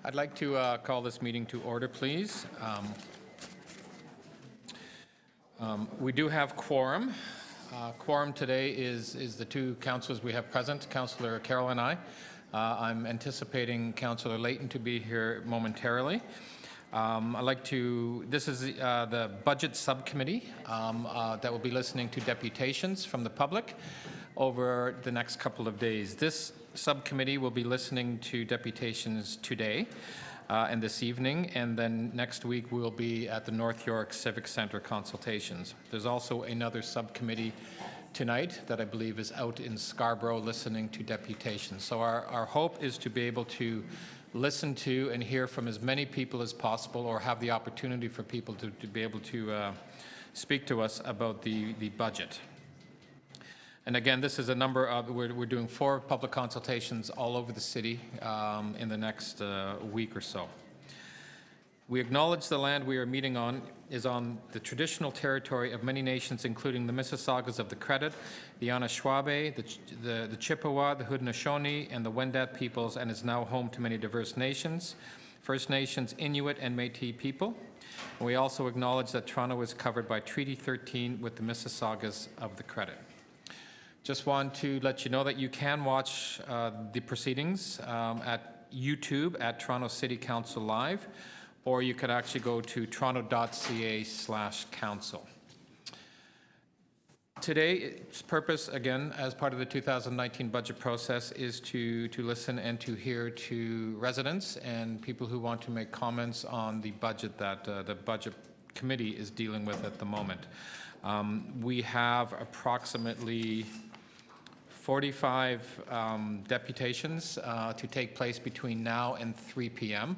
I'd like to call this meeting to order, please. We do have quorum. Quorum today is the two councillors we have present, Councillor Carroll and I. I'm anticipating Councillor Layton to be here momentarily. This is the budget subcommittee that will be listening to deputations from the public over the next couple of days. This subcommittee will be listening to deputations today and this evening, and then next week we'll be at the North York Civic Centre consultations. There's also another subcommittee tonight that I believe is out in Scarborough listening to deputations. So our hope is to be able to listen to and hear from as many people as possible, or have the opportunity for people to be able to speak to us about the budget. And again, this is a number of, we're doing 4 public consultations all over the city in the next week or so. We acknowledge the land we are meeting on is on the traditional territory of many nations, including the Mississaugas of the Credit, the Anishinaabe, the Chippewa, the Haudenosaunee, and the Wendat peoples, and is now home to many diverse nations, First Nations, Inuit, and Métis people. And we also acknowledge that Toronto is covered by Treaty 13 with the Mississaugas of the Credit. Just want to let you know that you can watch the proceedings at YouTube at Toronto City Council Live, or you could actually go to toronto.ca/council. Today's purpose, again, as part of the 2019 budget process, is to listen and to hear to residents and people who want to make comments on the budget that the budget committee is dealing with at the moment. We have approximately 45 deputations to take place between now and 3 p.m.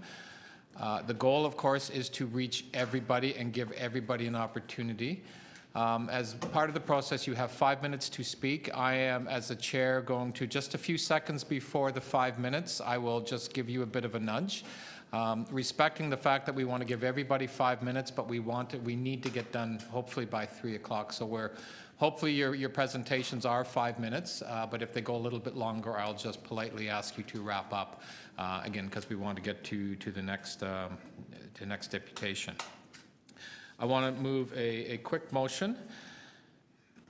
The goal, of course, is to reach everybody and give everybody an opportunity. As part of the process, you have 5 minutes to speak. I am, as the chair, going to, just a few seconds before the 5 minutes, I will just give you a bit of a nudge. Respecting the fact that we want to give everybody 5 minutes, but we need to get done hopefully by 3 o'clock. So hopefully your presentations are 5 minutes, but if they go a little bit longer, I'll just politely ask you to wrap up, again, because we want to get to the next deputation. I want to move a quick motion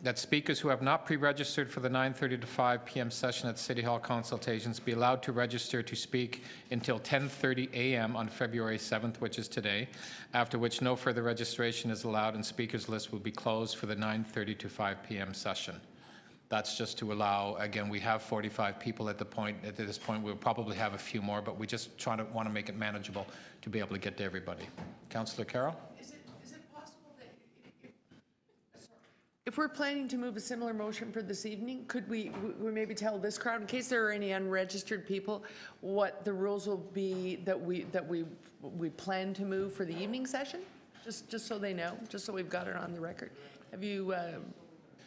that speakers who have not pre-registered for the 9:30 to 5 p.m. session at City Hall consultations be allowed to register to speak until 10:30 a.m. on February 7th, which is today, after which no further registration is allowed and speakers list will be closed for the 9:30 to 5 p.m. session. That's just to allow, again, we have 45 people at this point. We'll probably have a few more, but we just want to make it manageable to be able to get to everybody. Councillor Carroll? If we're planning to move a similar motion for this evening, could we maybe tell this crowd, in case there are any unregistered people, what the rules will be that we plan to move for the evening session? Just so they know, just so we've got it on the record. Have you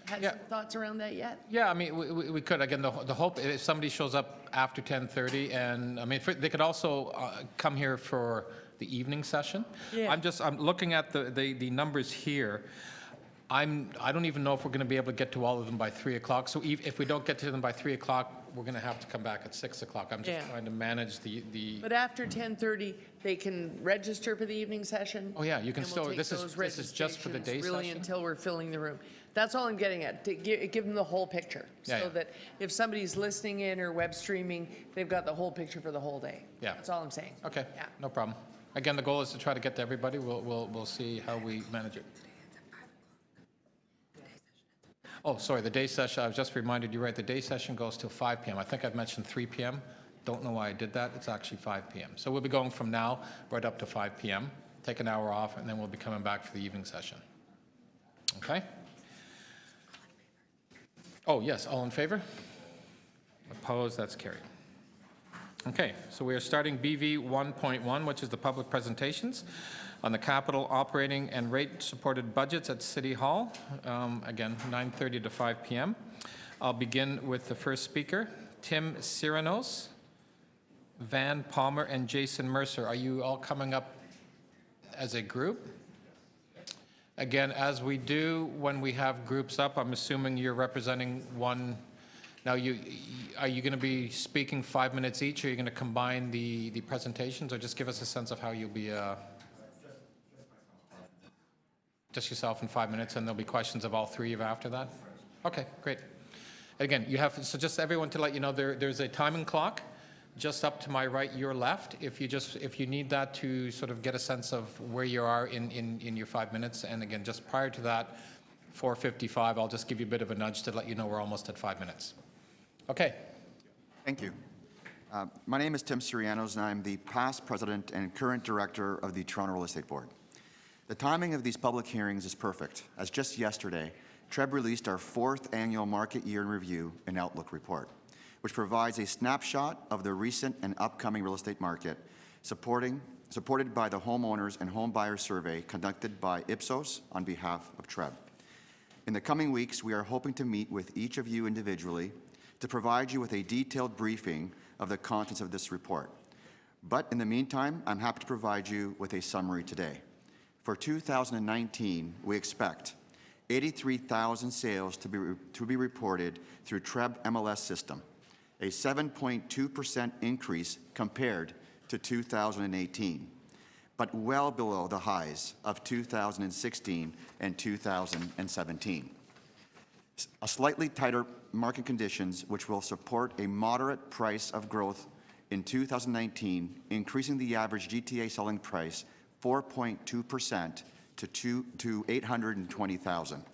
had some thoughts around that yet? Yeah, I mean, we could. Again, the hope, if somebody shows up after 10:30, and I mean, they could also come here for the evening session. Yeah. I'm looking at the numbers here. I don't even know if we're going to be able to get to all of them by 3 o'clock. So if we don't get to them by 3 o'clock, we're going to have to come back at 6 o'clock. I'm just trying to manage the. But after 10:30, they can register for the evening session. Oh yeah, you can still. This is just for the day session. Really, until we're filling the room. That's all I'm getting at. To give them the whole picture, so that if somebody's listening in or web streaming, they've got the whole picture for the whole day. Yeah. That's all I'm saying. Okay. Yeah. No problem. Again, the goal is to try to get to everybody. We'll see how we manage it. Oh, sorry, the day session, I was just reminded, you're right, the day session goes till 5 p.m. I think I've mentioned 3 p.m. Don't know why I did that. It's actually 5 p.m. So we'll be going from now right up to 5 p.m., take an hour off, and then we'll be coming back for the evening session. Okay? Oh, yes, all in favor? Opposed? That's carried. Okay, so we are starting BV 1.1, which is the public presentations on the capital operating and rate supported budgets at City Hall. Again, 9:30 to 5 p.m. I'll begin with the first speaker, Tim Cyranos, Van Palmer, and Jason Mercer. Are you all coming up as a group? Again, as we do when we have groups up, I'm assuming you're representing one Now, are you going to be speaking 5 minutes each, or are you going to combine the presentations, or just give us a sense of how you'll be... Just yourself in 5 minutes, and there'll be questions of all three of you after that? Okay, great. Again, you have, so just everyone to let you know, there's a timing clock just up to my right, your left, if you need that to sort of get a sense of where you are in your 5 minutes. And again, just prior to that, 4:55, I'll just give you a bit of a nudge to let you know we're almost at 5 minutes. Okay. Thank you. My name is Tim Sirianos, and I'm the past president and current director of the Toronto Real Estate Board. The timing of these public hearings is perfect, as just yesterday, TREB released our 4th annual Market Year in Review and Outlook report, which provides a snapshot of the recent and upcoming real estate market, supported by the Homeowners and Home Buyers Survey conducted by Ipsos on behalf of TREB. In the coming weeks, we are hoping to meet with each of you individually to provide you with a detailed briefing of the contents of this report. But in the meantime, I'm happy to provide you with a summary today. For 2019, we expect 83,000 sales to be reported through TREB MLS system, a 7.2% increase compared to 2018, but well below the highs of 2016 and 2017. A slightly tighter market conditions which will support a moderate price of growth in 2019, increasing the average GTA selling price 4.2% to 820,000.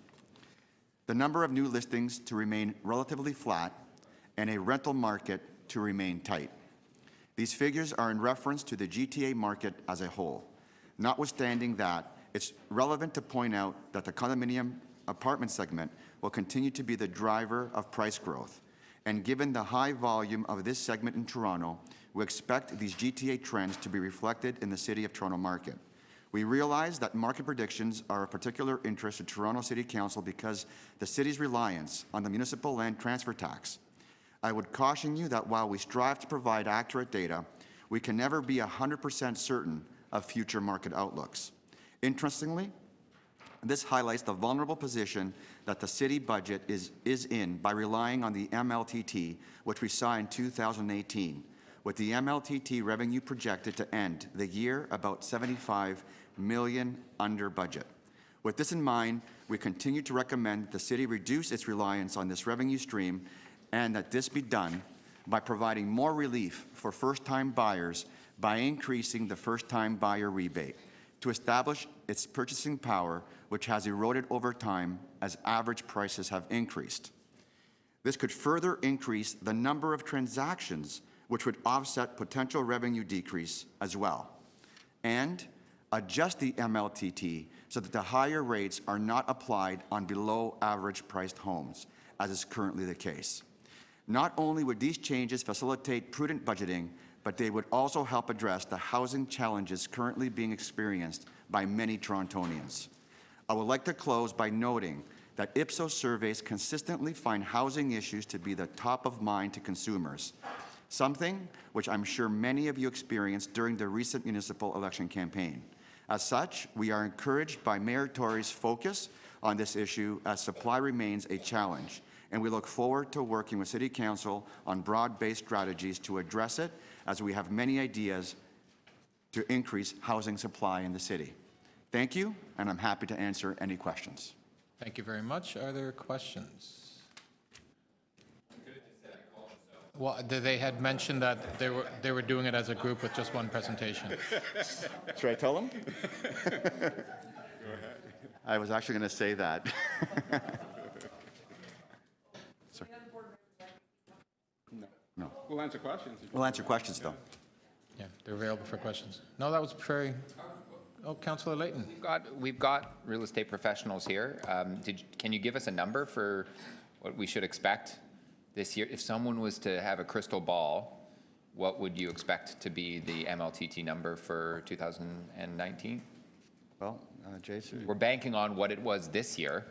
The number of new listings to remain relatively flat and a rental market to remain tight. These figures are in reference to the GTA market as a whole. Notwithstanding that, it's relevant to point out that the condominium apartment segment will continue to be the driver of price growth. And given the high volume of this segment in Toronto, we expect these GTA trends to be reflected in the City of Toronto market. We realize that market predictions are of particular interest to Toronto City Council because the city's reliance on the municipal land transfer tax. I would caution you that while we strive to provide accurate data, we can never be 100% certain of future market outlooks. Interestingly, this highlights the vulnerable position that the city budget is in by relying on the MLTT, which we saw in 2018, with the MLTT revenue projected to end the year about $75 million under budget. With this in mind, we continue to recommend the city reduce its reliance on this revenue stream and that this be done by providing more relief for first-time buyers by increasing the first-time buyer rebate to establish its purchasing power, which has eroded over time as average prices have increased. This could further increase the number of transactions, which would offset potential revenue decrease as well, and adjust the MLTT so that the higher rates are not applied on below average priced homes, as is currently the case. Not only would these changes facilitate prudent budgeting, but they would also help address the housing challenges currently being experienced by many Torontonians. I would like to close by noting that Ipsos surveys consistently find housing issues to be the top of mind to consumers, something which I'm sure many of you experienced during the recent municipal election campaign. As such, we are encouraged by Mayor Tory's focus on this issue as supply remains a challenge, and we look forward to working with City Council on broad-based strategies to address it, as we have many ideas to increase housing supply in the city. Thank you, and I'm happy to answer any questions. Thank you very much. Are there questions? Well, they had mentioned that they were doing it as a group with just one presentation. Should I tell them? I was actually going to say that. Sorry. No. We'll answer questions. We'll answer questions, though. Yeah, they're available for questions. No, that was very... Oh, Councillor Layton. We've got real estate professionals here. Can you give us a number for what we should expect this year? If someone was to have a crystal ball, what would you expect to be the MLTT number for 2019? Well, Jason, we're banking on what it was this year.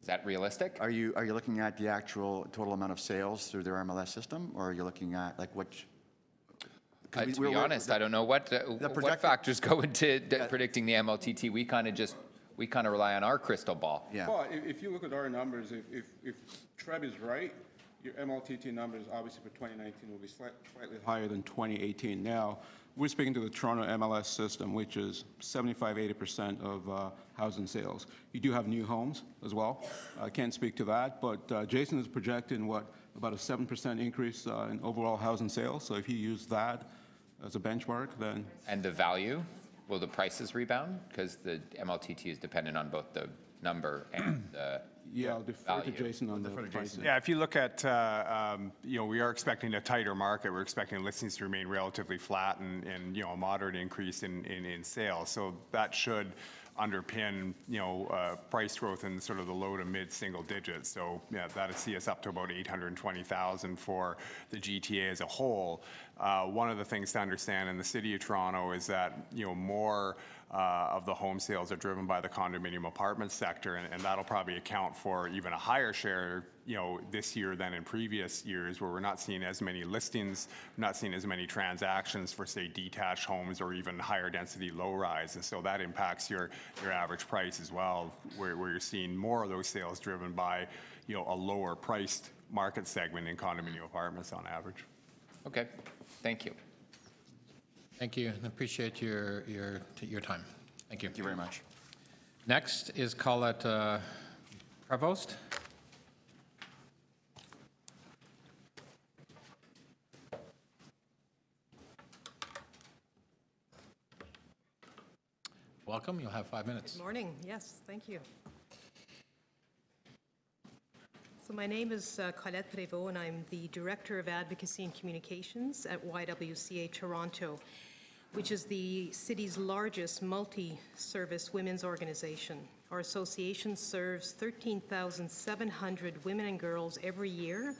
Is that realistic? Are you looking at the actual total amount of sales through their MLS system, or are you looking at like what? To be honest, I don't know what factors go into predicting the MLTT. We kind of just we kind of rely on our crystal ball. Yeah. Well, if you look at our numbers, if Treb is right, your MLTT numbers obviously for 2019 will be slightly higher than 2018. Now, we're speaking to the Toronto MLS system, which is 75–80% of housing sales. You do have new homes as well. I can't speak to that, but Jason is projecting about a 7% increase in overall housing sales. So if you use that as a benchmark, then... And the value? Will the prices rebound? Because the MLTT is dependent on both the number and the yeah, I'll defer to Jason on the pricing. Yeah, if you look at, we are expecting a tighter market. We're expecting listings to remain relatively flat and a moderate increase in sales. So that should underpin, price growth in sort of the low to mid single digits. So yeah, that'll see us up to about 820,000 for the GTA as a whole. One of the things to understand in the City of Toronto is that, more of the home sales are driven by the condominium apartment sector, and that'll probably account for even a higher share, this year than in previous years, where we're not seeing as many listings, not seeing as many transactions for, say, detached homes or even higher density low-rise, and so that impacts your average price as well, where you're seeing more of those sales driven by, a lower priced market segment in condominium apartments on average. Okay, thank you. Thank you, and appreciate your time. Thank you. Thank you very much. Next is Colette Prevost. Welcome, you'll have 5 minutes. Good morning, yes, thank you. So my name is Colette Prévost, and I'm the Director of Advocacy and Communications at YWCA Toronto, which is the city's largest multi-service women's organization. Our association serves 13,700 women and girls every year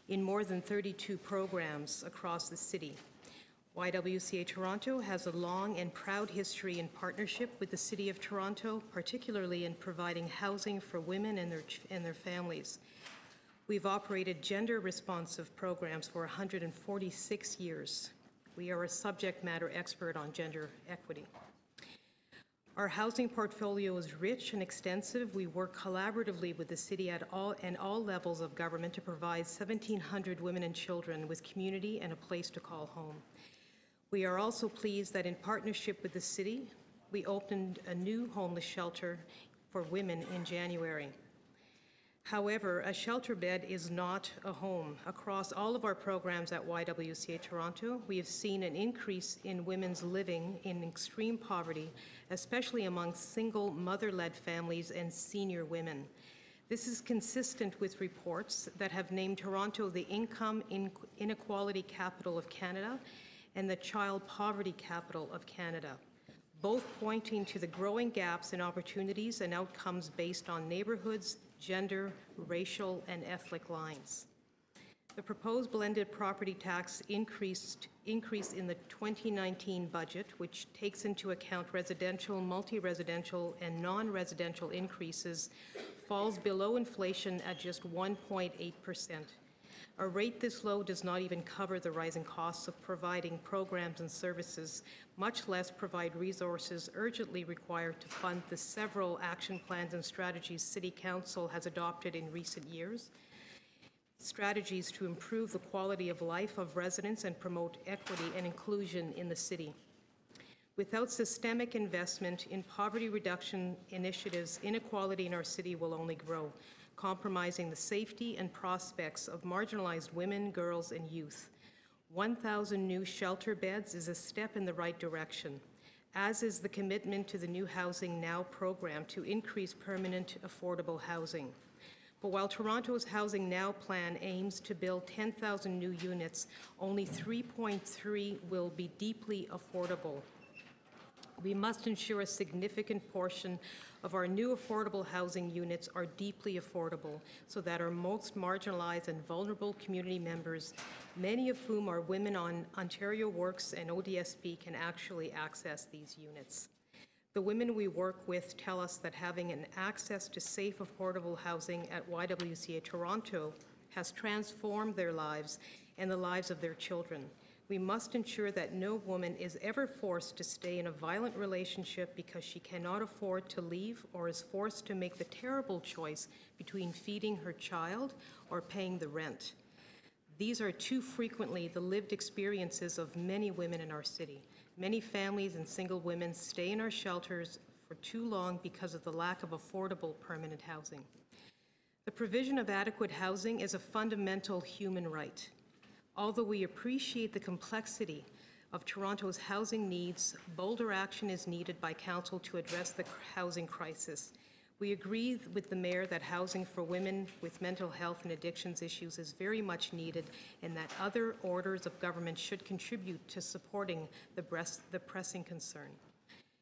in more than 32 programs across the city. YWCA Toronto has a long and proud history in partnership with the City of Toronto, particularly in providing housing for women and their families. We've operated gender-responsive programs for 146 years. We are a subject matter expert on gender equity. Our housing portfolio is rich and extensive. We work collaboratively with the city at all levels of government to provide 1,700 women and children with community and a place to call home. We are also pleased that in partnership with the city, we opened a new homeless shelter for women in January. However, a shelter bed is not a home. Across all of our programs at YWCA Toronto, we have seen an increase in women's living in extreme poverty, especially among single mother-led families and senior women. This is consistent with reports that have named Toronto the income inequality capital of Canada and the child poverty capital of Canada, both pointing to the growing gaps in opportunities and outcomes based on neighborhoods, gender, racial, and ethnic lines. The proposed blended property tax increase in the 2019 budget, which takes into account residential, multi-residential, and non-residential increases, falls below inflation at just 1.8%. A rate this low does not even cover the rising costs of providing programs and services, much less provide resources urgently required to fund the several action plans and strategies City Council has adopted in recent years. Strategies to improve the quality of life of residents and promote equity and inclusion in the city. Without systemic investment in poverty reduction initiatives, inequality in our city will only grow, compromising the safety and prospects of marginalized women, girls, and youth. 1,000 new shelter beds is a step in the right direction, as is the commitment to the New Housing Now program to increase permanent affordable housing. But while Toronto's Housing Now plan aims to build 10,000 new units, only 3.3 will be deeply affordable. We must ensure a significant portion of our new affordable housing units are deeply affordable so that our most marginalized and vulnerable community members, many of whom are women on Ontario Works and ODSP, can actually access these units. The women we work with tell us that having an access to safe, affordable housing at YWCA Toronto has transformed their lives and the lives of their children. We must ensure that no woman is ever forced to stay in a violent relationship because she cannot afford to leave or is forced to make the terrible choice between feeding her child or paying the rent. These are too frequently the lived experiences of many women in our city. Many families and single women stay in our shelters for too long because of the lack of affordable permanent housing. The provision of adequate housing is a fundamental human right. Although we appreciate the complexity of Toronto's housing needs, bolder action is needed by Council to address the housing crisis. We agree with the Mayor that housing for women with mental health and addictions issues is very much needed and that other orders of government should contribute to supporting the pressing concern.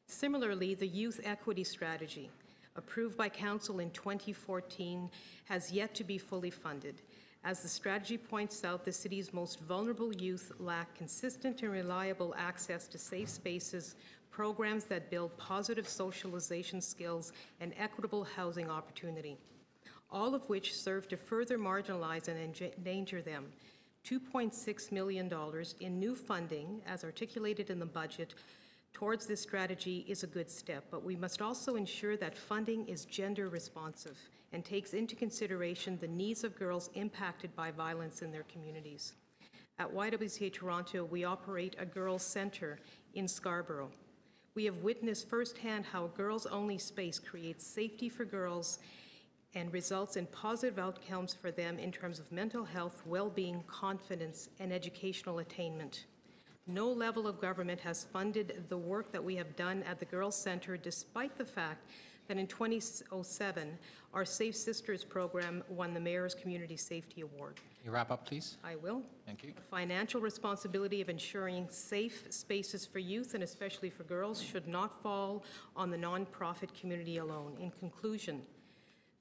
Similarly, the Youth Equity Strategy, approved by Council in 2014, has yet to be fully funded. As the strategy points out, the city's most vulnerable youth lack consistent and reliable access to safe spaces, programs that build positive socialization skills, and equitable housing opportunity, all of which serve to further marginalize and endanger them. $2.6 million in new funding, as articulated in the budget, towards this strategy is a good step, but we must also ensure that funding is gender responsive and takes into consideration the needs of girls impacted by violence in their communities. At YWCA Toronto, we operate a girls' center in Scarborough. We have witnessed firsthand how a girls-only space creates safety for girls and results in positive outcomes for them in terms of mental health, well-being, confidence, and educational attainment. No level of government has funded the work that we have done at the Girls Center, despite the fact that in 2007, our Safe Sisters program won the Mayor's Community Safety Award. Can you wrap up, please? I will. Thank you. The financial responsibility of ensuring safe spaces for youth, and especially for girls, should not fall on the nonprofit community alone. In conclusion,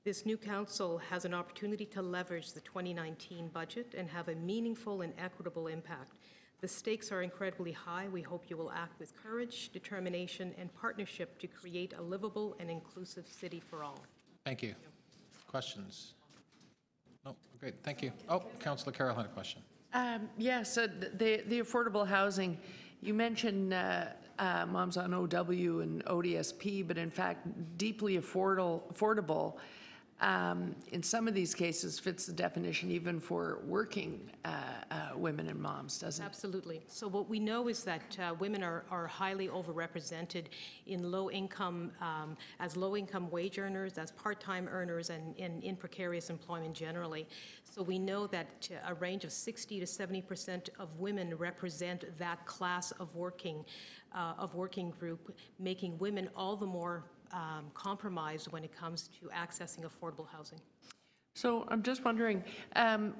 this new council has an opportunity to leverage the 2019 budget and have a meaningful and equitable impact. The stakes are incredibly high. We hope you will act with courage, determination, and partnership to create a livable and inclusive city for all. Thank you. Questions? No, great, thank you. Oh, Councillor Carroll had a question. Yes, the affordable housing, you mentioned moms on OW and ODSP, but in fact, deeply affordable in some of these cases fits the definition even for working women and moms, doesn't it? Absolutely. So what we know is that women are highly overrepresented in low-income, as low-income wage earners, as part-time earners, and in precarious employment generally. So we know that a range of 60 to 70% of women represent that class of working group, making women all the more compromised when it comes to accessing affordable housing. So I'm just wondering,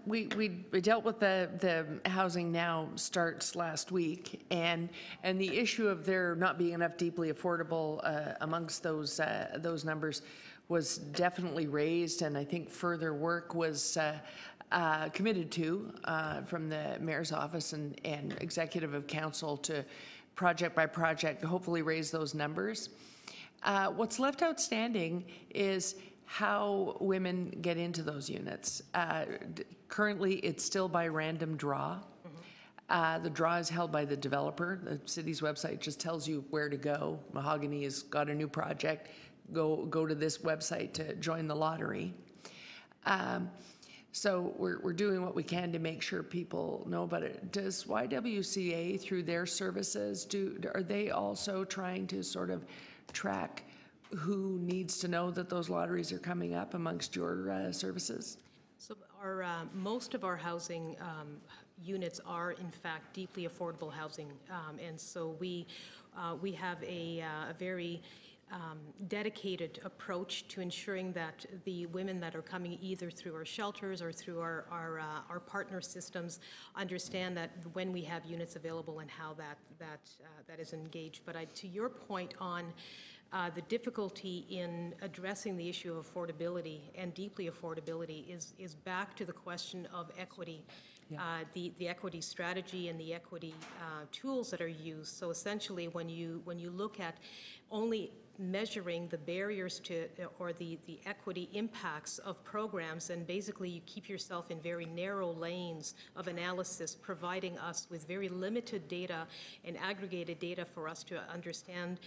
we dealt with the Housing Now starts last week, and the issue of there not being enough deeply affordable amongst those numbers was definitely raised, and I think further work was committed to from the Mayor's office and Executive of Council to project by project hopefully raise those numbers. What's left outstanding is how women get into those units. Currently, it's still by random draw. The draw is held by the developer. The city's website just tells you where to go. Mahogany has got a new project. Go to this website to join the lottery. So we're doing what we can to make sure people know about it. Does YWCA, through their services, are they also trying to sort of track who needs to know that those lotteries are coming up amongst your services? So most of our housing units are in fact deeply affordable housing, and so we have a very dedicated approach to ensuring that the women that are coming either through our shelters or through our partner systems understand that when we have units available and how that is engaged. But to your point on the difficulty in addressing the issue of affordability and deeply affordability is back to the question of equity. the equity strategy and the equity tools that are used. So essentially, when you look at only measuring the barriers to, or the equity impacts of programs, and basically you keep yourself in very narrow lanes of analysis, providing us with very limited data and aggregated data for us to understand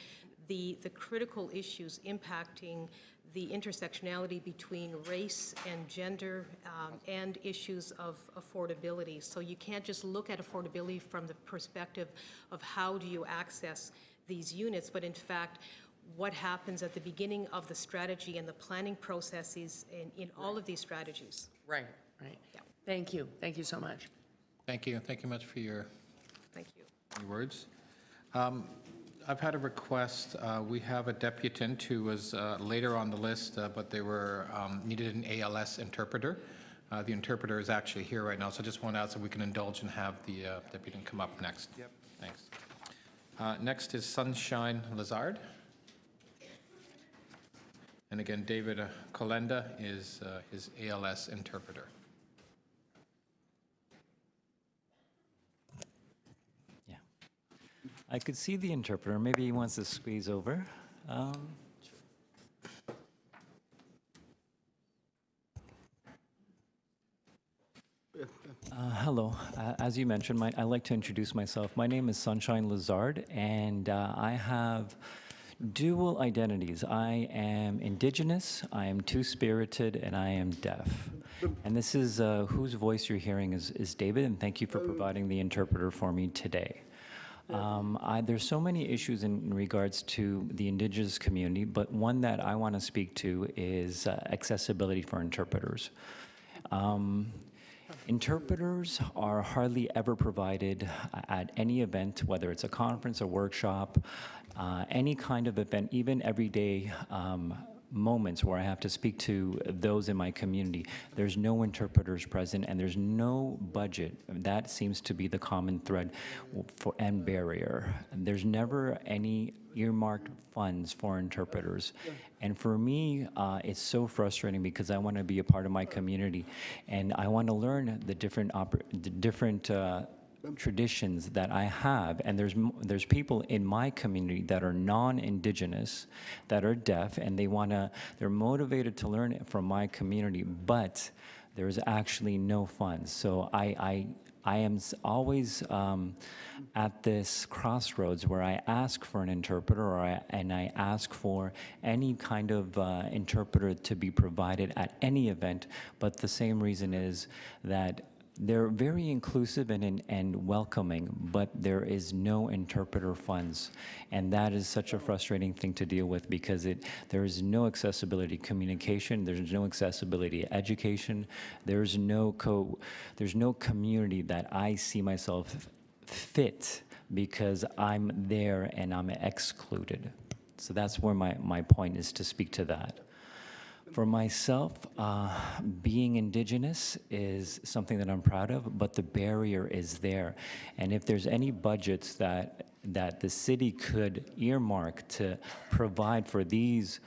the critical issues impacting the intersectionality between race and gender and issues of affordability. So you can't just look at affordability from the perspective of how do you access these units, but in fact, what happens at the beginning of the strategy and the planning processes in all of these strategies. Right. Yeah. Thank you so much. Thank you. Thank you much for your Thank you. words. I've had a request. We have a deputant who was later on the list, but they were needed an ALS interpreter. The interpreter is actually here right now, so I just want to ask if we can indulge and have the deputant come up next. Yep. Thanks. Next is Sunshine Lazard. And again, David Colenda is his ALS interpreter. Yeah. I could see the interpreter. Maybe he wants to squeeze over. Hello. As you mentioned, I'd like to introduce myself. My name is Sunshine Lazard, and I have dual identities. I am Indigenous, I am two-spirited, and I am deaf. And this is whose voice you're hearing is David, and thank you for providing the interpreter for me today. There's so many issues in regards to the Indigenous community, but one that I want to speak to is accessibility for interpreters. Interpreters are hardly ever provided at any event, whether it's a conference, a workshop, any kind of event, even everyday moments where I have to speak to those in my community. There's no interpreters present, and there's no budget. That seems to be the common thread and barrier. There's never any earmarked funds for interpreters. And for me, it's so frustrating because I want to be a part of my community, and I want to learn the different traditions that I have, and there's people in my community that are non-Indigenous, that are deaf, and they're motivated to learn from my community, but there's actually no funds. So I am always at this crossroads where I ask for an interpreter, and I ask for any kind of interpreter to be provided at any event, but the same reason is that they're very inclusive and welcoming, but there is no interpreter funds. And that is such a frustrating thing to deal with because there is no accessibility communication, there's no accessibility education, there's no community that I see myself fit because I'm there and I'm excluded. So that's where my point is to speak to that. For myself, being Indigenous is something that I'm proud of, but the barrier is there. And if there's any budgets that the city could earmark to provide for these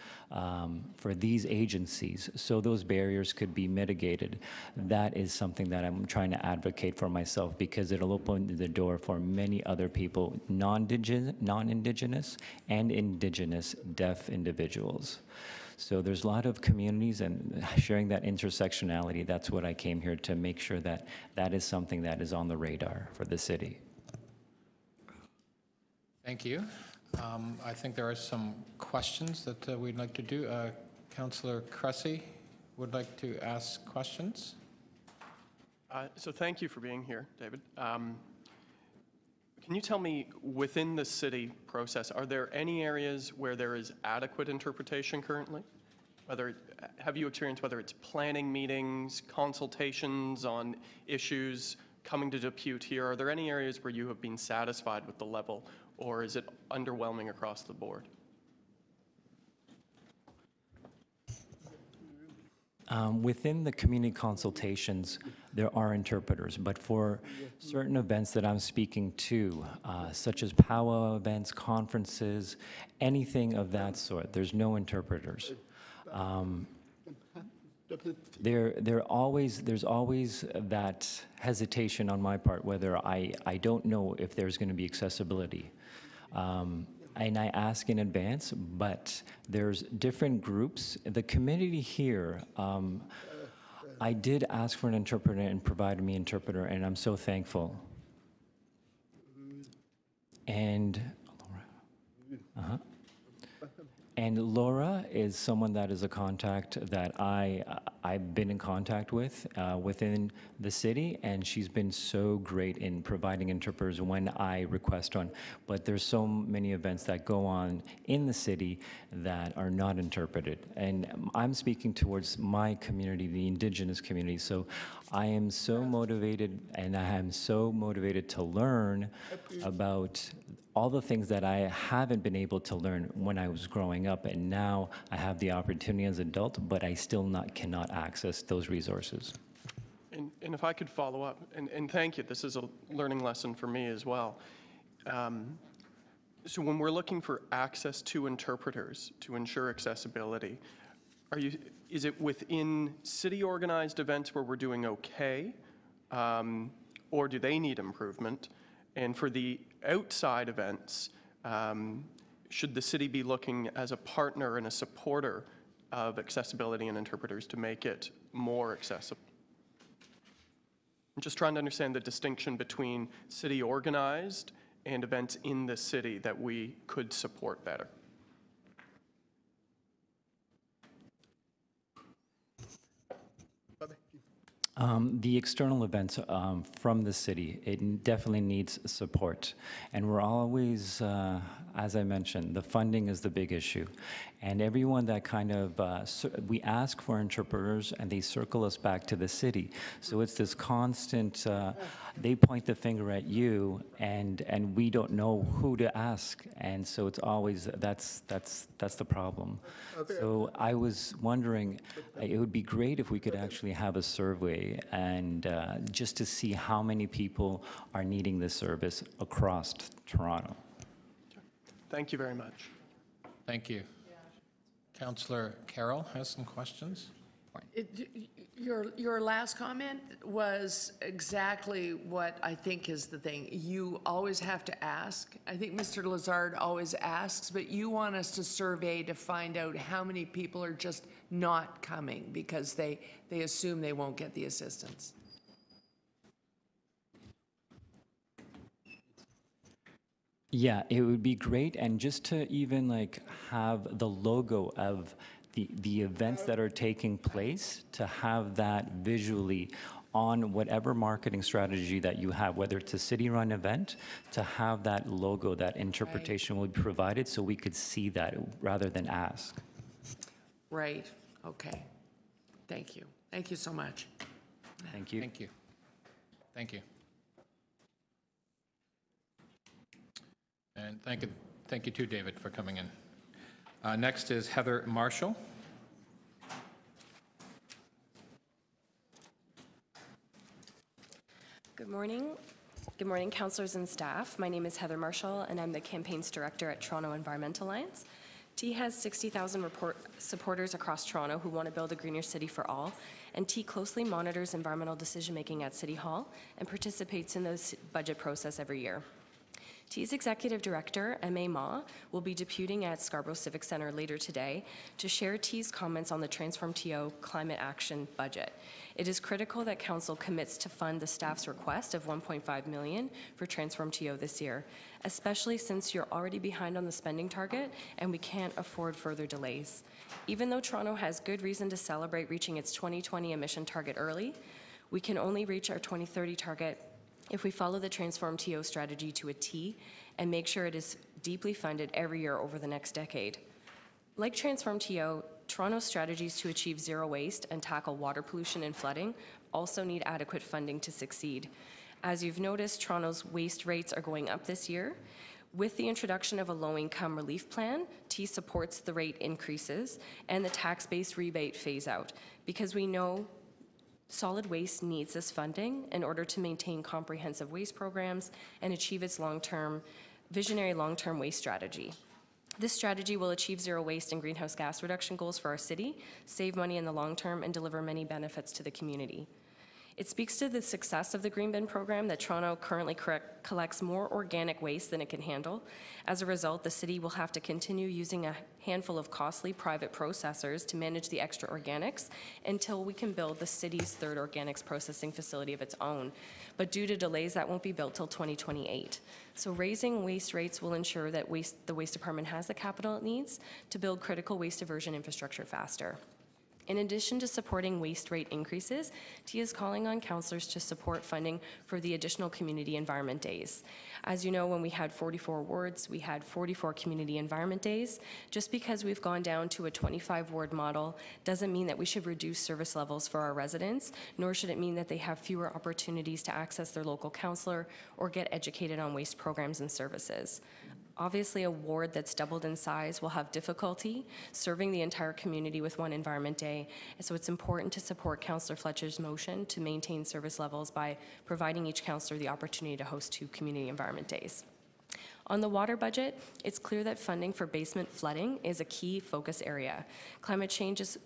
agencies, so those barriers could be mitigated, that is something that I'm trying to advocate for myself because it'll open the door for many other people, non-Indigenous and Indigenous deaf individuals. So there's a lot of communities, and sharing that intersectionality, that's what I came here to make sure that that is something that is on the radar for the city. Thank you. I think there are some questions that we'd like to do. Councillor Cressy would like to ask questions. So thank you for being here, David. Can you tell me, within the city process, are there any areas where there is adequate interpretation currently? Have you experienced whether it's planning meetings, consultations on issues, coming to depute here? Are there any areas where you have been satisfied with the level, or is it underwhelming across the board? Within the community consultations, there are interpreters, but for certain events that I'm speaking to, such as powwow events, conferences, anything of that sort, there's no interpreters. there's always that hesitation on my part whether I don't know if there's going to be accessibility. And I ask in advance, but there's different groups. The community here, I did ask for an interpreter and provided me an interpreter, and I'm so thankful. And And Laura is someone that is a contact that I've been in contact with within the city, and she's been so great in providing interpreters when I request one. But there's so many events that go on in the city that are not interpreted. And I'm speaking towards my community, the Indigenous community. So I am so motivated, and I am so motivated to learn about all the things that I haven't been able to learn when I was growing up, and now I have the opportunity as an adult, but I still cannot access those resources. And if I could follow up, and thank you, this is a learning lesson for me as well. So when we're looking for access to interpreters to ensure accessibility, is it within city organized events where we're doing okay, or do they need improvement? And for the outside events, should the city be looking as a partner and a supporter of accessibility and interpreters to make it more accessible? I'm just trying to understand the distinction between city organized and events in the city that we could support better. The external events from the city, it definitely needs support. And we're always, as I mentioned, the funding is the big issue. And everyone that kind of, we ask for interpreters and they circle us back to the city. So it's this constant, they point the finger at you and we don't know who to ask. And so it's always, that's the problem. So I was wondering, it would be great if we could actually have a survey and just to see how many people are needing this service across Toronto. Thank you very much. Thank you. Councillor Carroll has some questions. Your last comment was exactly what I think is the thing. You always have to ask. I think Mr. Lazard always asks, but you want us to survey to find out how many people are just not coming because they assume they won't get the assistance. Yeah, it would be great, and just to even like have the logo of the events that are taking place, to have that visually on whatever marketing strategy that you have, whether it's a city-run event, to have that logo, that interpretation will be provided so we could see that rather than ask. Right, okay. Thank you. Thank you so much. Thank you. Thank you. Thank you. And thank you too, David, for coming in. Next is Heather Marshall. Good morning. Good morning, councillors and staff. My name is Heather Marshall, and I'm the campaigns director at Toronto Environmental Alliance. T has 60,000 supporters across Toronto who want to build a greener city for all, and T closely monitors environmental decision-making at City Hall and participates in the budget process every year. T's Executive Director, M.A. Ma, will be deputing at Scarborough Civic Centre later today to share T's comments on the Transform TO Climate Action budget. It is critical that Council commits to fund the staff's request of $1.5 million for Transform TO this year, especially since you're already behind on the spending target and we can't afford further delays. Even though Toronto has good reason to celebrate reaching its 2020 emission target early, we can only reach our 2030 target if we follow the Transform TO strategy to a T and make sure it is deeply funded every year over the next decade. Like Transform TO, Toronto's strategies to achieve zero waste and tackle water pollution and flooding also need adequate funding to succeed. As you've noticed, Toronto's waste rates are going up this year. With the introduction of a low-income relief plan, T supports the rate increases and the tax-based rebate phase-out because we know solid waste needs this funding in order to maintain comprehensive waste programs and achieve its visionary long-term waste strategy. This strategy will achieve zero waste and greenhouse gas reduction goals for our city, save money in the long term, and deliver many benefits to the community. It speaks to the success of the Green Bin program that Toronto currently collects more organic waste than it can handle. As a result, the city will have to continue using a handful of costly private processors to manage the extra organics until we can build the city's third organics processing facility of its own. But due to delays, that won't be built till 2028. So raising waste rates will ensure that the Waste Department has the capital it needs to build critical waste diversion infrastructure faster. In addition to supporting waste rate increases, T is calling on councillors to support funding for the additional community environment days. As you know, when we had 44 wards, we had 44 community environment days. Just because we've gone down to a 25 ward model doesn't mean that we should reduce service levels for our residents, nor should it mean that they have fewer opportunities to access their local councillor or get educated on waste programs and services. Obviously, a ward that's doubled in size will have difficulty serving the entire community with one environment day, and so it's important to support Councillor Fletcher's motion to maintain service levels by providing each councillor the opportunity to host 2 community environment days. On the water budget, it's clear that funding for basement flooding is a key focus area. Climate change is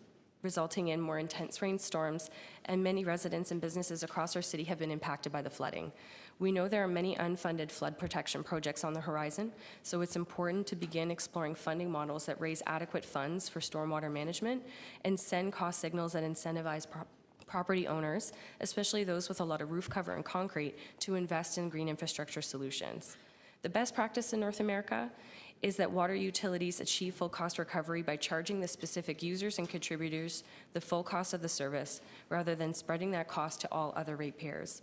resulting in more intense rainstorms, and many residents and businesses across our city have been impacted by the flooding. We know there are many unfunded flood protection projects on the horizon, so it's important to begin exploring funding models that raise adequate funds for stormwater management and send cost signals that incentivize property owners, especially those with a lot of roof cover and concrete, to invest in green infrastructure solutions. The best practice in North America is that water utilities achieve full cost recovery by charging the specific users and contributors the full cost of the service, rather than spreading that cost to all other ratepayers.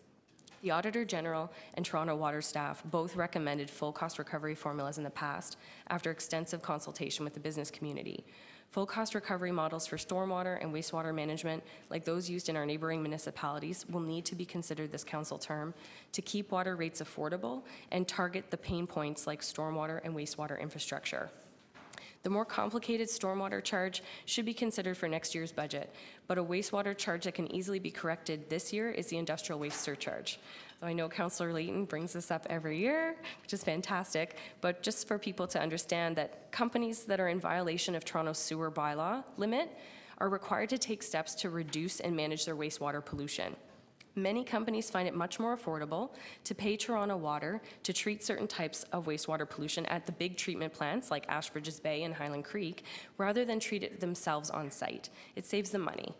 The Auditor General and Toronto Water staff both recommended full cost recovery formulas in the past after extensive consultation with the business community. Full cost recovery models for stormwater and wastewater management, like those used in our neighboring municipalities, will need to be considered this council term to keep water rates affordable and target the pain points like stormwater and wastewater infrastructure. The more complicated stormwater charge should be considered for next year's budget, but a wastewater charge that can easily be corrected this year is the industrial waste surcharge. So I know Councillor Layton brings this up every year, which is fantastic, but just for people to understand that companies that are in violation of Toronto's sewer bylaw limit are required to take steps to reduce and manage their wastewater pollution. Many companies find it much more affordable to pay Toronto Water to treat certain types of wastewater pollution at the big treatment plants like Ashbridges Bay and Highland Creek, rather than treat it themselves on site. It saves them money.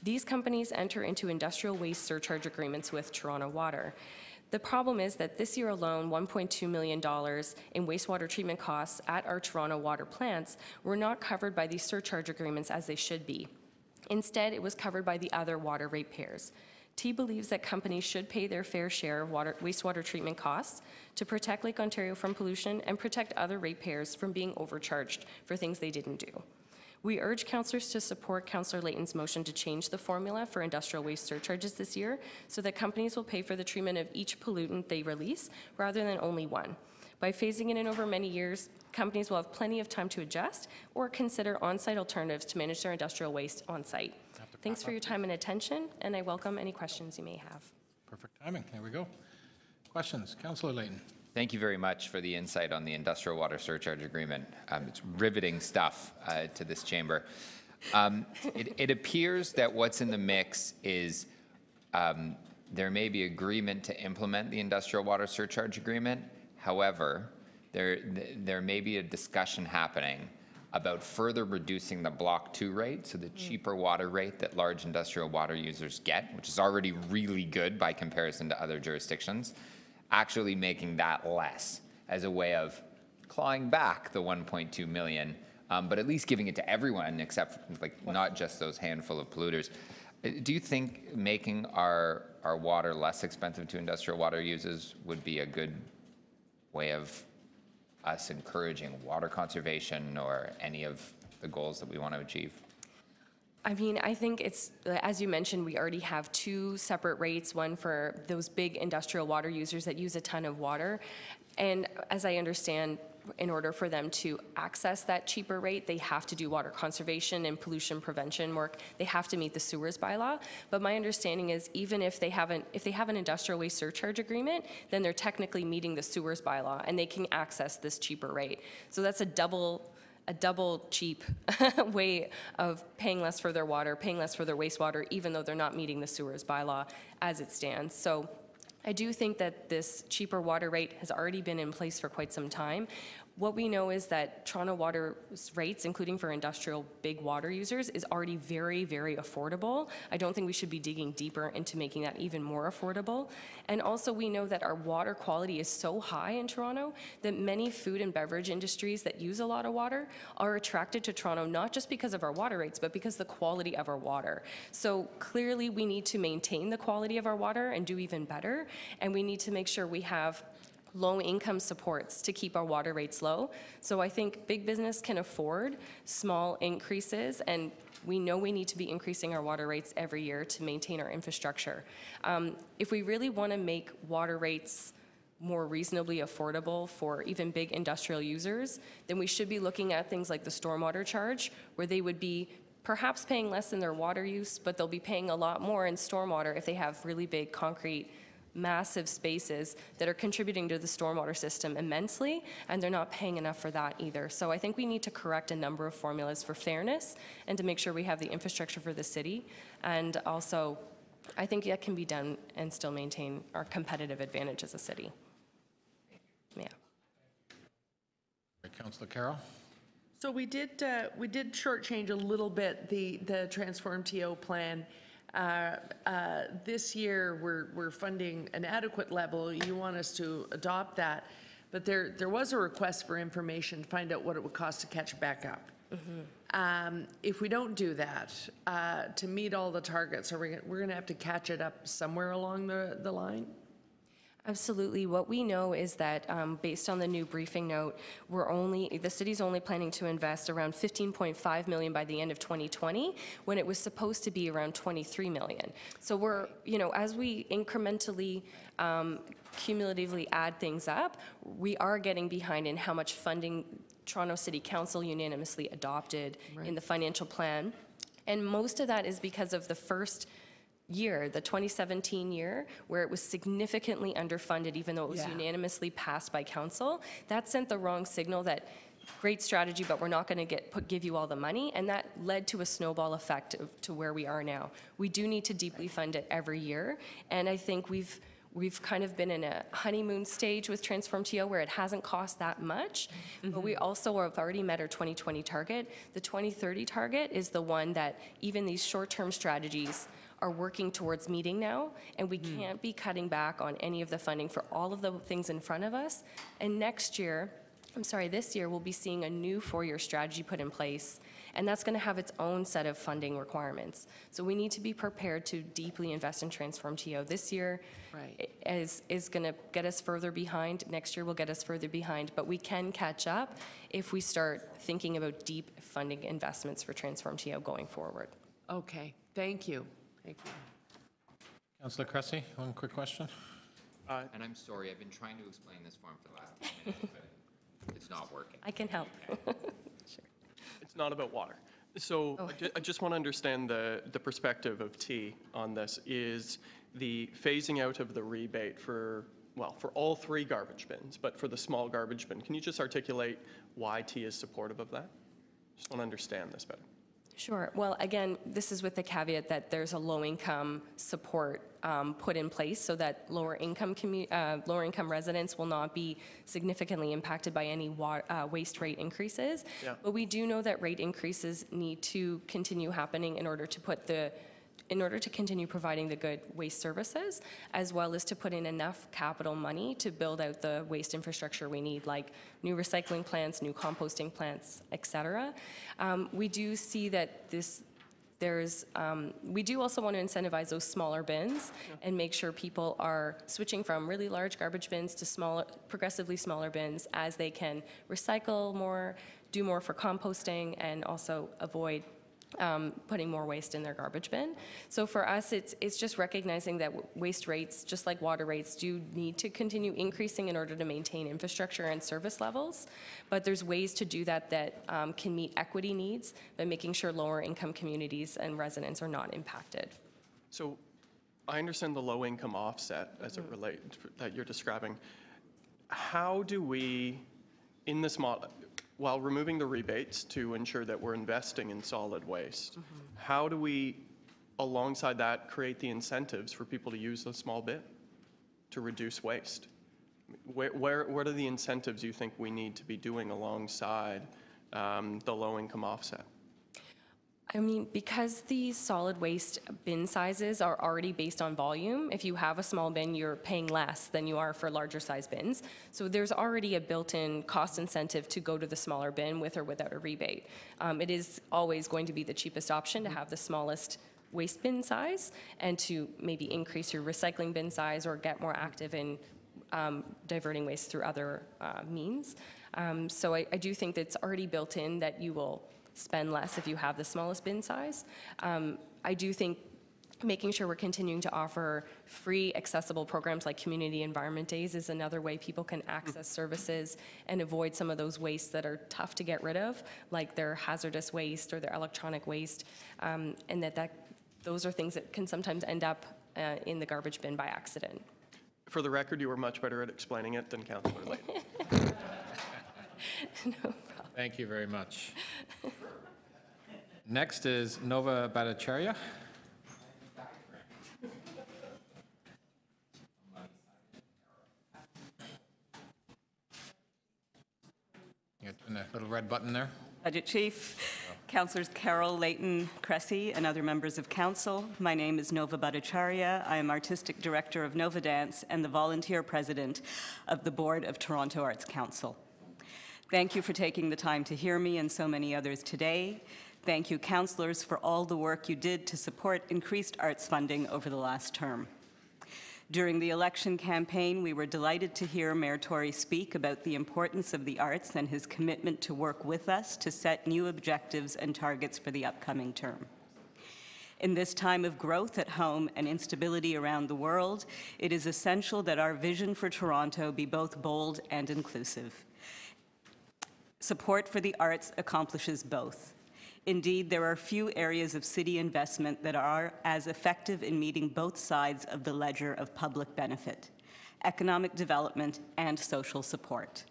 These companies enter into industrial waste surcharge agreements with Toronto Water. The problem is that this year alone, $1.2 million in wastewater treatment costs at our Toronto Water plants were not covered by these surcharge agreements as they should be. Instead, it was covered by the other water ratepayers. T believes that companies should pay their fair share of wastewater treatment costs to protect Lake Ontario from pollution and protect other ratepayers from being overcharged for things they didn't do. We urge councillors to support Councillor Layton's motion to change the formula for industrial waste surcharges this year so that companies will pay for the treatment of each pollutant they release rather than only one. By phasing it in over many years, companies will have plenty of time to adjust or consider on-site alternatives to manage their industrial waste on-site. Thanks for your time and attention, and I welcome any questions you may have. Perfect timing. There we go. Questions? Councillor Layton. Thank you very much for the insight on the industrial water surcharge agreement. It's riveting stuff to this chamber. It appears that what's in the mix is there may be agreement to implement the industrial water surcharge agreement. However, there may be a discussion happening about further reducing the Block 2 rate, so the cheaper water rate that large industrial water users get, which is already really good by comparison to other jurisdictions, actually making that less as a way of clawing back the 1.2 million, but at least giving it to everyone except not just those handful of polluters. Do you think making our water less expensive to industrial water users would be a good way of us encouraging water conservation or any of the goals that we want to achieve? I mean, I think it's, as you mentioned, we already have 2 separate rates, one for those big industrial water users that use a ton of water. And as I understand, in order for them to access that cheaper rate, they have to do water conservation and pollution prevention work. They have to meet the sewers bylaw. But my understanding is even if they have an industrial waste surcharge agreement, then they're technically meeting the sewers bylaw and they can access this cheaper rate. So that's a double cheap way of paying less for their water, paying less for their wastewater, even though they're not meeting the sewers bylaw as it stands. So I do think that this cheaper water rate has already been in place for quite some time. What we know is that Toronto Water's rates, including for industrial big water users, is already very, very affordable. I don't think we should be digging deeper into making that even more affordable. And also we know that our water quality is so high in Toronto that many food and beverage industries that use a lot of water are attracted to Toronto, not just because of our water rates, but because the quality of our water. So clearly we need to maintain the quality of our water and do even better. And we need to make sure we have low-income supports to keep our water rates low. So I think big business can afford small increases, and we know we need to be increasing our water rates every year to maintain our infrastructure. If we really want to make water rates more reasonably affordable for even big industrial users, then we should be looking at things like the stormwater charge, where they would be perhaps paying less in their water use, but they'll be paying a lot more in stormwater if they have really big concrete massive spaces that are contributing to the stormwater system immensely, and they're not paying enough for that either. So I think we need to correct a number of formulas for fairness and to make sure we have the infrastructure for the city. And also, I think that can be done and still maintain our competitive advantage as a city. Yeah. Councillor Carroll. So we did shortchange a little bit the Transform TO plan. This year, we're funding an adequate level. You want us to adopt that, but there was a request for information to find out what it would cost to catch back up. Mm-hmm. If we don't do that, to meet all the targets, we're going to have to catch it up somewhere along the line? Absolutely. What we know is that based on the new briefing note, the city's only planning to invest around $15.5 million by the end of 2020, when it was supposed to be around $23 million. So we're, as we incrementally, cumulatively add things up, we are getting behind in how much funding Toronto City Council unanimously adopted in the financial plan. And most of that is because of the first year, the 2017 year, where it was significantly underfunded, even though it was unanimously passed by council. That sent the wrong signal that great strategy, but we're not going to give you all the money, and that led to a snowball effect to where we are now. We do need to deeply fund it every year, and I think we've kind of been in a honeymoon stage with Transform TO where it hasn't cost that much, but we also have already met our 2020 target. The 2030 target is the one that even these short-term strategies are working towards meeting now, and we can't be cutting back on any of the funding for all of the things in front of us. And this year, we'll be seeing a new 4-year strategy put in place, and that's going to have its own set of funding requirements. So we need to be prepared to deeply invest in Transform TO. This year is going to get us further behind. Next year will get us further behind, but we can catch up if we start thinking about deep funding investments for Transform TO going forward. Okay, thank you. Thank you. Councillor Cressy, one quick question. And I'm sorry, I've been trying to explain this form for the last 10 minutes, but it's not working. I can help. Sure. It's not about water. So I just want to understand the perspective of T on this. Is the phasing out of the rebate for all 3 garbage bins, but for the small garbage bin, can you just articulate why T is supportive of that? Just want to understand this better. Sure. Well, again, this is with the caveat that there's a low-income support put in place so that lower-income residents will not be significantly impacted by any waste rate increases. Yeah. But we do know that rate increases need to continue happening in order to continue providing the good waste services, as well as to put in enough capital money to build out the waste infrastructure we need, like new recycling plants, new composting plants, et cetera. We do see that we do also want to incentivize those smaller bins and make sure people are switching from really large garbage bins to progressively smaller bins as they can recycle more, do more for composting, and also avoid putting more waste in their garbage bin. So for us, it's just recognizing that waste rates, just like water rates, do need to continue increasing in order to maintain infrastructure and service levels. But there's ways to do that that can meet equity needs, but making sure lower income communities and residents are not impacted. So I understand the low income offset as it relates that you're describing. How do we, in this model, while removing the rebates to ensure that we're investing in solid waste, how do we, alongside that, create the incentives for people to use the small bin to reduce waste? What are the incentives you think we need to be doing alongside the low-income offset? I mean, because these solid waste bin sizes are already based on volume, if you have a small bin, you're paying less than you are for larger size bins. So there's already a built-in cost incentive to go to the smaller bin with or without a rebate. It is always going to be the cheapest option to have the smallest waste bin size and to maybe increase your recycling bin size or get more active in diverting waste through other means. So I do think that it's already built in that you will spend less if you have the smallest bin size. I do think making sure we're continuing to offer free, accessible programs like Community Environment Days is another way people can access services and avoid some of those wastes that are tough to get rid of, like their hazardous waste or their electronic waste, and those are things that can sometimes end up in the garbage bin by accident. For the record, you were much better at explaining it than Councillor Layton. No problem. Thank you very much. Next is Nova Bhattacharya. You got the little red button there. Budget Chief, Councillors Carroll, Layton, Cressy, and other members of Council. My name is Nova Bhattacharya. I am Artistic Director of Nova Dance and the Volunteer President of the Board of Toronto Arts Council. Thank you for taking the time to hear me and so many others today. Thank you, councillors, for all the work you did to support increased arts funding over the last term. During the election campaign, we were delighted to hear Mayor Tory speak about the importance of the arts and his commitment to work with us to set new objectives and targets for the upcoming term. In this time of growth at home and instability around the world, it is essential that our vision for Toronto be both bold and inclusive. Support for the arts accomplishes both. Indeed, there are few areas of city investment that are as effective in meeting both sides of the ledger of public benefit, economic development and social support.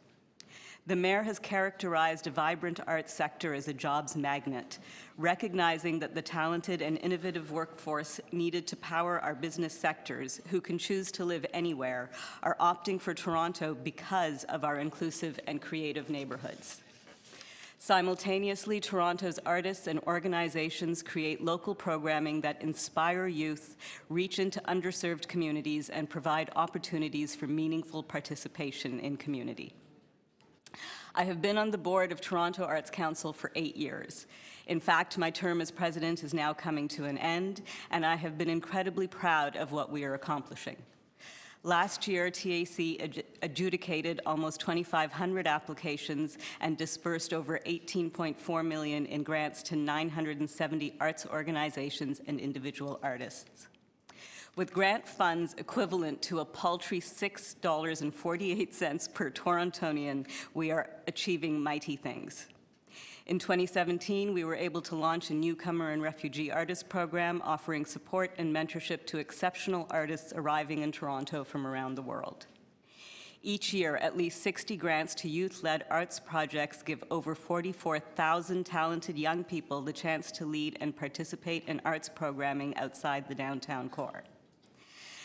The Mayor has characterized a vibrant arts sector as a jobs magnet, recognizing that the talented and innovative workforce needed to power our business sectors, who can choose to live anywhere, are opting for Toronto because of our inclusive and creative neighborhoods. Simultaneously, Toronto's artists and organizations create local programming that inspire youth, reach into underserved communities, and provide opportunities for meaningful participation in community. I have been on the board of Toronto Arts Council for 8 years. In fact, my term as president is now coming to an end, and I have been incredibly proud of what we are accomplishing. Last year, TAC adjudicated almost 2,500 applications and dispersed over $18.4 million in grants to 970 arts organizations and individual artists. With grant funds equivalent to a paltry $6.48 per Torontonian, we are achieving mighty things. In 2017, we were able to launch a Newcomer and Refugee artist program offering support and mentorship to exceptional artists arriving in Toronto from around the world. Each year, at least 60 grants to youth-led arts projects give over 44,000 talented young people the chance to lead and participate in arts programming outside the downtown core.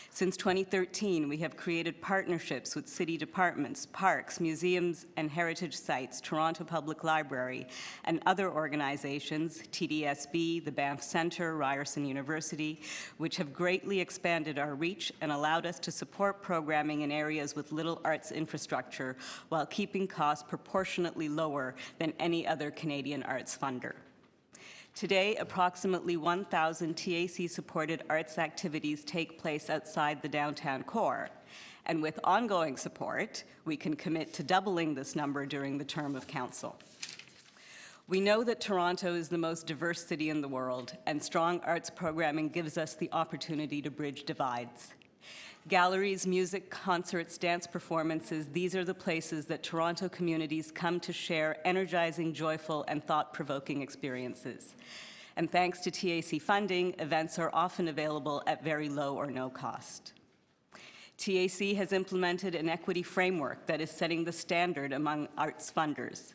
Since 2013, we have created partnerships with city departments, parks, museums, and heritage sites, Toronto Public Library, and other organizations, Tdsb, the Banff Centre, Ryerson University, which have greatly expanded our reach and allowed us to support programming in areas with little arts infrastructure while keeping costs proportionately lower than any other Canadian arts funder. Today, approximately 1,000 TAC-supported arts activities take place outside the downtown core, and with ongoing support, we can commit to doubling this number during the term of council. We know that Toronto is the most diverse city in the world, and strong arts programming gives us the opportunity to bridge divides. Galleries, music, concerts, dance performances, these are the places that Toronto communities come to share energizing, joyful, and thought-provoking experiences. And thanks to TAC funding, events are often available at very low or no cost. TAC has implemented an equity framework that is setting the standard among arts funders.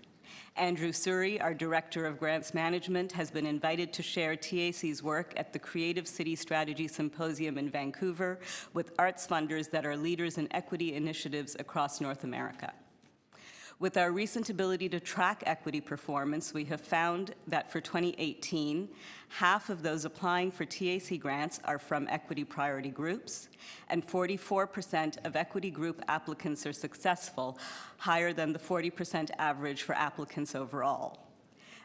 Andrew Suri, our Director of Grants Management, has been invited to share TAC's work at the Creative City Strategy Symposium in Vancouver with arts funders that are leaders in equity initiatives across North America. With our recent ability to track equity performance, we have found that for 2018, half of those applying for TAC grants are from equity priority groups, and 44% of equity group applicants are successful, higher than the 40% average for applicants overall.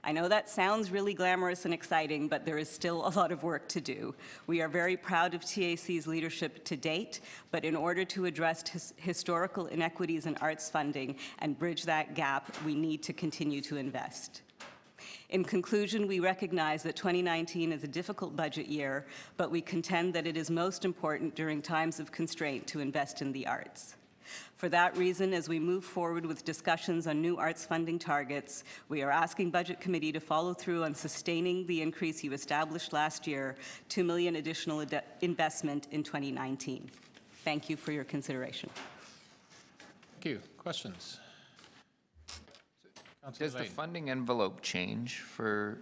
I know that sounds really glamorous and exciting, but there is still a lot of work to do. We are very proud of TAC's leadership to date, but in order to address historical inequities in arts funding and bridge that gap, we need to continue to invest. In conclusion, we recognize that 2019 is a difficult budget year, but we contend that it is most important during times of constraint to invest in the arts. For that reason, as we move forward with discussions on new arts funding targets, we are asking Budget Committee to follow through on sustaining the increase you established last year, $2 million additional investment in 2019. Thank you for your consideration. Thank you. Questions? Does the funding envelope change for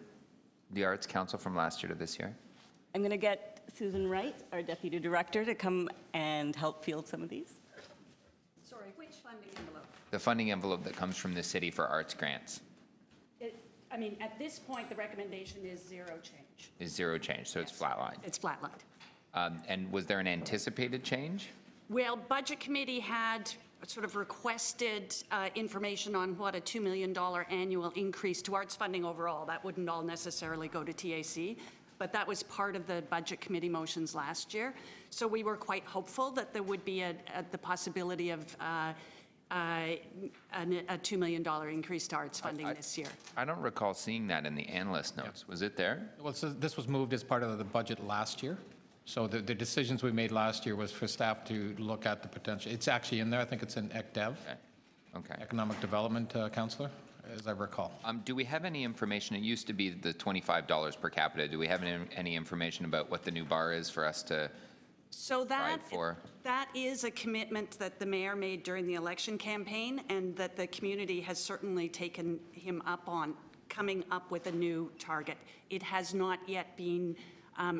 the Arts Council from last year to this year? I'm going to get Susan Wright, our Deputy Director, to come and help field some of these. Sorry, which funding envelope? The funding envelope that comes from the city for arts grants I mean, at this point, the recommendation is zero change. is zero change, so it's flatlined. It's flatlined. And was there an anticipated change? Well, Budget Committee had sort of requested information on what a $2 million annual increase to arts funding overall. That wouldn't all necessarily go to TAC, but that was part of the Budget Committee motions last year. So we were quite hopeful that there would be the possibility of a $2 million increase to arts funding this year. I don't recall seeing that in the analyst notes. Was it there? Well, so this was moved as part of the budget last year. So the decisions we made last year was for staff to look at the potential. It's actually in there. I think it's in ECDEV, Okay. Economic Development Counselor, as I recall. Do we have any information? It used to be the $25 per capita. Do we have any information about what the new bar is for us to So that for? That is a commitment that the mayor made during the election campaign, and that the community has certainly taken him up on, coming up with a new target. It has not yet been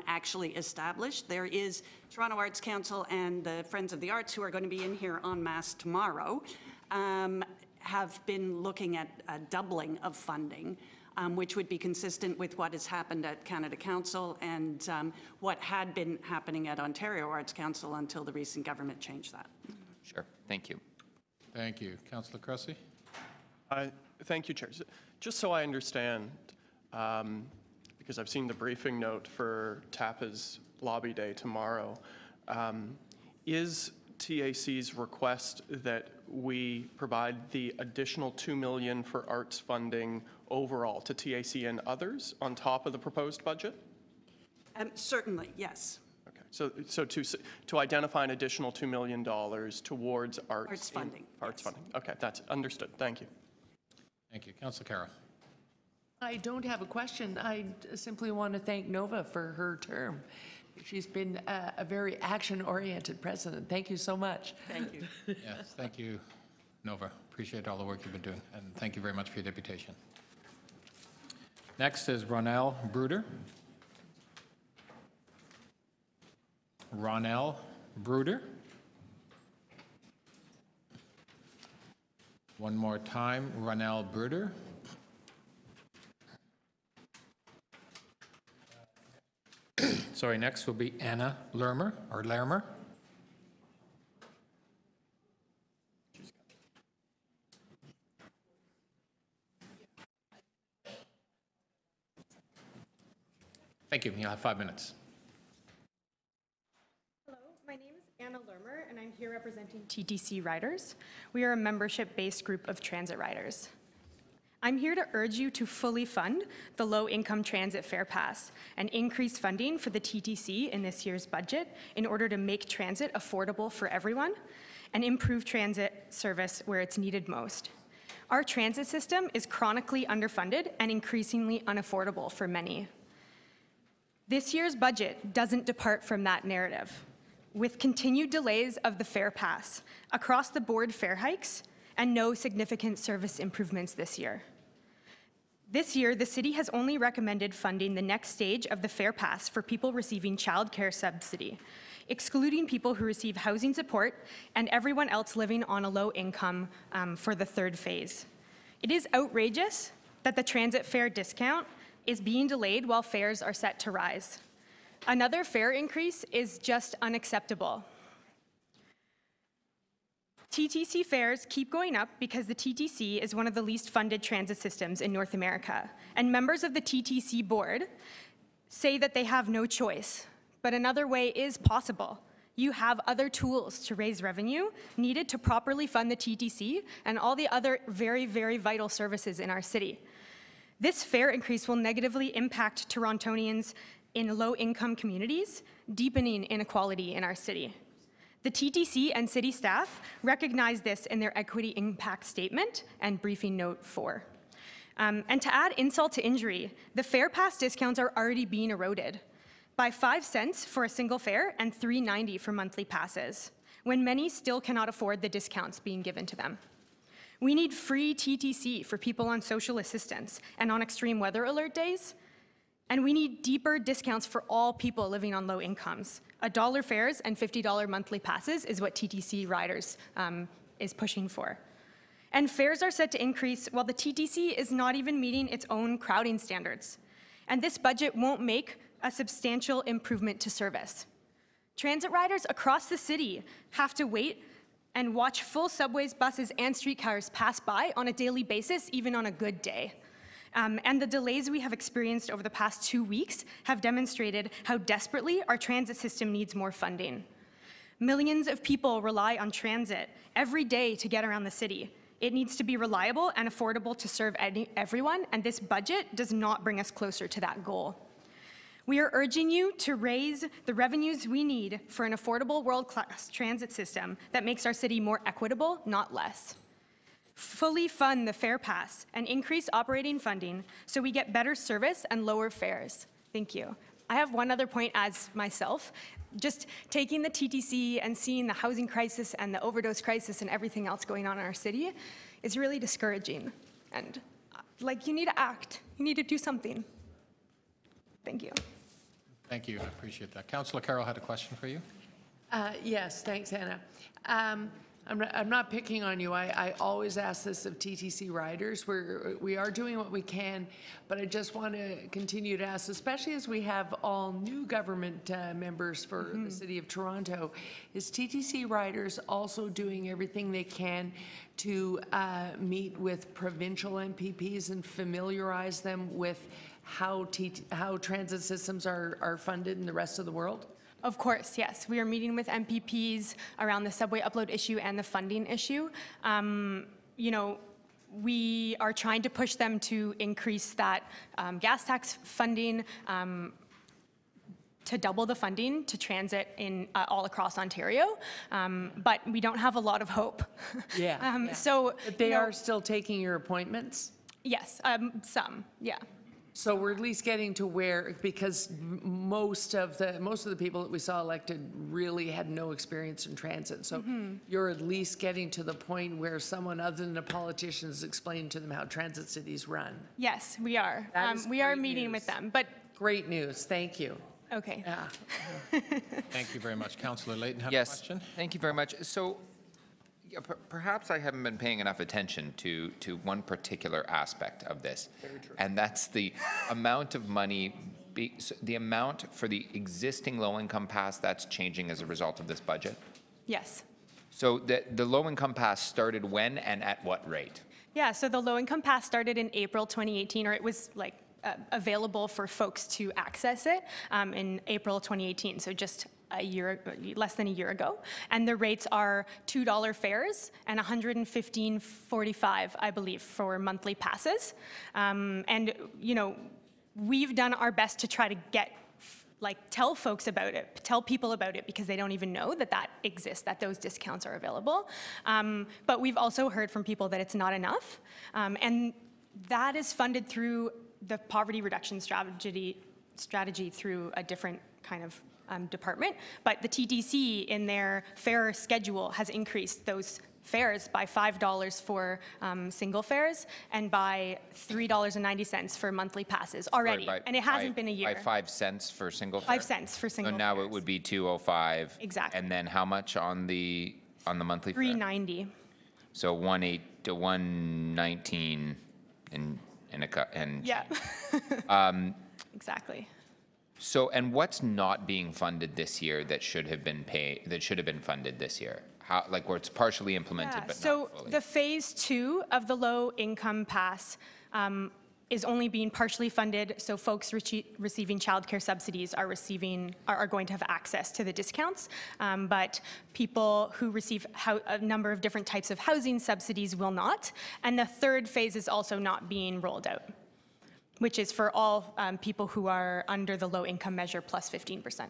actually established. There is Toronto Arts Council and the Friends of the Arts, who are going to be in here en masse tomorrow, have been looking at a doubling of funding, which would be consistent with what has happened at Canada Council and what had been happening at Ontario Arts Council until the recent government changed that. Sure. Thank you. Thank you. Councillor Cressy? Thank you, Chair. Just so I understand, because I've seen the briefing note for TAPA's lobby day tomorrow, is TAC's request that we provide the additional $2 million for arts funding overall to TAC and others on top of the proposed budget? Certainly, yes. Okay, so to identify an additional $2 million towards arts funding. Arts funding. Okay, that's understood. Thank you. Thank you. Councillor Carroll? I don't have a question. I simply want to thank Nova for her term. She's been a very action-oriented president. Thank you so much. Thank you. Yes, thank you, Nova. Appreciate all the work you've been doing, and thank you very much for your deputation. Next is Ronell Bruder. Ronell Bruder. One more time, Ronell Bruder. Sorry, next will be Anna Lermer, or Lermer. Thank you. You'll have 5 minutes. Hello, my name is Anna Lermer, and I'm here representing TTC Riders. We are a membership-based group of transit riders. I'm here to urge you to fully fund the low-income transit fare pass and increase funding for the TTC in this year's budget in order to make transit affordable for everyone and improve transit service where it's needed most. Our transit system is chronically underfunded and increasingly unaffordable for many. This year's budget doesn't depart from that narrative, with continued delays of the fare pass, across-the-board fare hikes, and no significant service improvements this year. This year, the city has only recommended funding the next stage of the fare pass for people receiving childcare subsidy, excluding people who receive housing support and everyone else living on a low income for the third phase. It is outrageous that the transit fare discount is being delayed while fares are set to rise. Another fare increase is just unacceptable. TTC fares keep going up because the TTC is one of the least funded transit systems in North America, and members of the TTC board say that they have no choice, but another way is possible. You have other tools to raise revenue needed to properly fund the TTC and all the other very, very vital services in our city. This fare increase will negatively impact Torontonians in low-income communities, deepening inequality in our city. The TTC and city staff recognize this in their equity impact statement and briefing note 4. And to add insult to injury, the fare pass discounts are already being eroded by 5 cents for a single fare and $3.90 for monthly passes, when many still cannot afford the discounts being given to them. We need free TTC for people on social assistance and on extreme weather alert days, and we need deeper discounts for all people living on low incomes. $1 fares and $50 monthly passes is what TTC Riders is pushing for. And fares are set to increase while the TTC is not even meeting its own crowding standards. And this budget won't make a substantial improvement to service. Transit riders across the city have to wait and watch full subways, buses, and streetcars pass by on a daily basis, even on a good day. And the delays we have experienced over the past 2 weeks have demonstrated how desperately our transit system needs more funding. Millions of people rely on transit every day to get around the city. It needs to be reliable and affordable to serve everyone, and this budget does not bring us closer to that goal. We are urging you to raise the revenues we need for an affordable world-class transit system that makes our city more equitable, not less. Fully fund the fare pass and increase operating funding so we get better service and lower fares. Thank you. I have one other point as myself. Just taking the TTC and seeing the housing crisis and the overdose crisis and everything else going on in our city is really discouraging. And like, you need to act. You need to do something. Thank you. Thank you. I appreciate that. Councillor Carroll had a question for you. Yes, thanks, Anna. I'm not picking on you. I always ask this of TTC riders. We are doing what we can, but I just want to continue to ask, especially as we have all new government members for the City of Toronto, is TTC riders also doing everything they can to meet with provincial MPPs and familiarize them with how transit systems are funded in the rest of the world? Of course, yes. We are meeting with MPPs around the subway upload issue and the funding issue. You know, we are trying to push them to increase that gas tax funding, to double the funding to transit in all across Ontario, but we don't have a lot of hope. Yeah. So but they are still taking your appointments? Yes, some, yeah. So we're at least getting to where, because most of the people that we saw elected really had no experience in transit. So you're at least getting to the point where someone other than a politician is explaining to them how transit cities run. Yes, we are. We are meeting with them, but great news. Thank you. Okay. Yeah. Thank you very much. Councillor Layton had Yes, a question. thank you very much. So yeah, perhaps I haven't been paying enough attention to one particular aspect of this, and that's the amount of money, the amount for the existing low-income pass that's changing as a result of this budget. Yes. So the low-income pass started when and at what rate? Yeah, so the low-income pass started in April 2018, or it was like available for folks to access it in April 2018, so just less than a year ago, and the rates are $2 fares and $115.45, I believe, for monthly passes. And you know, we've done our best to try to tell folks about it, tell people about it, because they don't even know that that exists, that those discounts are available. But we've also heard from people that it's not enough, and that is funded through the poverty reduction strategy through a different kind of department. But the Ttc in their fare schedule has increased those fares by $5 for single fares and by $3.90 for monthly passes already. And it hasn't been a year. By 5 cents for single fare? 5 cents for single So now fares. it would be $2.05. Exactly. And then how much on the monthly fare? $3.90. So 1.8 to 1.19 and yeah. Exactly. So, and what's not being funded this year that should have been funded this year? How, like, where it's partially implemented, but so not fully? the phase 2 of the low income pass is only being partially funded, so folks receiving childcare subsidies are going to have access to the discounts, but people who receive a number of different types of housing subsidies will not. And the third phase is also not being rolled out, which is for all people who are under the low income measure plus 15%.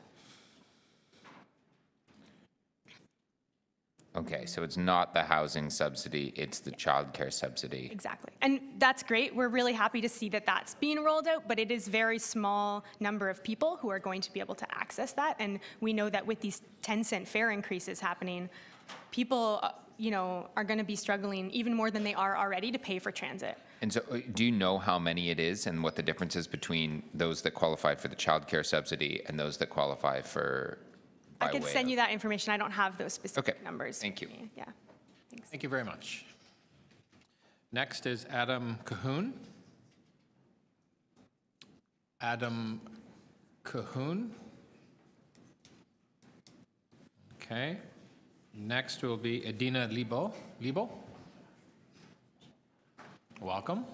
Okay, so it's not the housing subsidy, it's the childcare subsidy. Exactly. And that's great. We're really happy to see that that's being rolled out, but it is very small number of people who are going to be able to access that. And we know that with these 10-cent fare increases happening, people, you know, are going to be struggling even more than they are already to pay for transit. And so do you know how many it is and what the difference is between those that qualify for the childcare subsidy and those that qualify for I could send you that information. I don't have those specific numbers. Thank you. Yeah. Thanks. Thank you very much. Next is Adam Cahoon. Adam Cahoon. Okay. Next will be Edina Libo. Welcome.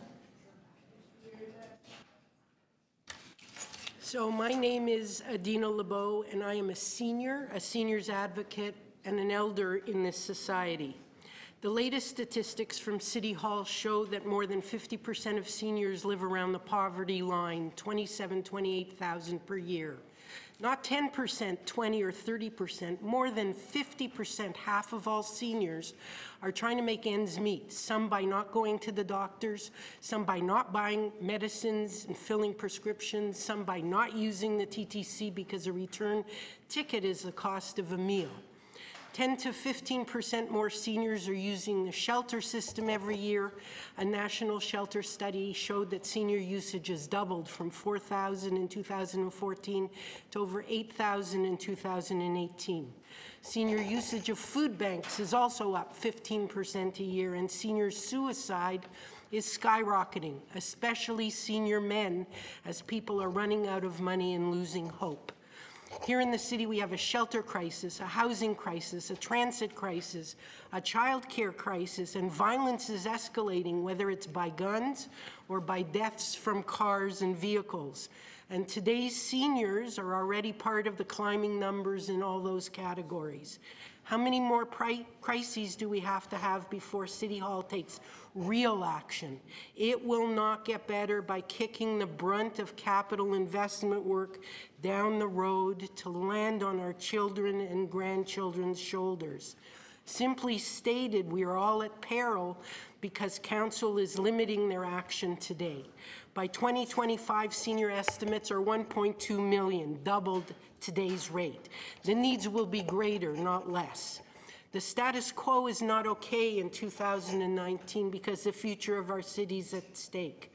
So my name is Adina Lebeau, and I am a seniors advocate, and an elder in this society. The latest statistics from City Hall show that more than 50% of seniors live around the poverty line, 28,000 per year. Not 10%, 20 or 30%, more than 50%, half of all seniors are trying to make ends meet, some by not going to the doctors, some by not buying medicines and filling prescriptions, some by not using the TTC because a return ticket is the cost of a meal. 10 to 15% more seniors are using the shelter system every year. A national shelter study showed that senior usage has doubled from 4,000 in 2014 to over 8,000 in 2018. Senior usage of food banks is also up 15% a year, and senior suicide is skyrocketing, especially senior men, as people are running out of money and losing hope. Here in the city, we have a shelter crisis, a housing crisis, a transit crisis, a child care crisis, and violence is escalating, whether it's by guns or by deaths from cars and vehicles. And today's seniors are already part of the climbing numbers in all those categories. How many more crises do we have to have before City Hall takes real action? It will not get better by kicking the brunt of capital investment work down the road to land on our children and grandchildren's shoulders. Simply stated, we are all at peril because Council is limiting their action today. By 2025, senior estimates are 1.2 million, doubled today's rate. The needs will be greater, not less. The status quo is not okay in 2019 because the future of our city is at stake.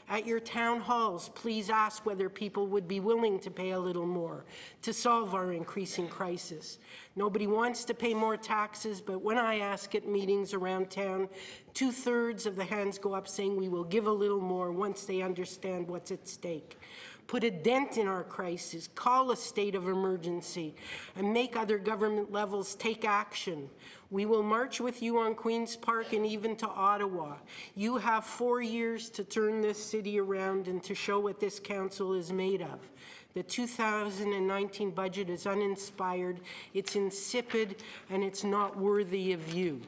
At your town halls, please ask whether people would be willing to pay a little more to solve our increasing crisis. Nobody wants to pay more taxes, but when I ask at meetings around town, 2/3 of the hands go up saying we will give a little more once they understand what's at stake. put a dent in our crisis, call a state of emergency, and make other government levels take action. We will march with you on Queen's Park and even to Ottawa. You have 4 years to turn this city around and to show what this council is made of. The 2019 budget is uninspired, it's insipid, and it's not worthy of you.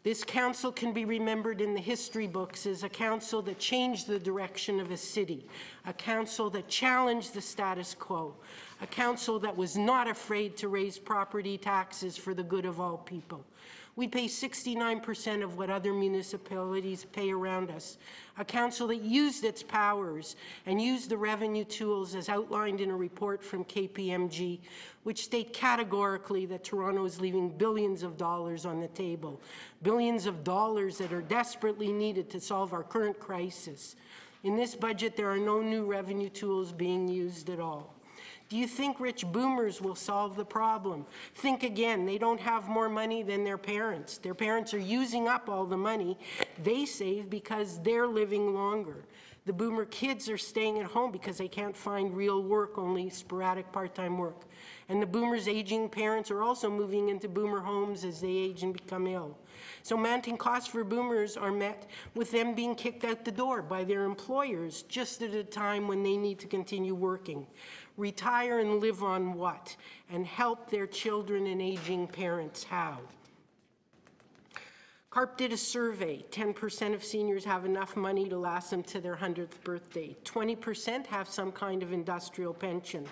This council can be remembered in the history books as a council that changed the direction of a city, a council that challenged the status quo, a council that was not afraid to raise property taxes for the good of all people. We pay 69% of what other municipalities pay around us. A council that used its powers and used the revenue tools as outlined in a report from KPMG, which state categorically that Toronto is leaving billions of dollars on the table, billions of dollars that are desperately needed to solve our current crisis. In this budget, there are no new revenue tools being used at all. Do you think rich boomers will solve the problem? Think again, they don't have more money than their parents. Their parents are using up all the money they save because they're living longer. The boomer kids are staying at home because they can't find real work, only sporadic part-time work. And the boomers' aging parents are also moving into boomer homes as they age and become ill. So mounting costs for boomers are met with them being kicked out the door by their employers just at a time when they need to continue working. Retire and live on what? And help their children and aging parents how? CARP did a survey. 10% of seniors have enough money to last them to their 100th birthday. 20% have some kind of industrial pension.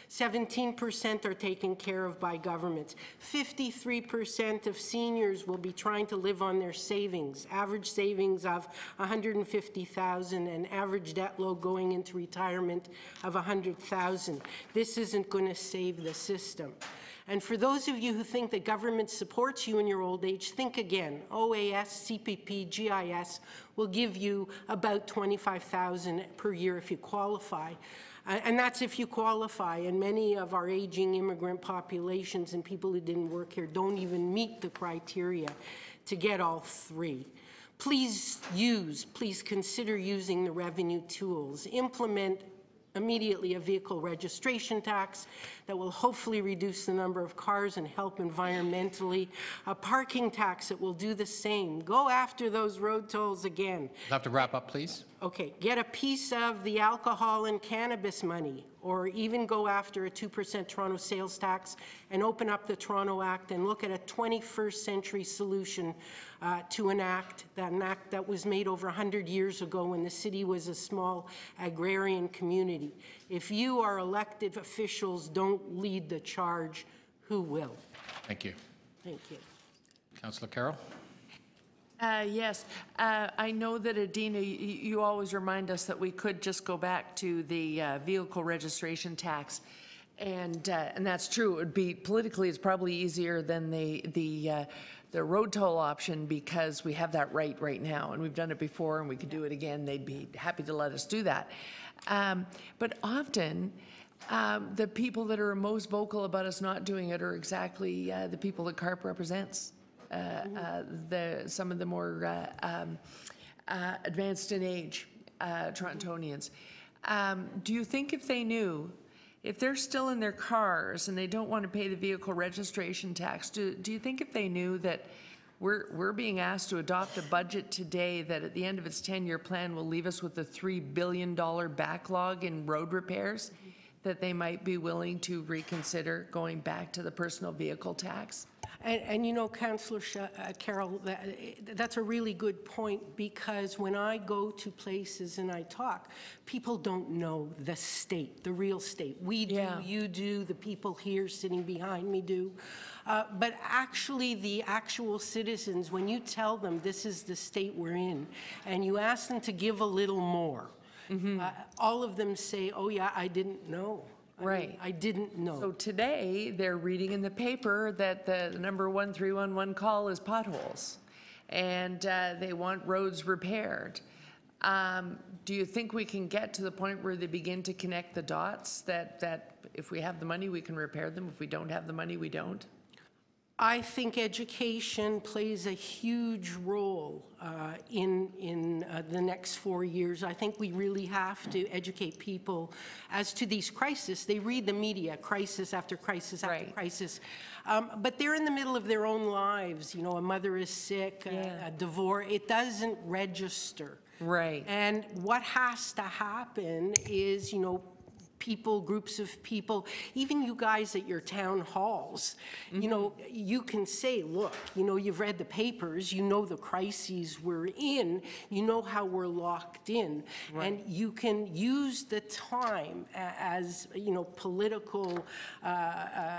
17% are taken care of by governments. 53% of seniors will be trying to live on their savings, average savings of $150,000 and average debt load going into retirement of $100,000. This isn't going to save the system. And for those of you who think that government supports you in your old age, think again. OAS, CPP, GIS will give you about $25,000 per year if you qualify. And that's if you qualify, and many of our aging immigrant populations and people who didn't work here don't even meet the criteria to get all three. Please consider using the revenue tools. Implement immediately a vehicle registration tax that will hopefully reduce the number of cars and help environmentally. A parking tax that will do the same. Go after those road tolls again. You'll have to wrap up, please. Okay, get a piece of the alcohol and cannabis money, or even go after a 2% Toronto sales tax and open up the Toronto Act and look at a 21st century solution to an act that was made over 100 years ago when the city was a small agrarian community. If you, our elected officials, don't lead the charge, who will? Thank you. Thank you. Councillor Carroll. Yes, I know that Adina, you always remind us that we could just go back to the vehicle registration tax, and that's true. It would be politically, it's probably easier than the road toll option because we have that right now, and we've done it before, and we could do it again. They'd be happy to let us do that, but often. The people that are most vocal about us not doing it are exactly the people that CARP represents. Some of the more advanced in age Torontonians. Do you think if they knew, if they're still in their cars and they don't want to pay the vehicle registration tax, do you think if they knew that we're being asked to adopt a budget today that at the end of its 10-year plan will leave us with a $3 billion backlog in road repairs, that they might be willing to reconsider going back to the personal vehicle tax? And you know, Councillor Carroll, that's a really good point, because when I go to places and I talk, people don't know the state, the real state. We do, you do, the people here sitting behind me do. But actually, the actual citizens, when you tell them this is the state we're in, and you ask them to give a little more, all of them say, oh yeah, I didn't know. Right. I didn't know. So today, they're reading in the paper that the number 1311 call is potholes, and they want roads repaired. Do you think we can get to the point where they begin to connect the dots, that if we have the money, we can repair them, if we don't have the money, we don't? I think education plays a huge role in the next 4 years. I think we really have to educate people as to these crises. They read the media, crisis after crisis after crisis, but they're in the middle of their own lives. You know, a mother is sick, a divorce, it doesn't register. Right. And what has to happen is, you know, people, groups of people, even you guys at your town halls, you know, you can say, look, you know, you've read the papers, you know the crises we're in, you know how we're locked in, and you can use the time as, you know, political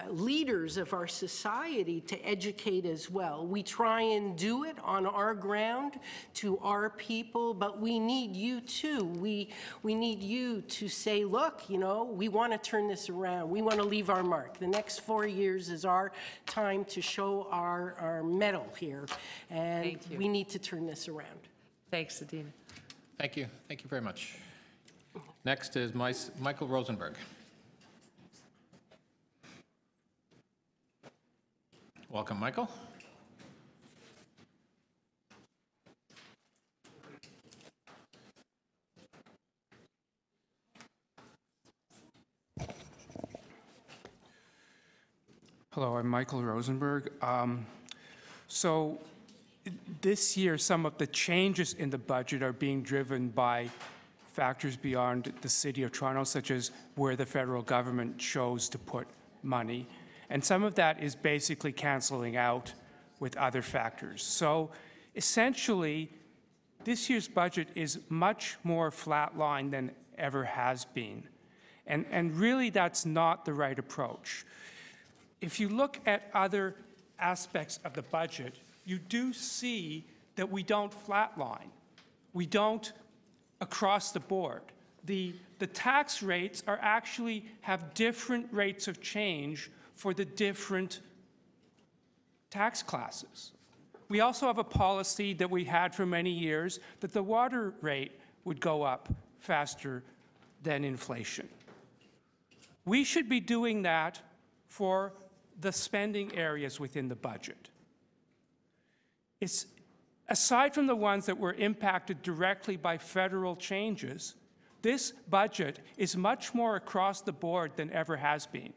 leaders of our society to educate as well. We try and do it on our ground to our people, but we need you too. We need you to say, look, you know, we want to turn this around. We want to leave our mark. The next 4 years is our time to show our mettle here, and we need to turn this around. Thanks, Adina. Thank you. Thank you very much. Next is Michael Rosenberg. Welcome, Michael. Hello, I'm Michael Rosenberg. So this year, some of the changes in the budget are being driven by factors beyond the City of Toronto, such as where the federal government chose to put money. And some of that is basically canceling out with other factors. So essentially, this year's budget is much more flatline than ever has been. And really, that's not the right approach. If you look at other aspects of the budget, you do see that we don't flatline. We don't across the board. The tax rates are actually have different rates of change for the different tax classes. We also have a policy that we had for many years that the water rate would go up faster than inflation. We should be doing that for the spending areas within the budget. It's aside from the ones that were impacted directly by federal changes, this budget is much more across the board than ever has been.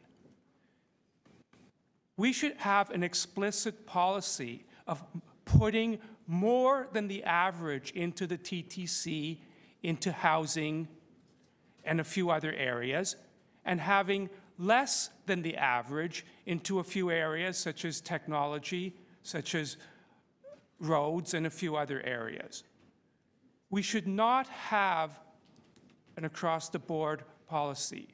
We should have an explicit policy of putting more than the average into the TTC, into housing, and a few other areas, and having less than the average into a few areas such as technology, such as roads, and a few other areas. We should not have an across-the-board policy.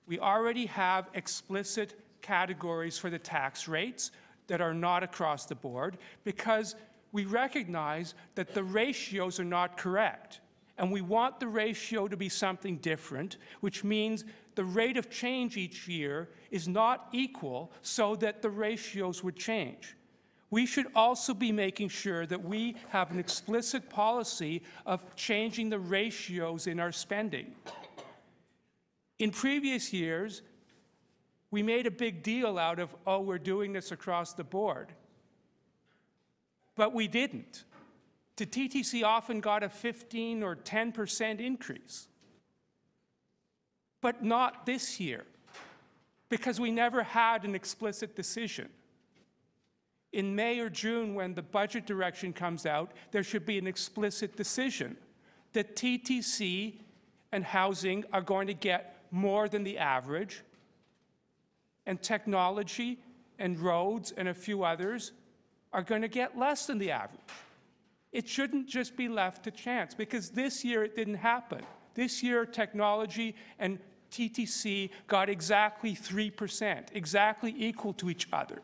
We already have explicit categories for the tax rates that are not across the board because we recognize that the ratios are not correct. And we want the ratio to be something different, which means the rate of change each year is not equal so that the ratios would change. We should also be making sure that we have an explicit policy of changing the ratios in our spending. In previous years, we made a big deal out of, oh, we're doing this across the board. But we didn't. The TTC often got a 15 or 10% increase. But not this year, because we never had an explicit decision. In May or June, when the budget direction comes out, there should be an explicit decision that TTC and housing are going to get more than the average, and technology and roads and a few others are going to get less than the average. It shouldn't just be left to chance, because this year it didn't happen. This year, technology and TTC got exactly 3%, exactly equal to each other.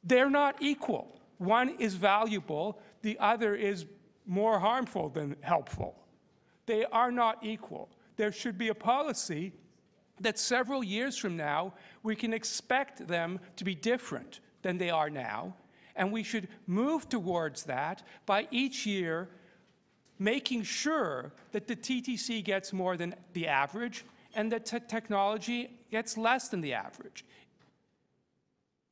They're not equal. One is valuable, the other is more harmful than helpful. They are not equal. There should be a policy that several years from now, we can expect them to be different than they are now, and we should move towards that by each year making sure that the TTC gets more than the average and that technology gets less than the average.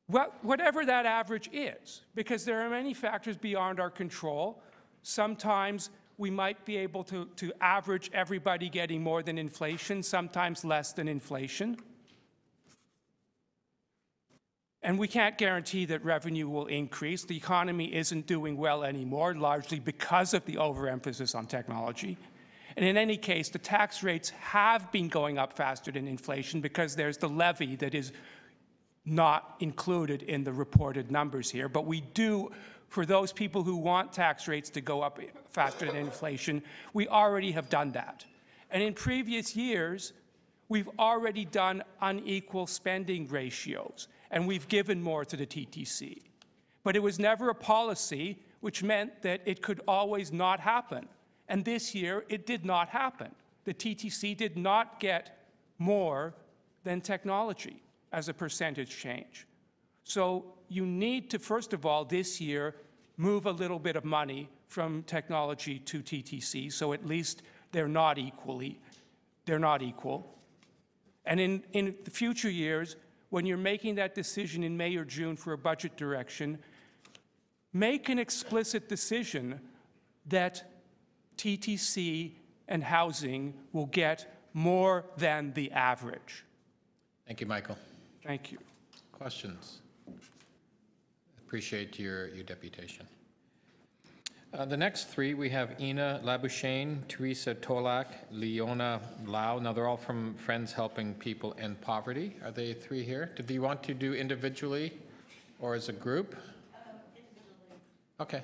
whatever that average is, because there are many factors beyond our control. Sometimes we might be able to average everybody getting more than inflation, sometimes less than inflation. And we can't guarantee that revenue will increase. The economy isn't doing well anymore, largely because of the overemphasis on technology. And in any case, the tax rates have been going up faster than inflation because there's the levy that is not included in the reported numbers here. But we do, for those people who want tax rates to go up faster than inflation, we already have done that. And in previous years, we've already done unequal spending ratios, and we've given more to the TTC. But it was never a policy, which meant that it could always not happen. And this year, it did not happen. The TTC did not get more than technology as a percentage change. So you need to, first of all, this year, move a little bit of money from technology to TTC, so at least they're not equal. And in the future years, when you're making that decision in May or June for a budget direction, make an explicit decision that TTC and housing will get more than the average. Thank you, Michael. Thank you. Questions? Appreciate your deputation. The next three, we have Ina Labuschagne, Teresa Tolak, Leona Lau. Now, they're all from Friends Helping People End Poverty. Are they three here? Do you want to do individually or as a group? Individually. Okay.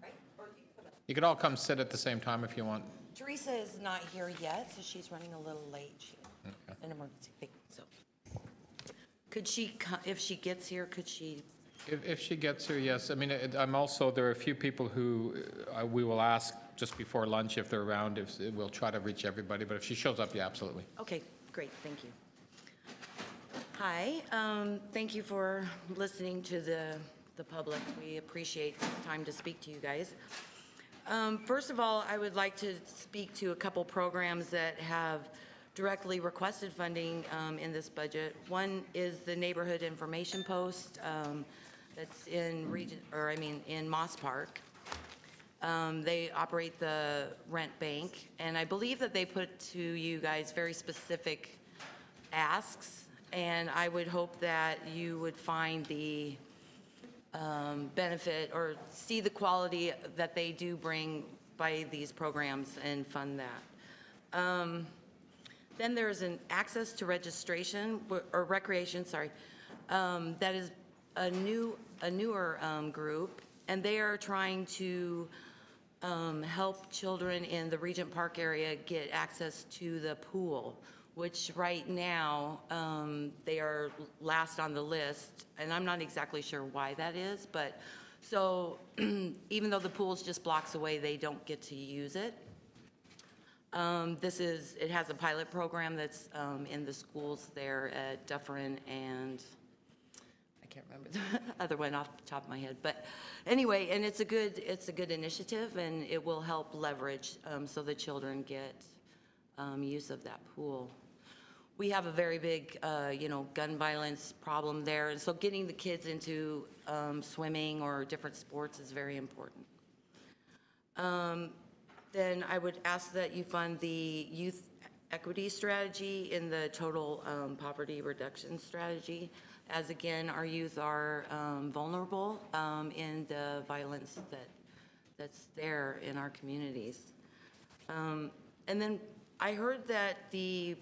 Right? Or you could all come sit at the same time if you want. Teresa is not here yet, so she's running a little late. She, an emergency thing. So, could she, if she gets here, could she? If she gets here, yes. I mean, I'm also, there are a few people who we will ask just before lunch if they're around. If we'll try to reach everybody, but if she shows up, yeah, absolutely. Okay, great, thank you. Hi, thank you for listening to the public. We appreciate this time to speak to you guys. First of all, I would like to speak to a couple programs that have directly requested funding in this budget. One is the Neighborhood Information Post. That's in in Moss Park. They operate the rent bank, and I believe that they put to you guys very specific asks, and I would hope that you would find the benefit or see the quality that they do bring by these programs and fund that. Then there's an access to registration or recreation, sorry, that is a newer group, and they are trying to help children in the Regent Park area get access to the pool, which right now they are last on the list, and I'm not exactly sure why that is, but so even though the pool's just blocks away, they don't get to use it. It has a pilot program that's in the schools there at Dufferin and I can't remember the other one off the top of my head, but anyway, and it's a good initiative, and it will help leverage so the children get use of that pool. We have a very big, gun violence problem there, and so getting the kids into swimming or different sports is very important. Then I would ask that you fund the youth equity strategy in the total poverty reduction strategy, as again, our youth are vulnerable in the violence that's there in our communities. And then I heard that the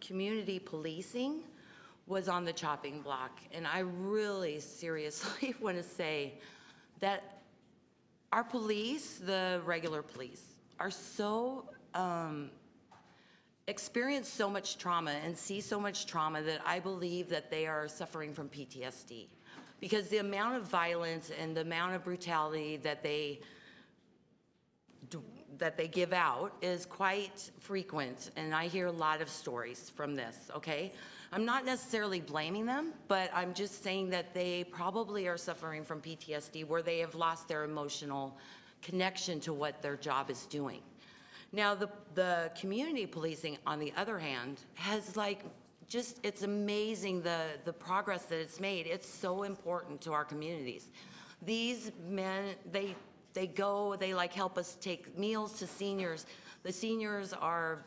community policing was on the chopping block, and I really seriously want to say that our police, the regular police, are so experience so much trauma and see so much trauma that I believe that they are suffering from PTSD, because the amount of violence and the amount of brutality that they give out is quite frequent, and I hear a lot of stories from this, okay? I'm not necessarily blaming them, but I'm just saying that they probably are suffering from PTSD where they have lost their emotional connection to what their job is doing. Now, the community policing, on the other hand, has just, it's amazing the progress that it's made. It's so important to our communities. These men, they go, they like help us take meals to seniors. The seniors are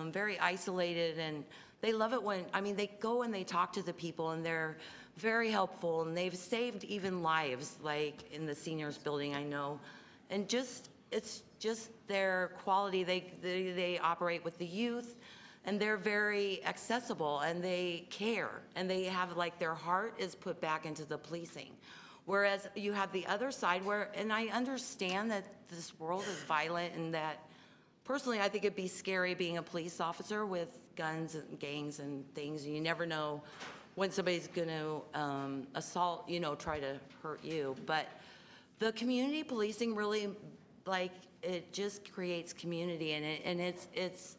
very isolated, and they love it when, I mean, they go and they talk to the people, and they're very helpful, and they've saved even lives, like in the seniors building, I know. And just, it's just their quality. They operate with the youth, and they're very accessible, and they care, and they have, like, their heart is put back into the policing. Whereas you have the other side where, and I understand that this world is violent, and that personally I think it'd be scary being a police officer with guns and gangs and things. You never know when somebody's gonna assault, you know, try to hurt you. But the community policing really, like, it just creates community, and it's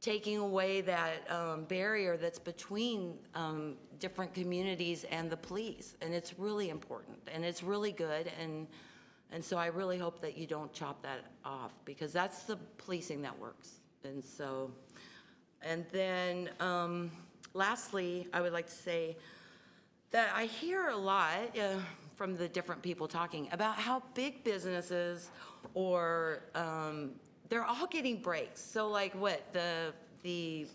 taking away that barrier that's between different communities and the police, and it's really important, and it's really good, and so I really hope that you don't chop that off, because that's the policing that works. And so, and then lastly, I would like to say that I hear a lot from the different people talking about how big businesses or they're all getting breaks. So like what, the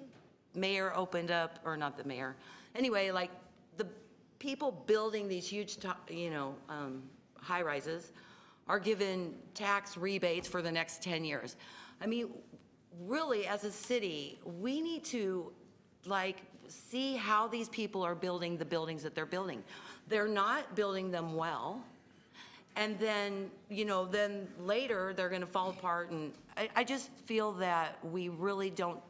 mayor opened up, or not the mayor, anyway, like the people building these huge, high rises are given tax rebates for the next 10 years. I mean, really, as a city, we need to like see how these people are building the buildings that they're building. They're not building them well. And then, then later they're gonna fall apart. And I just feel that we really don't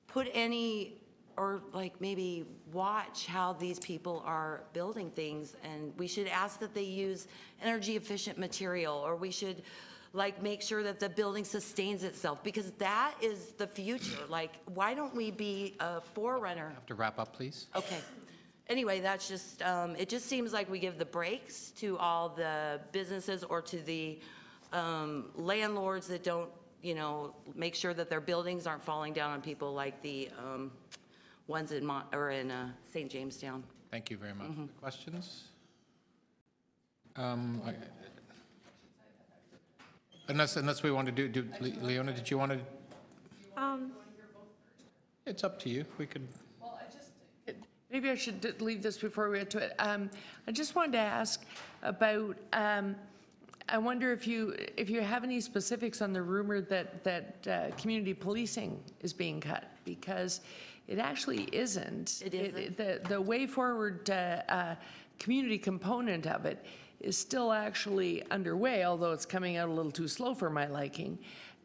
put any, or like maybe watch how these people are building things. And we should ask that they use energy efficient material, or we should like make sure that the building sustains itself, because that is the future. Like, why don't we be a forerunner? Have to wrap up, please. Okay. Anyway, that's just, it just seems like we give the breaks to all the businesses or to the landlords that don't, make sure that their buildings aren't falling down on people, like the ones in St. Jamestown. Thank you very much. Questions? Unless we want to do Leona, did you want to? It's up to you. We could. Maybe I should leave this before we get to it. I just wanted to ask about, I wonder if you have any specifics on the rumor that community policing is being cut, because it actually isn't. It isn't? The way forward community component of it is still actually underway, although it's coming out a little too slow for my liking.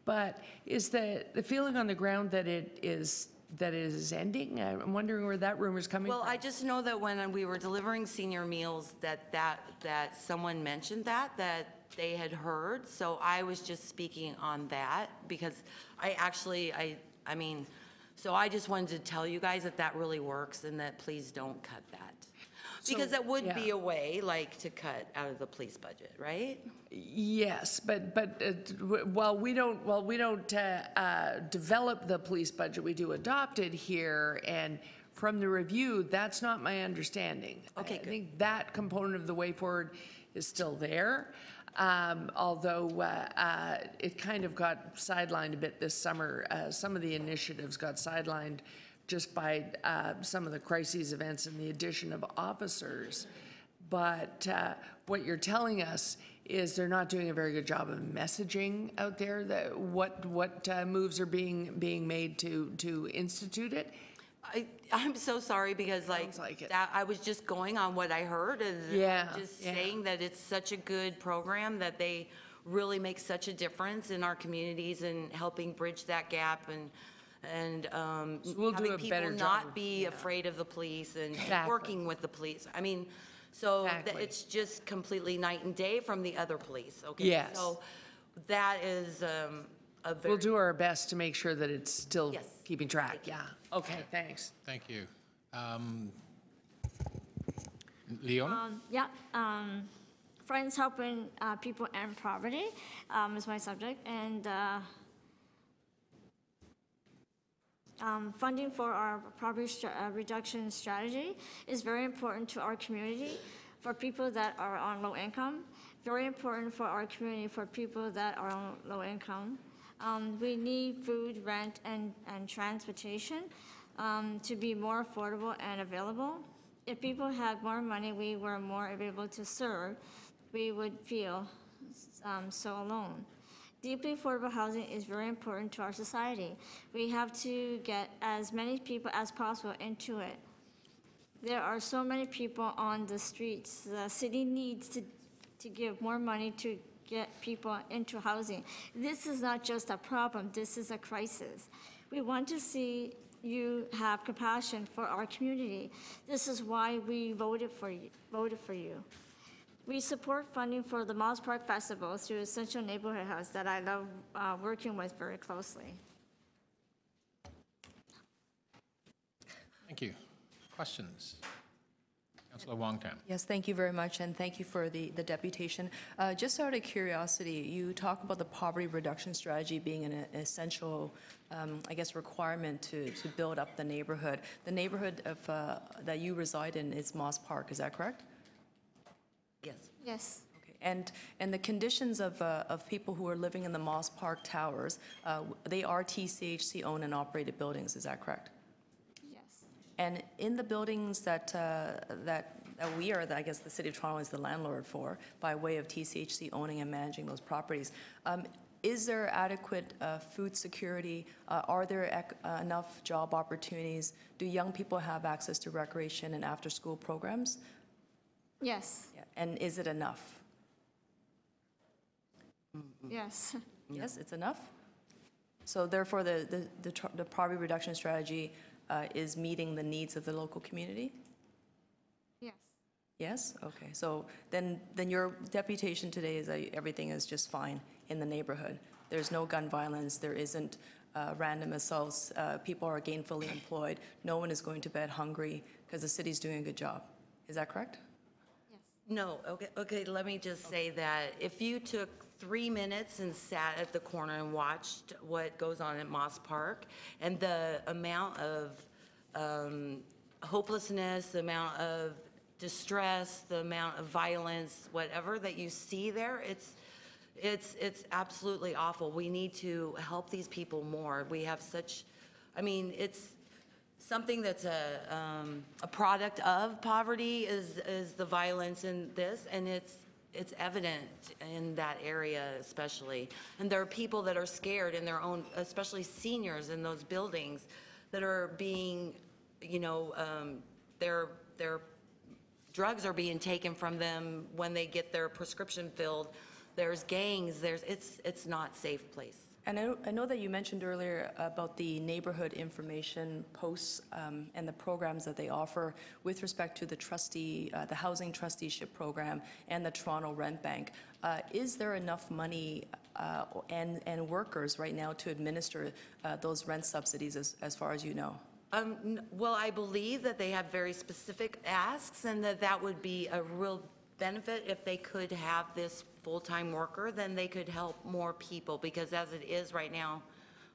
But is the feeling on the ground that it is ending? I'm wondering where that rumor is coming from. Well, I just know that when we were delivering senior meals, that someone mentioned that they had heard. So I was just speaking on that, because I mean, so I just wanted to tell you guys that really works, and that please don't cut that. Because that would be a way, like, to cut out of the police budget, right? Yes, but while we don't develop the police budget, we do adopt it here, and from the review, that's not my understanding. Okay, I think that component of the way forward is still there, although it kind of got sidelined a bit this summer. Some of the initiatives got sidelined just by some of the crises events and the addition of officers. But what you're telling us is they're not doing a very good job of messaging out there that what moves are being made to institute it. I'm so sorry, because that I was just going on what I heard, and saying that it's such a good program, that they really make such a difference in our communities and helping bridge that gap, and so we'll having do a people better not job. be afraid of the police, and Exactly. working with the police. I mean, so it's just completely night and day from the other police. Okay. Yes. So that is a very. We'll do our best to make sure that it's still keeping track. Yeah. Okay. Thanks. Thank you. Leona? Friends helping people and poverty is my subject, and funding for our poverty reduction strategy is very important to our community, for people that are on low income, very important for our community for people that are on low income. We need food, rent, and transportation to be more affordable and available. If people had more money, we were more able to serve, we would feel so alone. Deeply affordable housing is very important to our society. We have to get as many people as possible into it. There are so many people on the streets. The city needs to give more money to get people into housing. This is not just a problem, this is a crisis. We want to see you have compassion for our community. This is why we voted for you. We support funding for the Moss Park Festival through Essential Neighborhood House that I love working with very closely. Thank you. Questions? Councillor Wong-Tam. Yes, thank you very much, and thank you for the deputation. Just out of curiosity, you talk about the poverty reduction strategy being an essential, I guess, requirement to build up the neighborhood. The neighborhood that you reside in is Moss Park, is that correct? Yes. Yes. Okay. And the conditions of people who are living in the Moss Park towers, they are TCHC owned and operated buildings, is that correct? Yes. And in the buildings that we are, I guess the City of Toronto is the landlord for, by way of TCHC owning and managing those properties, is there adequate food security? Are there enough job opportunities? Do young people have access to recreation and after-school programs? Yes. Yeah. And is it enough? Yes. Yes, it's enough? So therefore, the poverty reduction strategy is meeting the needs of the local community? Yes. Yes? Okay. So then your deputation today is that everything is just fine in the neighborhood. There's no gun violence. There isn't random assaults. People are gainfully employed. No one is going to bed hungry because the city's doing a good job. Is that correct? No, okay, let me just say that if you took 3 minutes and sat at the corner and watched what goes on at Moss Park, and the amount of hopelessness, the amount of distress, the amount of violence, whatever that you see there, it's absolutely awful. We need to help these people more. We have such, I mean, it's something that's a product of poverty is the violence in this, and it's evident in that area especially. And there are people that are scared in their own, especially seniors in those buildings, that are being, you know, their drugs are being taken from them when they get their prescription filled. There's gangs. It's not a safe place. And I know that you mentioned earlier about the neighborhood information posts and the programs that they offer with respect to the housing trusteeship program and the Toronto Rent Bank. Is there enough money and workers right now to administer those rent subsidies as far as you know? Well, I believe that they have very specific asks, and that would be a real benefit if they could have this full-time worker, then they could help more people, because as it is right now,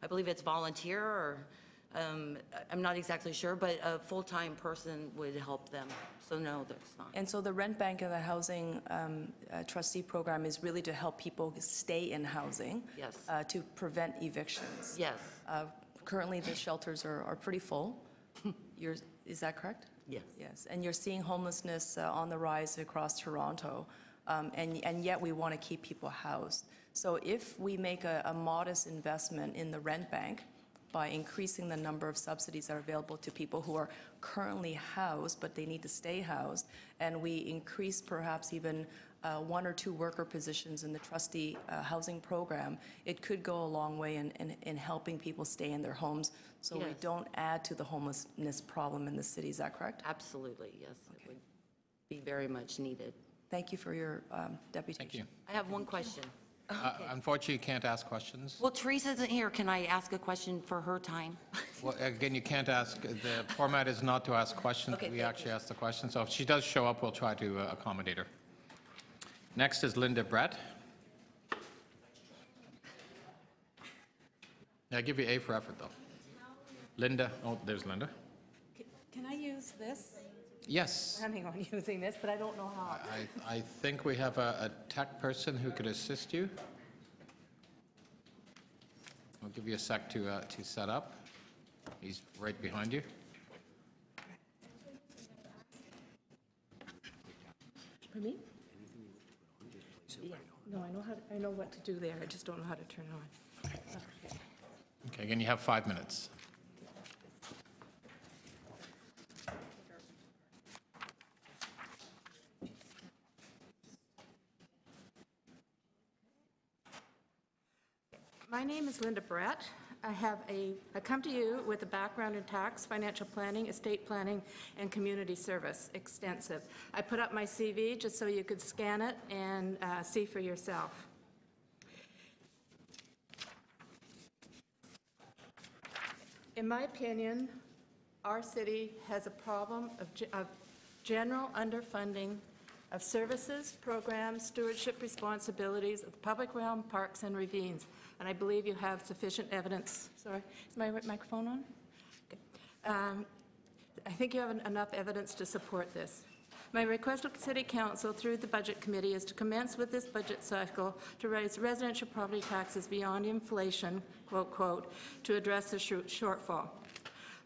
I believe it's volunteer, or I'm not exactly sure, but a full-time person would help them. So no, there's not. And so the rent bank and the housing trustee program is really to help people stay in housing. Yes. To prevent evictions. Yes. Currently, the shelters are pretty full. Is that correct? Yes. Yes, and you're seeing homelessness on the rise across Toronto, and yet we want to keep people housed. So if we make a modest investment in the rent bank by increasing the number of subsidies that are available to people who are currently housed, but they need to stay housed, and we increase perhaps even 1 or 2 worker positions in the trustee housing program, it could go a long way in helping people stay in their homes, so Yes. we don't add to the homelessness problem in the city. Is that correct? Absolutely, yes. It would be very much needed. Thank you for your deputation. Thank you. I have one question. Unfortunately, you can't ask questions. Well, Teresa isn't here. Can I ask a question for her time? Well, again, you can't ask. The format is not to ask questions. Okay, We thank actually ask the questions. So if she does show up, we'll try to accommodate her. Next is Linda Brett. I give you A for effort, though. Linda, oh, there's Linda. Can I use this? Yes. I'm planning on using this, but I don't know how. I think we have a tech person who could assist you. I'll give you a sec to set up. He's right behind you. For me? Yeah. No, I know what to do there. I just don't know how to turn it on. Okay. Okay, again, you have 5 minutes. My name is Linda Brett. I come to you with a background in tax, financial planning, estate planning, and community service, extensive. I put up my CV just so you could scan it and see for yourself. In my opinion, our city has a problem of general underfunding of services, programs, stewardship responsibilities of the public realm, parks, and ravines. And I believe you have sufficient evidence. Sorry, is my microphone on? Okay. I think you have enough evidence to support this. My request of City Council through the Budget Committee is to commence with this budget cycle to raise residential property taxes beyond inflation, quote, quote, to address the shortfall.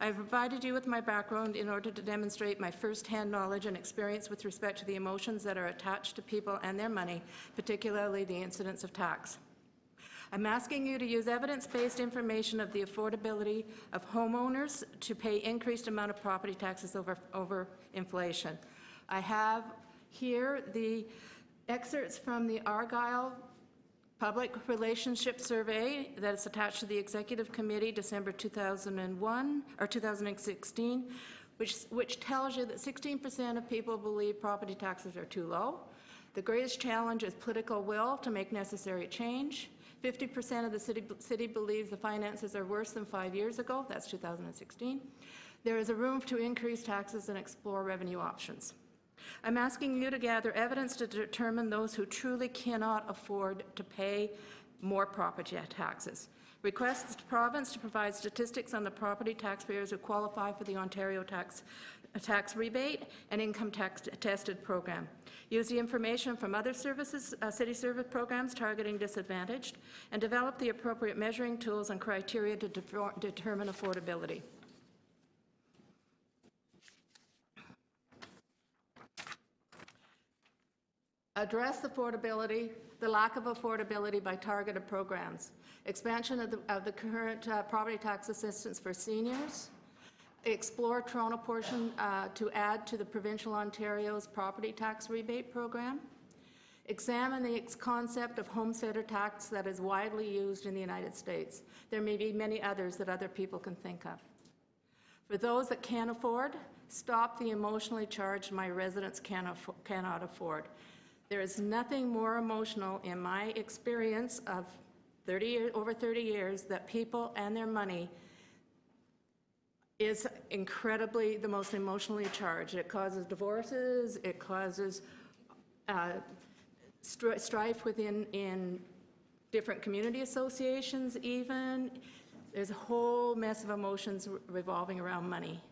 I have provided you with my background in order to demonstrate my first-hand knowledge and experience with respect to the emotions that are attached to people and their money, particularly the incidence of tax. I'm asking you to use evidence-based information of the affordability of homeowners to pay increased amount of property taxes over inflation. I have here the excerpts from the Argyle Public Relationship Survey that is attached to the Executive Committee, December 2001 or 2016, which tells you that 16% of people believe property taxes are too low. The greatest challenge is political will to make necessary change. 50% of the city believes the finances are worse than 5 years ago. That's 2016. There is a room to increase taxes and explore revenue options. I'm asking you to gather evidence to determine those who truly cannot afford to pay more property taxes. Request the province to provide statistics on the property taxpayers who qualify for the Ontario tax rebate and income tax tested program. Use the information from other services, city service programs targeting disadvantaged, and develop the appropriate measuring tools and criteria to determine affordability. Address affordability, the lack of affordability by targeted programs. Expansion of the current property tax assistance for seniors. Explore Toronto portion to add to the provincial Ontario's property tax rebate program. Examine the concept of Homesteader Tax that is widely used in the United States. There may be many others that other people can think of. For those that can't afford, stop the emotionally charged my residents cannot afford. There is nothing more emotional in my experience of over 30 years that people and their money is incredibly the most emotionally charged. It causes divorces, it causes strife within different community associations even. There's a whole mess of emotions revolving around money.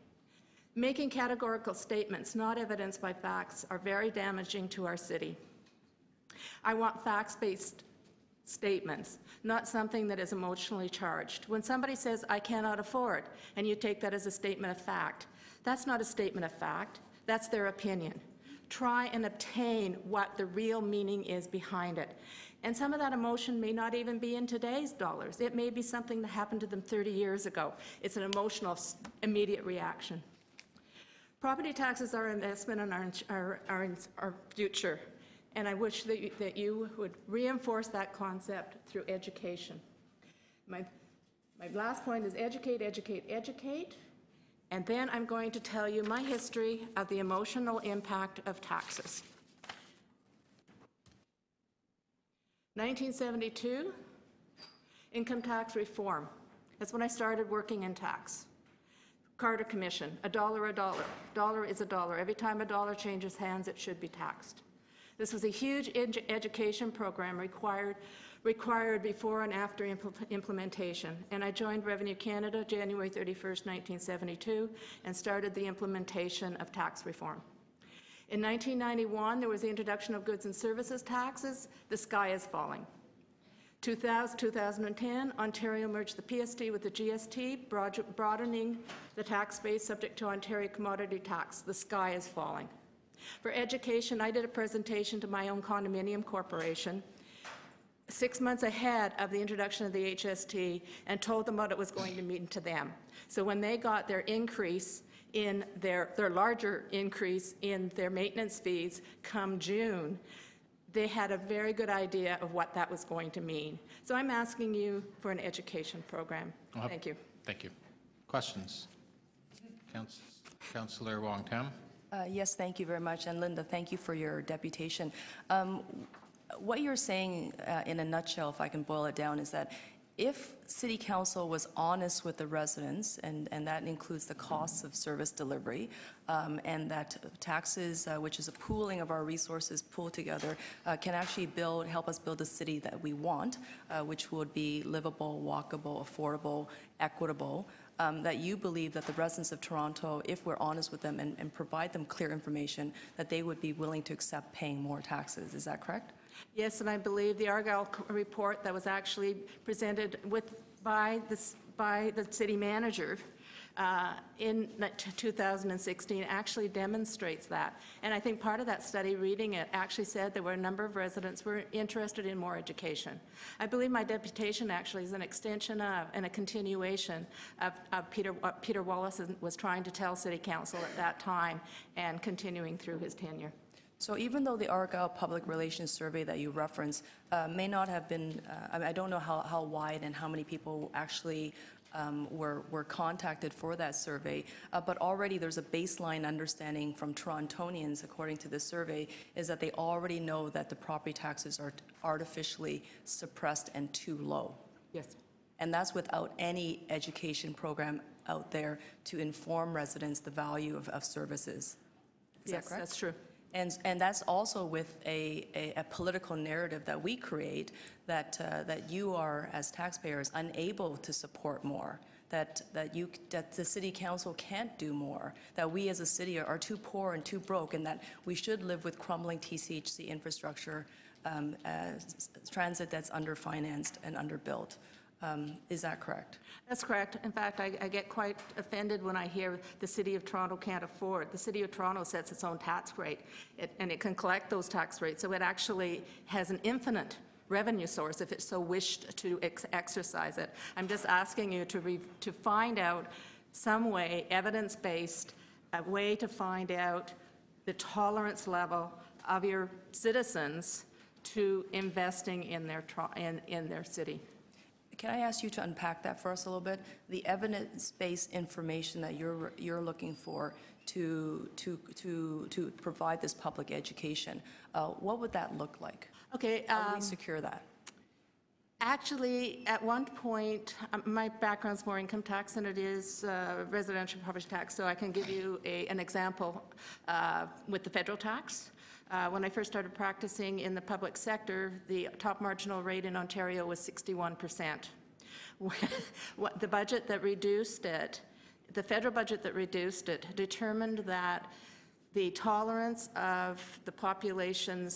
Making categorical statements, not evidenced by facts, are very damaging to our city. I want facts-based statements, not something that is emotionally charged. When somebody says, I cannot afford, and you take that as a statement of fact, that's not a statement of fact, that's their opinion. Try and obtain what the real meaning is behind it. And some of that emotion may not even be in today's dollars. It may be something that happened to them 30 years ago. It's an emotional, immediate reaction. Property taxes are an investment in our future. And I wish that you would reinforce that concept through education. My last point is educate, educate, educate. And then I'm going to tell you my history of the emotional impact of taxes. 1972, income tax reform. That's when I started working in tax. Carter Commission, $1 a dollar. Dollar is a dollar. Every time a dollar changes hands, it should be taxed. This was a huge education program required required before and after implementation. And I joined Revenue Canada January 31st, 1972, and started the implementation of tax reform. In 1991, there was the introduction of goods and services taxes. The sky is falling. 2010, Ontario merged the PST with the GST, broadening the tax base subject to Ontario commodity tax. The sky is falling. For education, I did a presentation to my own condominium corporation 6 months ahead of the introduction of the HST and told them what it was going to mean to them. So when they got their increase in their larger increase in their maintenance fees come June, they had a very good idea of what that was going to mean. So I'm asking you for an education program. Thank you. Thank you. Questions? Councillor Wong Tam. Yes, thank you very much. And Linda, thank you for your deputation. What you're saying in a nutshell, if I can boil it down, is that if City Council was honest with the residents, and that includes the costs of service delivery, and that taxes, which is a pooling of our resources pooled together, can actually help us build a city that we want, which would be livable, walkable, affordable, equitable, that you believe that the residents of Toronto, if we're honest with them and provide them clear information, that they would be willing to accept paying more taxes. Is that correct? Yes, and I believe the Argyle report that was actually presented by the city manager in 2016 actually demonstrates that. And I think part of that study, reading it, actually said there were a number of residents who were interested in more education. I believe my deputation actually is an extension of and a continuation of what Peter Wallace was trying to tell City Council at that time and continuing through his tenure. So even though the Argyle Public Relations Survey that you referenced may not have been, I don't know how wide and how many people actually were contacted for that survey, but already there's a baseline understanding from Torontonians, according to this survey, is that they already know that the property taxes are artificially suppressed and too low. Yes. And that's without any education program out there to inform residents the value of services. Is Yes, that correct? that's true. And that's also with a political narrative that we create that you are, as taxpayers, unable to support more, that the City Council can't do more, that we as a city are too poor and too broke, and that we should live with crumbling TCHC infrastructure, transit that's underfinanced and underbuilt. Is that correct? That's correct. In fact, I get quite offended when I hear the City of Toronto can't afford. The City of Toronto sets its own tax rate, and it can collect those tax rates, so it actually has an infinite revenue source if it so wished to exercise it. I'm just asking you to find out some way, evidence-based, a way to find out the tolerance level of your citizens to investing in their city. Can I ask you to unpack that for us a little bit? The evidence-based information that you're looking for to provide this public education, what would that look like? Okay. How do we secure that? Actually, at one point, my background's more income tax than it is residential property tax, so I can give you an example with the federal tax. When I first started practicing in the public sector, the top marginal rate in Ontario was 61%. The budget that reduced it, the federal budget that reduced it, determined that the tolerance of the population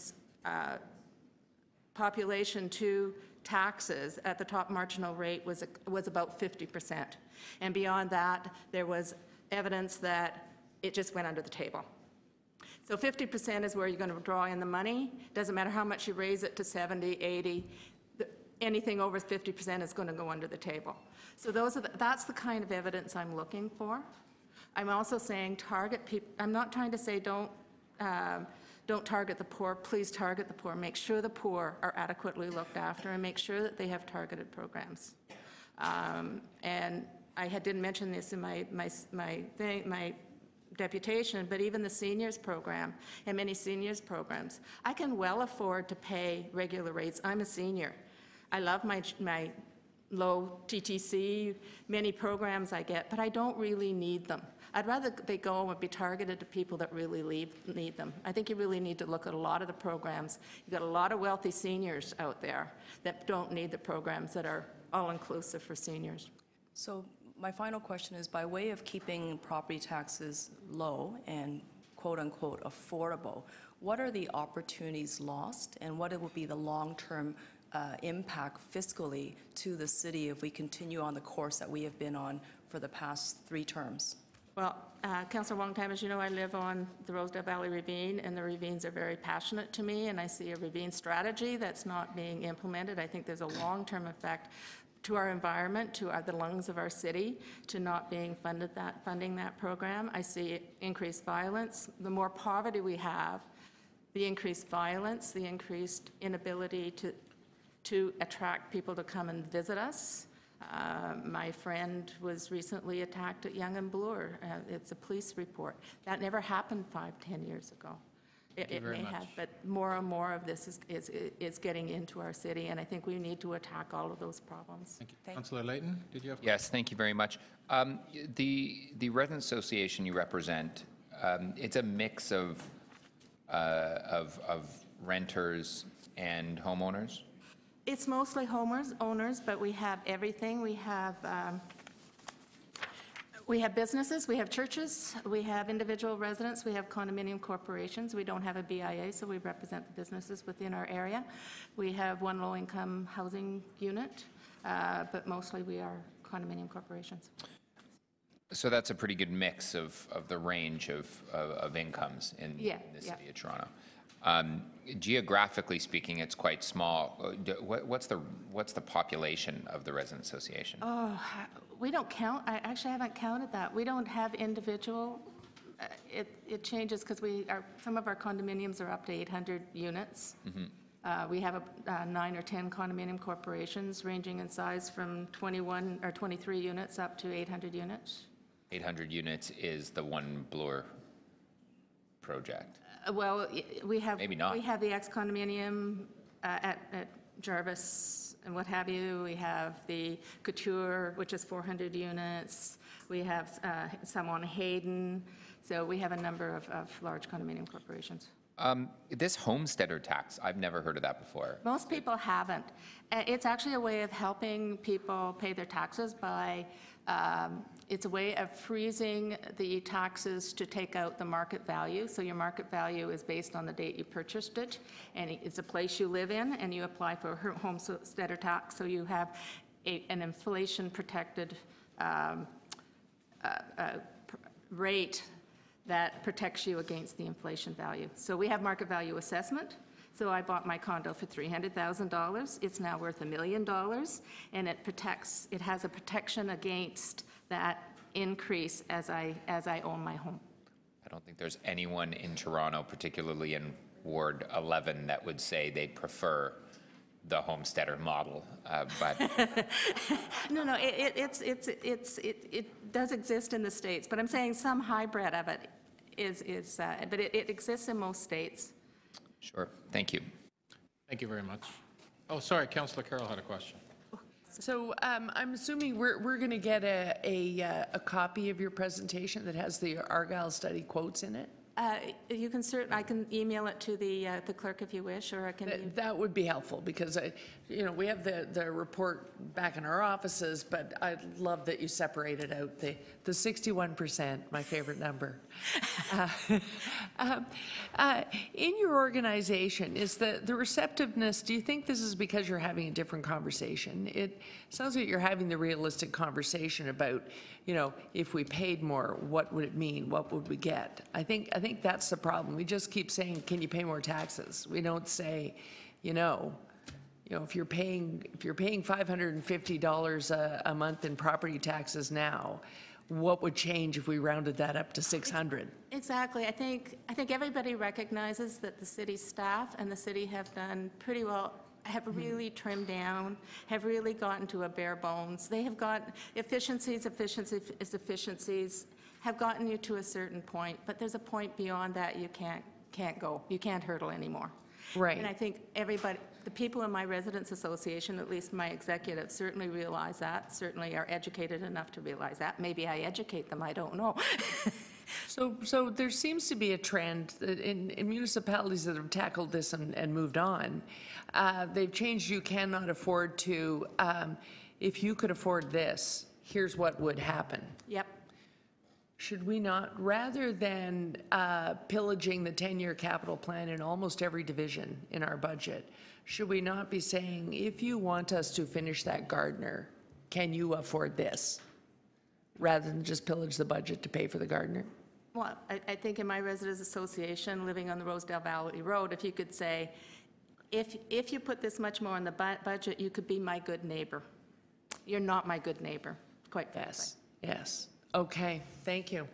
to taxes at the top marginal rate was about 50%. And beyond that, there was evidence that it just went under the table. So 50% is where you're going to draw in the money. Doesn't matter how much you raise it to 70, 80, anything over 50% is going to go under the table. So that's the kind of evidence I'm looking for. I'm also saying target people. I'm not trying to say don't target the poor. Please target the poor. Make sure the poor are adequately looked after, and make sure that they have targeted programs. And I didn't mention this in my deputation, but even the seniors program and many seniors programs, I can well afford to pay regular rates. I'm a senior. I love my low TTC, many programs I get, but I don't really need them. I'd rather they go and be targeted to people that really need them. I think you really need to look at a lot of the programs. You've got a lot of wealthy seniors out there that don't need the programs that are all-inclusive for seniors. So my final question is, by way of keeping property taxes low and quote-unquote affordable, what are the opportunities lost, and what will be the long-term impact fiscally to the city if we continue on the course that we have been on for the past 3 terms? Well, Councillor Wong-Tam, as you know, I live on the Rosedale Valley Ravine, and the ravines are very passionate to me, and I see a ravine strategy that's not being implemented. I think there's a long-term effect to our environment, to the lungs of our city, to not being funding that program. I see increased violence. The more poverty we have, the increased violence, the increased inability to attract people to come and visit us. My friend was recently attacked at Yonge and Bloor. It's a police report. That never happened 5-10 years ago. It may have, but more and more of this is getting into our city, and I think we need to attack all of those problems. Thank you. Councillor Layton, did you have? Yes, thank you very much. The resident association you represent, it's a mix of renters and homeowners? It's mostly owners, but we have everything. We have businesses, we have churches, we have individual residents, we have condominium corporations. We don't have a BIA, so we represent the businesses within our area. We have one low-income housing unit, but mostly we are condominium corporations. So that's a pretty good mix of the range of incomes in the city of Toronto. Geographically speaking, it's quite small. What's the population of the resident association? Oh, we don't count. I actually haven't counted that. We don't have individual. It changes because some of our condominiums are up to 800 units. Mm-hmm. We have 9 or 10 condominium corporations ranging in size from 21 or 23 units up to 800 units. 800 units is the one Bloor project. Well, we have maybe not. We have the ex-condominium at Jarvis and what have you. We have the Couture, which is 400 units. We have some on Hayden. So we have a number of large condominium corporations. This Homesteader Tax, I've never heard of that before. Most people haven't. It's actually a way of helping people pay their taxes by it's a way of freezing the taxes to take out the market value. So your market value is based on the date you purchased it, and it's a place you live in, and you apply for a Homesteader Tax. So you have an inflation-protected rate that protects you against the inflation value. So we have market value assessment. So I bought my condo for $300,000. It's now worth $1 million, and it has a protection against that increase as I own my home. I don't think there's anyone in Toronto, particularly in Ward 11, that would say they'd prefer the homesteader model, but no, it does exist in the states, but I'm saying some hybrid of it but it exists in most states. Sure. Thank you. Thank you very much. Oh, sorry, Councillor Carroll had a question. So I'm assuming we're going to get a copy of your presentation that has the Argyle study quotes in it? You can I can email it to the clerk if you wish, or I can. That would be helpful because we have the report back in our offices, but I love that you separated out the 61%, my favorite number. In your organization, is the receptiveness? Do you think this is because you're having a different conversation? It sounds like you're having the realistic conversation about, if we paid more, what would it mean? What would we get? I think that's the problem. We just keep saying, can you pay more taxes? We don't say, if you're paying $550 a month in property taxes now, what would change if we rounded that up to 600? Exactly. I think everybody recognizes that the city staff and the city have done pretty well, have really trimmed down, have really gotten to a bare bones. They have got efficiencies, have gotten you to a certain point, but there's a point beyond that you can't go. You can't hurdle anymore. Right. And I think everybody, the people in my residents association, at least my executives, certainly realize that, certainly are educated enough to realize that. Maybe I educate them, I don't know. So there seems to be a trend that in municipalities that have tackled this and moved on. They've changed, you cannot afford to, if you could afford this, here's what would happen. Yep. Should we not, rather than pillaging the 10-year capital plan in almost every division in our budget, should we not be saying, if you want us to finish that gardener, can you afford this? Rather than just pillage the budget to pay for the gardener? Well, I think in my residents association, living on the Rosedale Valley Road, if you could say, if you put this much more in the budget, you could be my good neighbor. You're not my good neighbor, quite frankly. Yes, yes. Okay, thank you.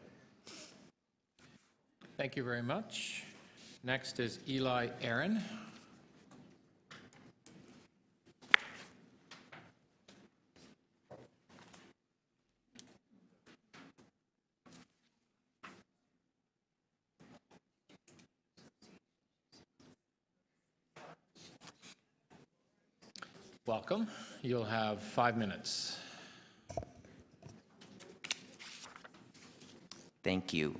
Thank you very much. Next is Eli Aaron. Welcome. You'll have 5 minutes. Thank you.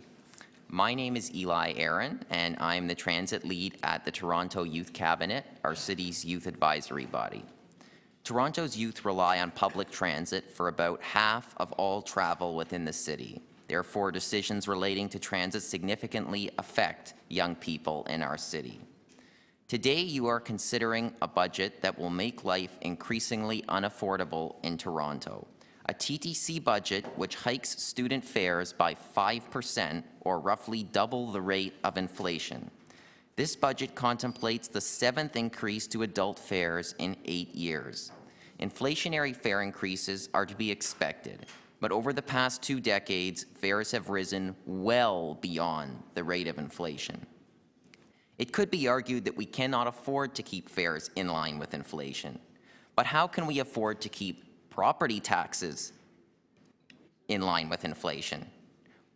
My name is Eli Aaron, and I'm the transit lead at the Toronto Youth Cabinet, our city's youth advisory body. Toronto's youth rely on public transit for about half of all travel within the city. Therefore, decisions relating to transit significantly affect young people in our city. Today, you are considering a budget that will make life increasingly unaffordable in Toronto. A TTC budget which hikes student fares by 5%, or roughly double the rate of inflation. This budget contemplates the 7th increase to adult fares in 8 years. Inflationary fare increases are to be expected, but over the past 2 decades, fares have risen well beyond the rate of inflation. It could be argued that we cannot afford to keep fares in line with inflation. But how can we afford to keep property taxes in line with inflation?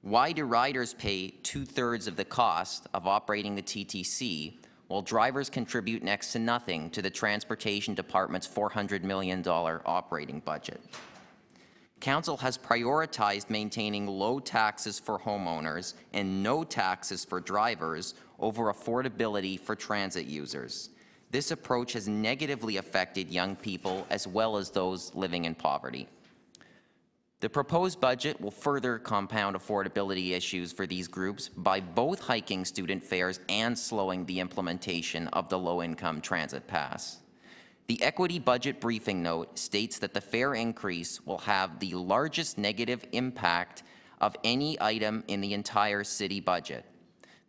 Why do riders pay 2/3 of the cost of operating the TTC while drivers contribute next to nothing to the Transportation Department's $400 million operating budget? Council has prioritized maintaining low taxes for homeowners and no taxes for drivers over affordability for transit users. This approach has negatively affected young people as well as those living in poverty. The proposed budget will further compound affordability issues for these groups by both hiking student fares and slowing the implementation of the low-income transit pass. The Equity Budget Briefing Note states that the fare increase will have the largest negative impact of any item in the entire city budget.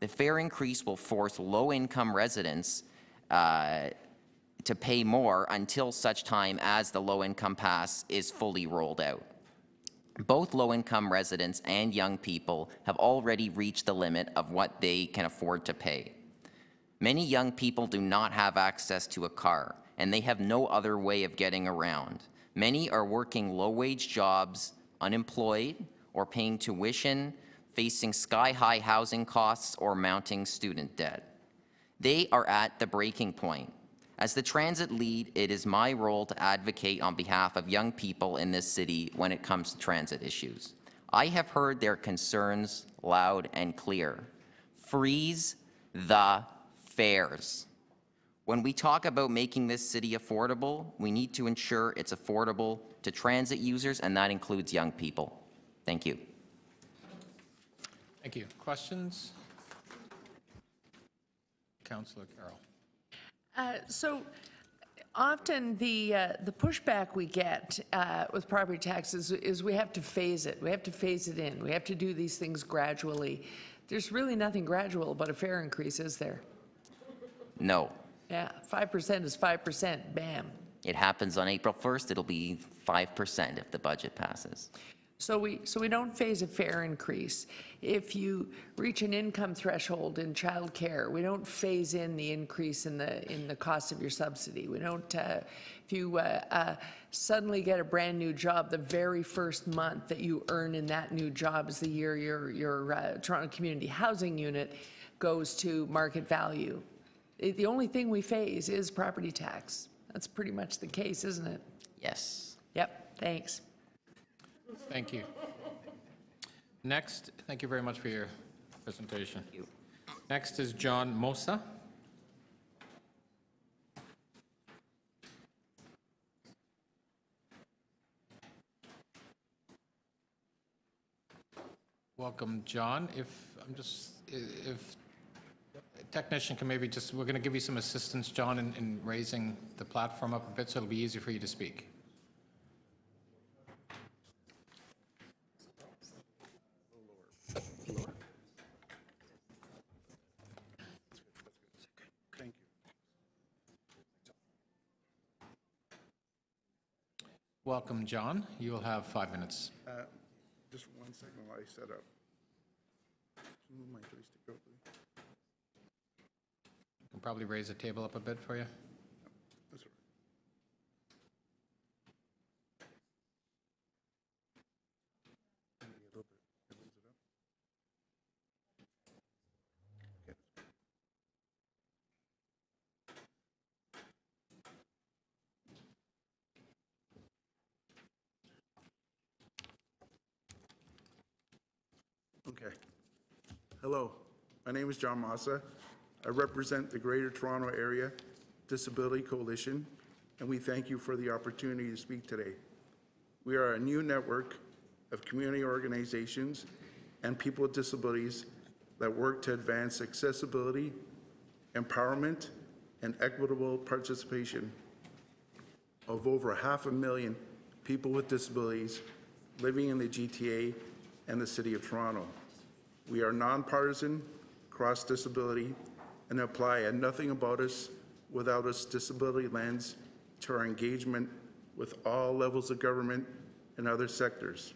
The fare increase will force low-income residents to pay more until such time as the low-income pass is fully rolled out. Both low-income residents and young people have already reached the limit of what they can afford to pay. Many young people do not have access to a car, and they have no other way of getting around. Many are working low-wage jobs, unemployed, or paying tuition, facing sky-high housing costs, or mounting student debt. They are at the breaking point. As the transit lead, it is my role to advocate on behalf of young people in this city when it comes to transit issues. I have heard their concerns loud and clear. Freeze the fares. When we talk about making this city affordable, we need to ensure it's affordable to transit users, and that includes young people. Thank you. Thank you. Questions? Councillor Carroll. So often the pushback we get with property taxes is we have to phase it. We have to phase it in. We have to do these things gradually. There's really nothing gradual about a fare increase, is there? No. Yeah, 5% is 5%, bam. It happens on April 1st. It'll be 5% if the budget passes. So we don't phase a fare increase. If you reach an income threshold in childcare, we don't phase in the increase in the cost of your subsidy. We don't. If you suddenly get a brand new job, the very first month that you earn in that new job is the year your Toronto Community Housing Unit goes to market value. The only thing we face is property tax. That's pretty much the case, isn't it? Yes. Yep, thanks. Thank you. Next, thank you very much for your presentation. Thank you. Next is John Mosa. Welcome, John. If technician can maybe just, we're going to give you some assistance, John, in raising the platform up a bit so it'll be easier for you to speak. Thank you. Welcome, John. You will have 5 minutes. Just 1 second while I set up. Move my joystick over. I can probably raise the table up a bit for you. That's all right. Maybe a little bit. Can I raise it up? Okay. Okay. Hello, my name is John Massa. I represent the Greater Toronto Area Disability Coalition, and we thank you for the opportunity to speak today. We are a new network of community organizations and people with disabilities that work to advance accessibility, empowerment, and equitable participation of over 500,000 people with disabilities living in the GTA and the City of Toronto. We are nonpartisan, cross-disability, and apply a nothing about us without us disability lens to our engagement with all levels of government and other sectors.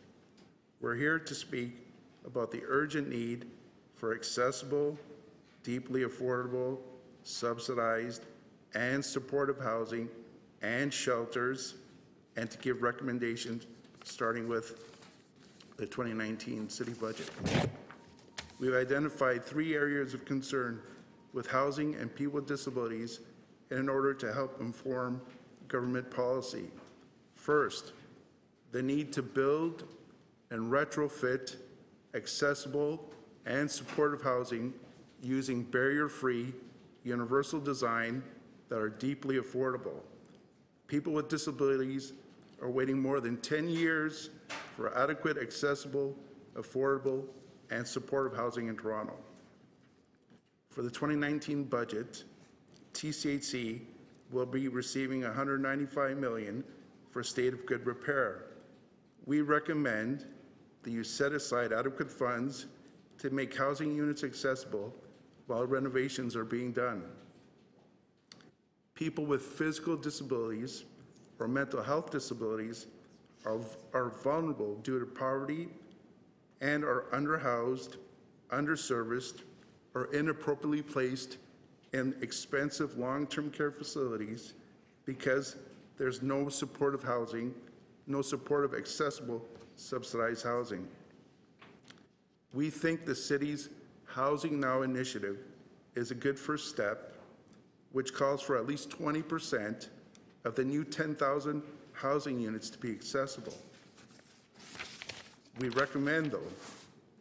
We're here to speak about the urgent need for accessible, deeply affordable, subsidized, and supportive housing and shelters, and to give recommendations starting with the 2019 city budget. We've identified 3 areas of concern with housing and people with disabilities in order to help inform government policy. First, the need to build and retrofit accessible and supportive housing using barrier-free, universal design that are deeply affordable. People with disabilities are waiting more than 10 years for adequate, accessible, affordable, and supportive housing in Toronto. For the 2019 budget, TCHC will be receiving $195 million for state of good repair. We recommend that you set aside adequate funds to make housing units accessible while renovations are being done. People with physical disabilities or mental health disabilities are vulnerable due to poverty and are underhoused, underserviced, or inappropriately placed in expensive long-term care facilities because there's no supportive housing, no supportive, accessible, subsidized housing. We think the city's Housing Now initiative is a good first step, which calls for at least 20% of the new 10,000 housing units to be accessible. We recommend, though,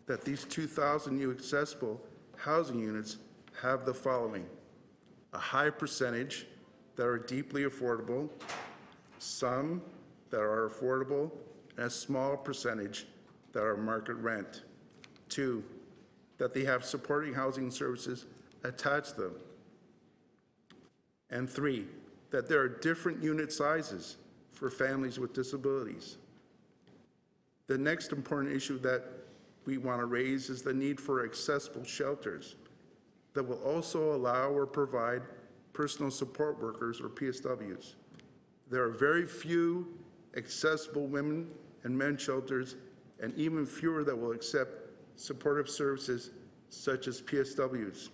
that these 2,000 new accessible housing units have the following: a high percentage that are deeply affordable, some that are affordable, and a small percentage that are market rent. 2, that they have supporting housing services attached to them. And 3, that there are different unit sizes for families with disabilities. The next important issue that we want to raise is the need for accessible shelters that will also allow or provide personal support workers or PSWs. There are very few accessible women and men shelters, and even fewer that will accept supportive services such as PSWs.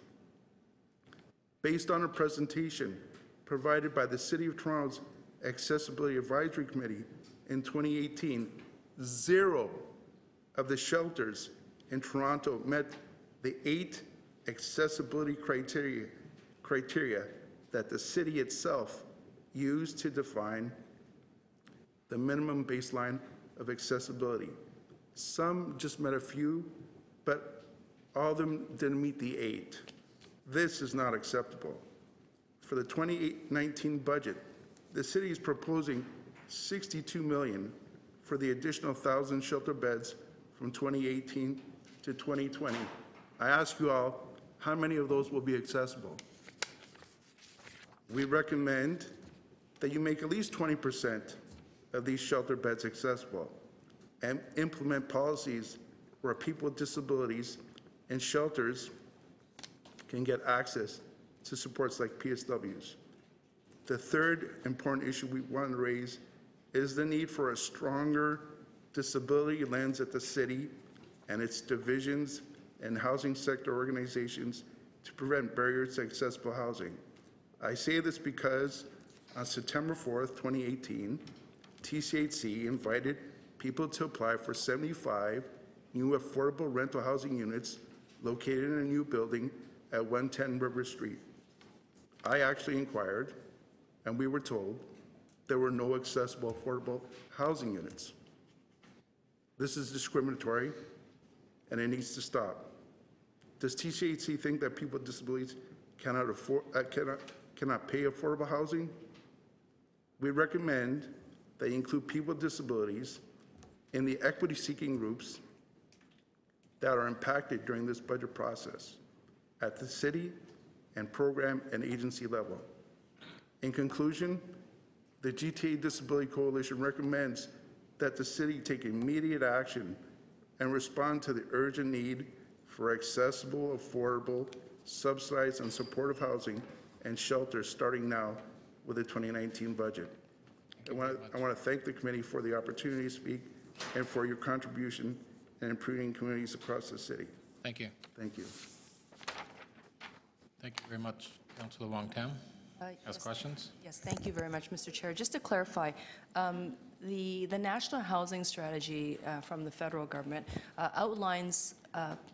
Based on a presentation provided by the City of Toronto's Accessibility Advisory Committee in 2018, 0 of the shelters in Toronto met the 8 accessibility criteria criteria that the city itself used to define the minimum baseline of accessibility. Some just met a few, but all of them didn't meet the 8. This is not acceptable. For the 2019 budget, the city is proposing $62 million for the additional 1,000 shelter beds from 2018 to 2020. I ask you all, how many of those will be accessible? We recommend that you make at least 20% of these shelter beds accessible and implement policies where people with disabilities and shelters can get access to supports like PSWs. The third important issue we want to raise is the need for a stronger disability lens at the city and its divisions and housing sector organizations to prevent barriers to accessible housing. I say this because on September 4th, 2018, TCHC invited people to apply for 75 new affordable rental housing units located in a new building at 110 River Street. I actually inquired, and we were told there were no accessible affordable housing units. This is discriminatory, and it needs to stop. Does TCHC think that people with disabilities cannot pay affordable housing? We recommend that you include people with disabilities in the equity-seeking groups that are impacted during this budget process at the city and program and agency level. In conclusion, the GTA Disability Coalition recommends that the city take immediate action and respond to the urgent need for accessible, affordable, subsidized, and supportive housing and shelters starting now with the 2019 budget. I want to thank the committee for the opportunity to speak and for your contribution in improving communities across the city. Thank you. Thank you. Thank you very much, Councillor Wong-Tam. Ask questions? Yes, thank you very much, Mr. Chair. Just to clarify, the National Housing Strategy from the federal government outlines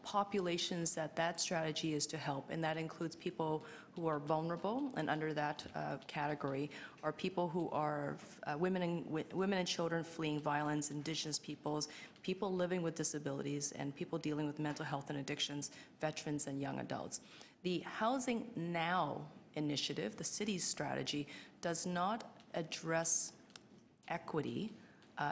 populations that strategy is to help, and that includes people who are vulnerable, and under that category are people who are women and children fleeing violence, Indigenous peoples, people living with disabilities, and people dealing with mental health and addictions, veterans and young adults. The Housing Now initiative, the city's strategy, does not address equity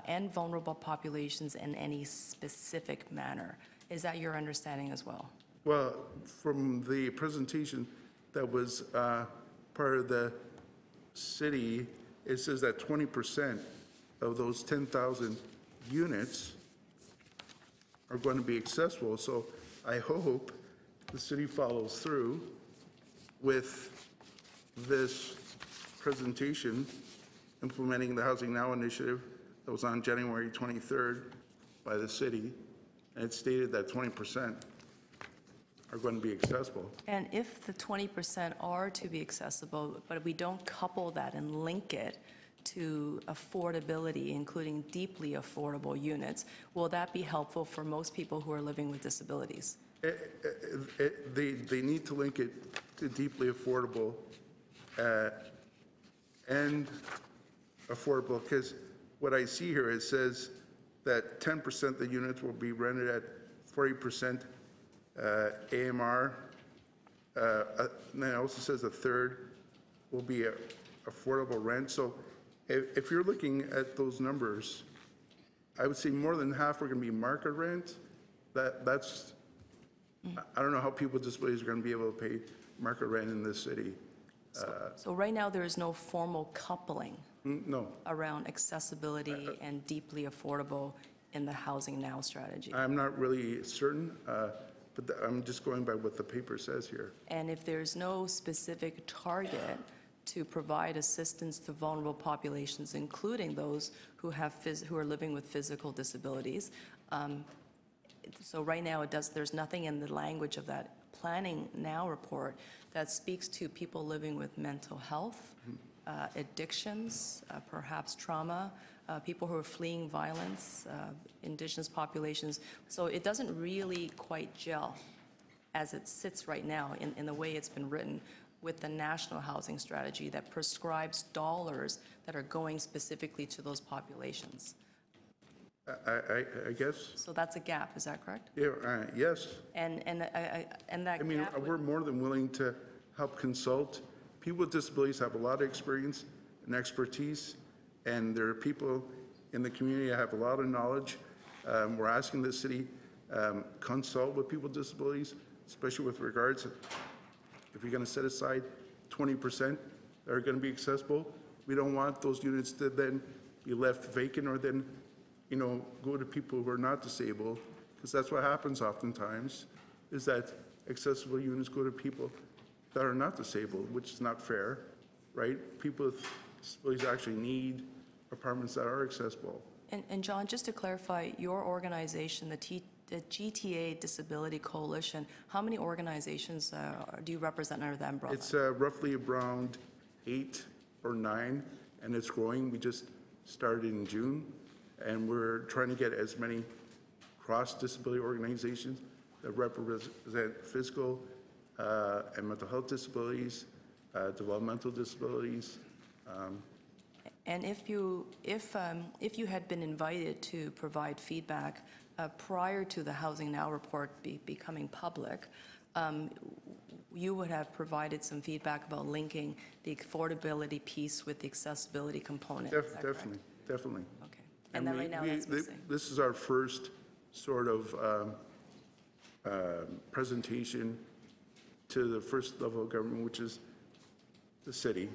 and vulnerable populations in any specific manner. Is that your understanding as well? Well, from the presentation that was part of the city, it says that 20% of those 10,000 units are going to be accessible. So I hope the city follows through with this presentation implementing the Housing Now initiative that was on January 23rd by the city, and it stated that 20% are going to be accessible. And if the 20% are to be accessible, but we don't couple that and link it to affordability, including deeply affordable units, will that be helpful for most people who are living with disabilities? They need to link it to deeply affordable and affordable, because what I see here, it says that 10% of the units will be rented at 40% AMR. And then it also says a third will be affordable rent. So if you're looking at those numbers, I would say more than half are going to be market rent. That's I don't know how people with disabilities are going to be able to pay market rent in this city. So right now there is no formal coupling around accessibility and deeply affordable in the Housing Now strategy. I'm not really certain, but I'm just going by what the paper says here. And if there's no specific target to provide assistance to vulnerable populations, including those who are living with physical disabilities, so right now there's nothing in the language of that Planning Now report that speaks to people living with mental health, addictions, perhaps trauma, people who are fleeing violence, Indigenous populations. So it doesn't really quite gel as it sits right now in the way it's been written with the national housing strategy that prescribes dollars that are going specifically to those populations. I guess. So that's a gap, is that correct? Yeah, yes. And that I mean, gap we're more than willing to help consult. People with disabilities have a lot of experience and expertise, and there are people in the community that have a lot of knowledge. We're asking the city consult with people with disabilities, especially with regards to if you're going to set aside 20% that are going to be accessible. We don't want those units to then be left vacant or then, you know, go to people who are not disabled, because that's what happens oftentimes, is that accessible units go to people that are not disabled, which is not fair, right? People with disabilities actually need apartments that are accessible. And John, just to clarify, your organization, the GTA Disability Coalition, how many organizations do you represent under that umbrella? It's roughly around 8 or 9, and it's growing. We just started in June, and we're trying to get as many cross-disability organizations that represent physical and mental health disabilities, developmental disabilities. And if you had been invited to provide feedback prior to the Housing Now report becoming public, you would have provided some feedback about linking the affordability piece with the accessibility component. Definitely. Okay. And then right now that's missing. This is our first sort of presentation to the first level of government, which is the city.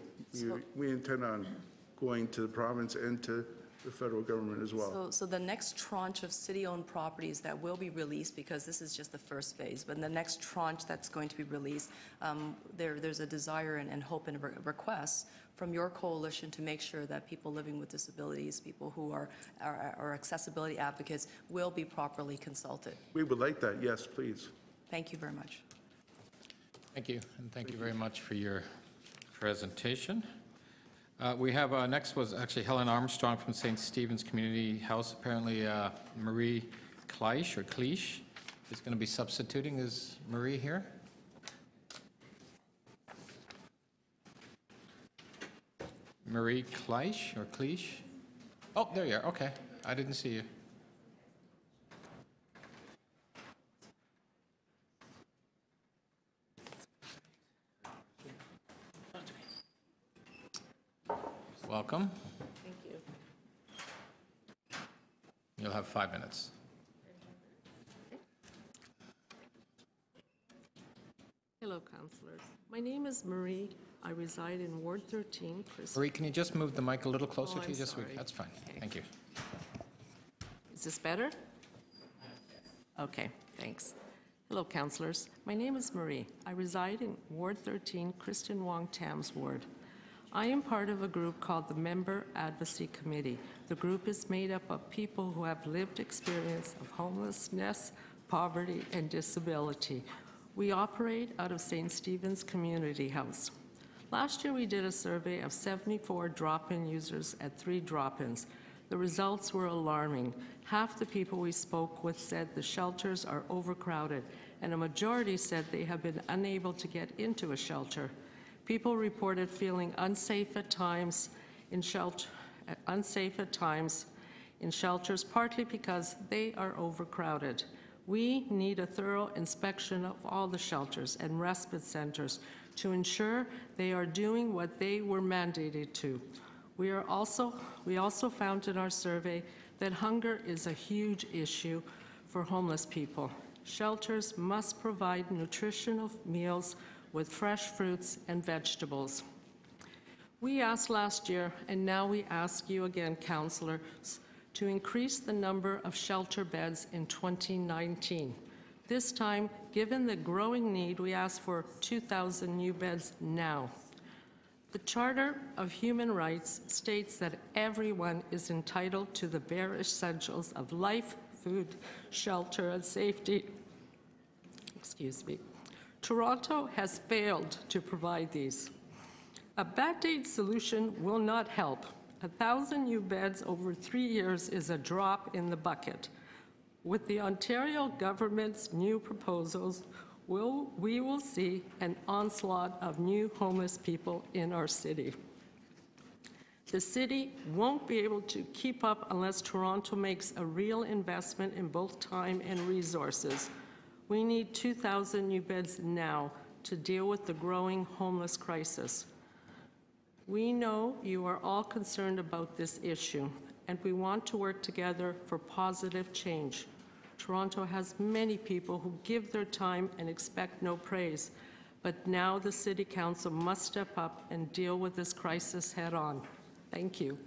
We intend on going to the province and to the federal government as well. So the next tranche of city-owned properties that will be released, because this is just the first phase, but in the next tranche that's going to be released, there's a desire and hope and requests from your coalition to make sure that people living with disabilities, people who are accessibility advocates, will be properly consulted. We would like that, yes, please. Thank you very much. Thank you, and thank you very much for your presentation. We have, next was actually Helen Armstrong from St. Stephen's Community House. Apparently Marie Kleisch is going to be substituting. Is Marie here? Marie Kleisch or Kleisch? Oh, there you are. Okay. I didn't see you. Welcome. Thank you. You'll have 5 minutes. Hello, councillors. My name is Marie. I reside in Ward 13. Marie, can you just move the mic a little closer to you? I'm sorry. That's fine. Okay. Thank you. Is this better? Okay, thanks. Hello, councillors. My name is Marie. I reside in Ward 13, Christian Wong Tam's ward. I am part of a group called the Member Advocacy Committee. The group is made up of people who have lived experience of homelessness, poverty, and disability. We operate out of St. Stephen's Community House. Last year we did a survey of 74 drop-in users at 3 drop-ins. The results were alarming. Half the people we spoke with said the shelters are overcrowded, and a majority said they have been unable to get into a shelter. People reported feeling unsafe at times in shelters, partly because they are overcrowded. We need a thorough inspection of all the shelters and respite centers to ensure they are doing what they were mandated to. We also found in our survey that hunger is a huge issue for homeless people. Shelters must provide nutritional meals with fresh fruits and vegetables. We asked last year, and now we ask you again, councillors, to increase the number of shelter beds in 2019. This time, given the growing need, we ask for 2,000 new beds now. The Charter of Human Rights states that everyone is entitled to the bare essentials of life, food, shelter, and safety. Excuse me. Toronto has failed to provide these. A Band-Aid solution will not help. 1,000 new beds over 3 years is a drop in the bucket. With the Ontario government's new proposals, we will see an onslaught of new homeless people in our city. The city won't be able to keep up unless Toronto makes a real investment in both time and resources. We need 2,000 new beds now to deal with the growing homeless crisis. We know you are all concerned about this issue, and we want to work together for positive change. Toronto has many people who give their time and expect no praise, but now the City Council must step up and deal with this crisis head on. Thank you.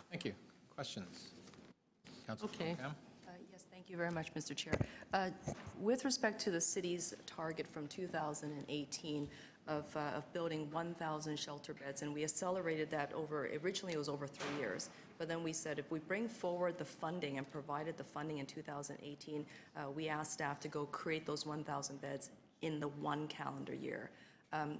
Thank you. Questions? Councilor Okay. Cam? Yes, thank you very much, Mr. Chair. With respect to the city's target from 2018 of building 1,000 shelter beds, and we accelerated that originally it was over 3 years, but then we said if we bring forward the funding and provided the funding in 2018, we asked staff to go create those 1,000 beds in the 1 calendar year.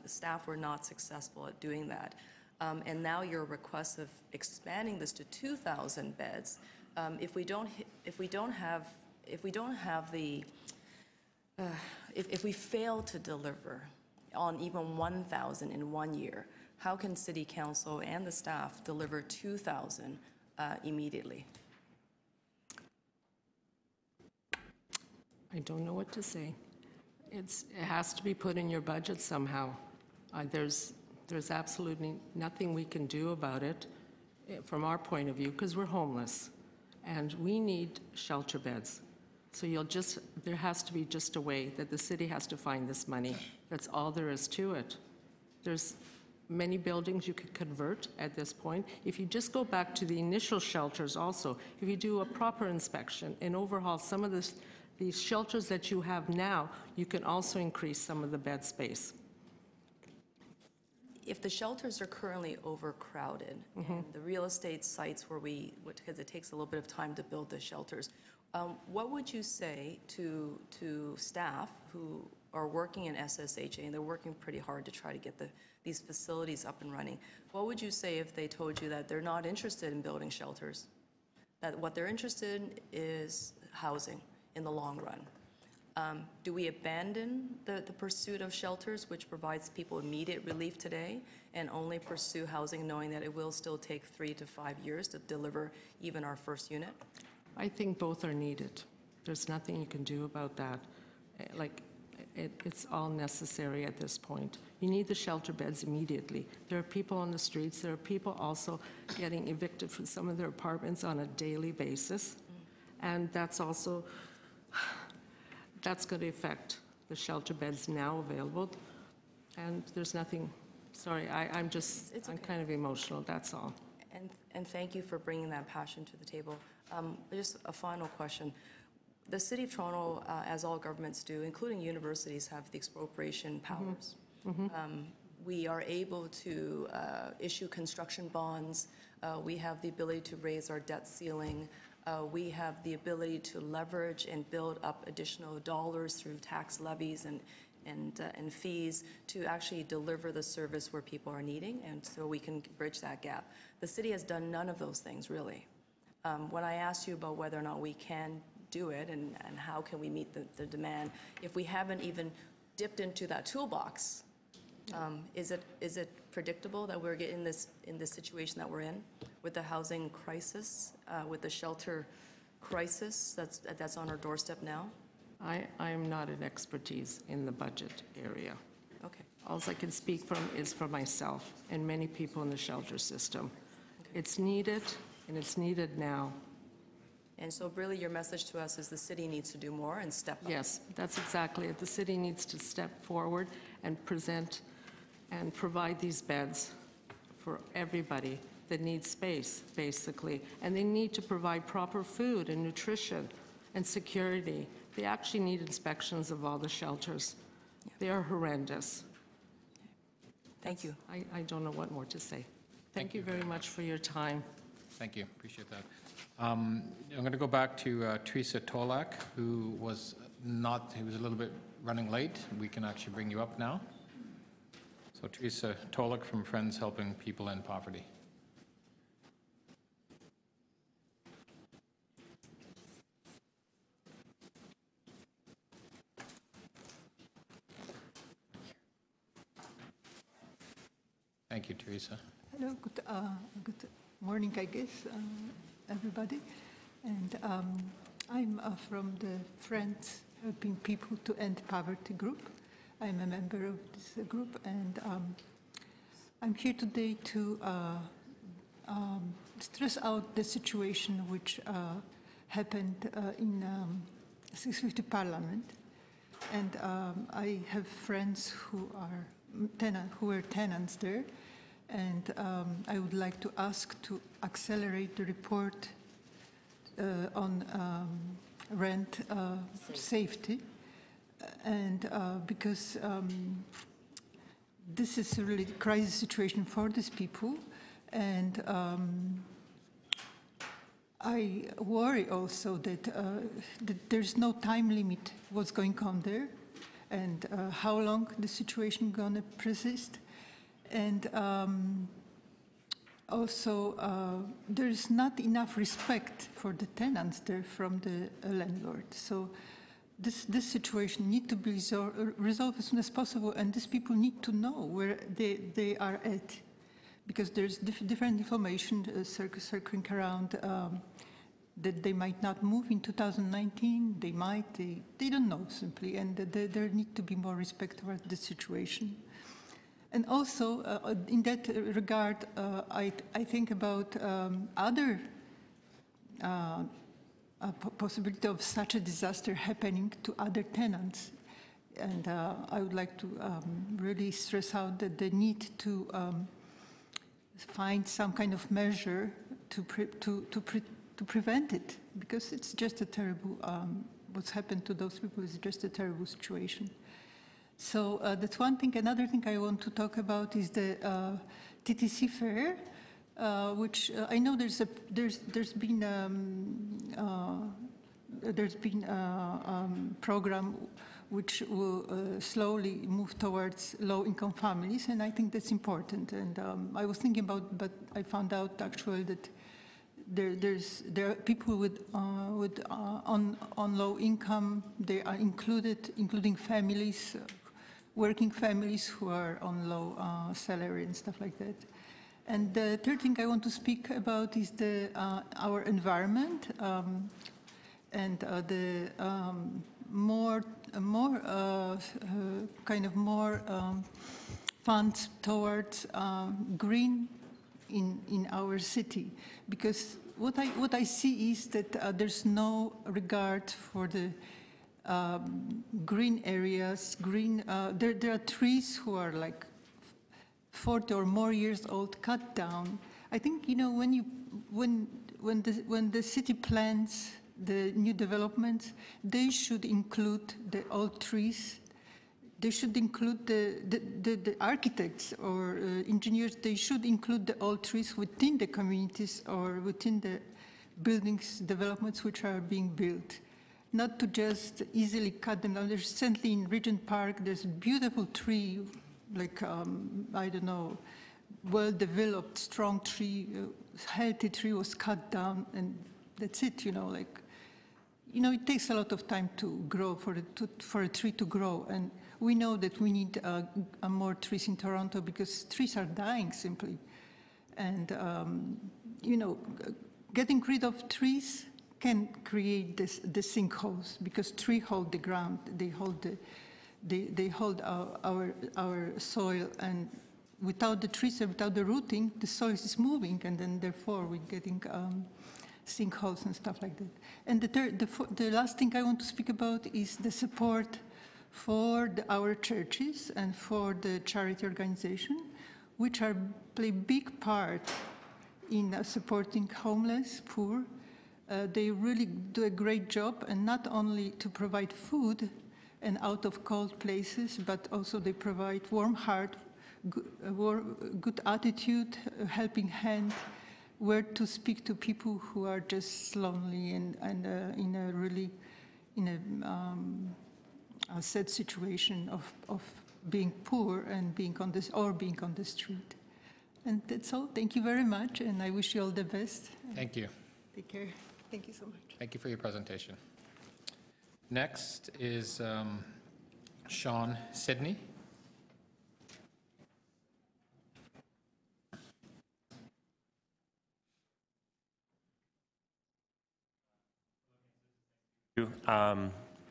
Staff were not successful at doing that. And now your request of expanding this to 2,000 beds, if we fail to deliver on even 1,000 in 1 year, how can City Council and the staff deliver 2,000 immediately? I don't know what to say. It has to be put in your budget somehow. There's absolutely nothing we can do about it from our point of view because we're homeless and we need shelter beds. So there has to be just a way that the city has to find this money. That's all there is to it. There's many buildings you could convert at this point. If you just go back to the initial shelters also, if you do a proper inspection and overhaul some of these shelters that you have now, you can also increase some of the bed space. If the shelters are currently overcrowded, and the real estate sites because it takes a little bit of time to build the shelters, what would you say to staff who are working in SSHA, and they're working pretty hard to try to get these facilities up and running? What would you say if they told you that they're not interested in building shelters, that what they're interested in is housing in the long run? Do we abandon the pursuit of shelters, which provides people immediate relief today, and only pursue housing knowing that it will still take 3 to 5 years to deliver even our first unit? I think both are needed. There's nothing you can do about that. It's all necessary at this point. You need the shelter beds immediately. There are people on the streets. There are people also getting evicted from some of their apartments on a daily basis. And that's going to affect the shelter beds now available. And there's nothing, sorry, I'm kind of emotional, that's all. And thank you for bringing that passion to the table. Just a final question. The City of Toronto, as all governments do, including universities, have the expropriation powers. We are able to issue construction bonds. We have the ability to raise our debt ceiling. We have the ability to leverage and build up additional dollars through tax levies and fees to actually deliver the service where people are needing, and so we can bridge that gap. The city has done none of those things, really. When I asked you about whether or not we can do it and how can we meet the demand, if we haven't even dipped into that toolbox, is it predictable that we're getting in this situation that we're in with the housing crisis, with the shelter crisis that's on our doorstep now? I am not an expertise in the budget area. Okay. All I can speak from is for myself and many people in the shelter system. Okay. It's needed, and it's needed now. And so really your message to us is the city needs to do more and step up. Yes, that's exactly it. The city needs to step forward and present and provide these beds for everybody that needs space, basically. And they need to provide proper food and nutrition and security. They actually need inspections of all the shelters. Yeah. They are horrendous. Thank you. I don't know what more to say. Thank you very much for your time. Thank you. Appreciate that. I'm going to go back to Tdsb Tolak, who was a little bit running late. We can actually bring you up now. So Tdsb Tolak from Friends Helping People in Poverty. Thank you, Teresa. Hello, good morning, I guess, everybody. And I'm from the Friends Helping People to End Poverty group. I'm a member of this group, and I'm here today to stress out the situation which happened in 650 Parliament. And I have friends who were tenants there, and I would like to ask to accelerate the report on rent safety, and because this is a really crisis situation for these people, and I worry also that, that there's no time limit what's going on there, and how long the situation gonna persist, and also there is not enough respect for the tenants there from the landlord. So this situation needs to be resolved as soon as possible, and these people need to know where they are at, because there's different information circling around that they might not move in 2019, they might, they don't know simply, and there need to be more respect toward the situation. And also, in that regard, I think about other possibility of such a disaster happening to other tenants. And I would like to really stress out that the need to find some kind of measure to prevent it, because it's just a terrible, what's happened to those people is just a terrible situation. So that's one thing. Another thing I want to talk about is the Ttc Fare, which I know there's been program which will slowly move towards low-income families, and I think that's important. And I was thinking about, but I found out actually that there are people with on low income. They are included, including families, working families who are on low salary and stuff like that. And the third thing I want to speak about is our environment, and the more funds towards green in our city, because what I see is that there's no regard for the green areas. There are trees who are like 40 or more years old, cut down. I think, you know, when the city plans the new developments, they should include the old trees. They should include the architects or engineers. They should include the old trees within the communities or within the buildings, developments which are being built, not to just easily cut them down. There's recently in Regent Park, there's a beautiful tree, like, I don't know, well-developed, strong tree, healthy tree was cut down, and that's it, you know, like, you know, it takes a lot of time to grow, for a tree to grow, and we know that we need more trees in Toronto because trees are dying simply. And, you know, getting rid of trees can create the sinkholes, because trees hold the ground, they hold our soil, and without the trees and without the rooting, the soil is moving, and then therefore we're getting sinkholes and stuff like that. And the last thing I want to speak about is the support for our churches and for the charity organization, which play a big part in supporting homeless, poor. They really do a great job, and not only to provide food and out of cold places, but also they provide warm heart, good attitude, a helping hand, where to speak to people who are just lonely and in a really a sad situation of being poor and being on the street. And that's all. Thank you very much, and I wish you all the best. Thank you. Take care. Thank you so much. Thank you for your presentation. Next is Sean Sidney.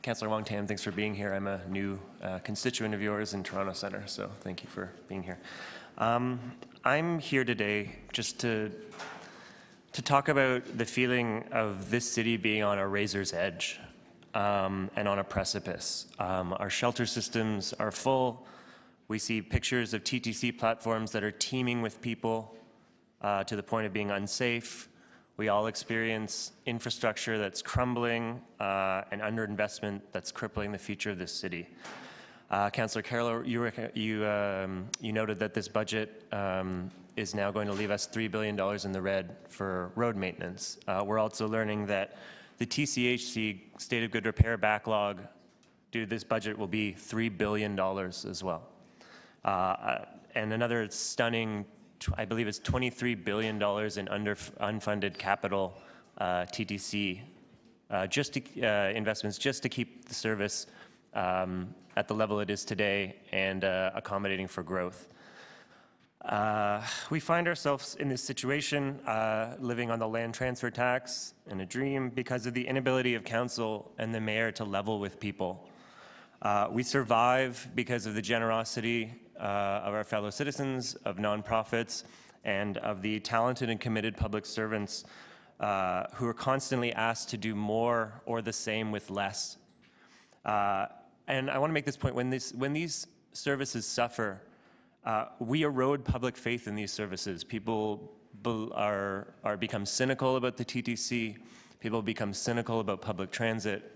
Councillor Wong Tam, thanks for being here. I'm a new constituent of yours in Toronto Centre, so thank you for being here. I'm here today just to talk about the feeling of this city being on a razor's edge and on a precipice. Our shelter systems are full. We see pictures of TTC platforms that are teeming with people to the point of being unsafe. We all experience infrastructure that's crumbling and underinvestment that's crippling the future of this city. Councillor Carroll, you noted that this budget is now going to leave us $3 billion in the red for road maintenance. We're also learning that the TCHC State of Good Repair backlog due to this budget will be $3 billion as well. And another stunning, I believe it's $23 billion in unfunded capital TTC investments just to keep the service at the level it is today and accommodating for growth. We find ourselves in this situation living on the land transfer tax in a dream because of the inability of council and the mayor to level with people. We survive because of the generosity of our fellow citizens, of nonprofits, and of the talented and committed public servants who are constantly asked to do more or the same with less. And I want to make this point, when these services suffer, we erode public faith in these services. People become cynical about the TTC, people become cynical about public transit,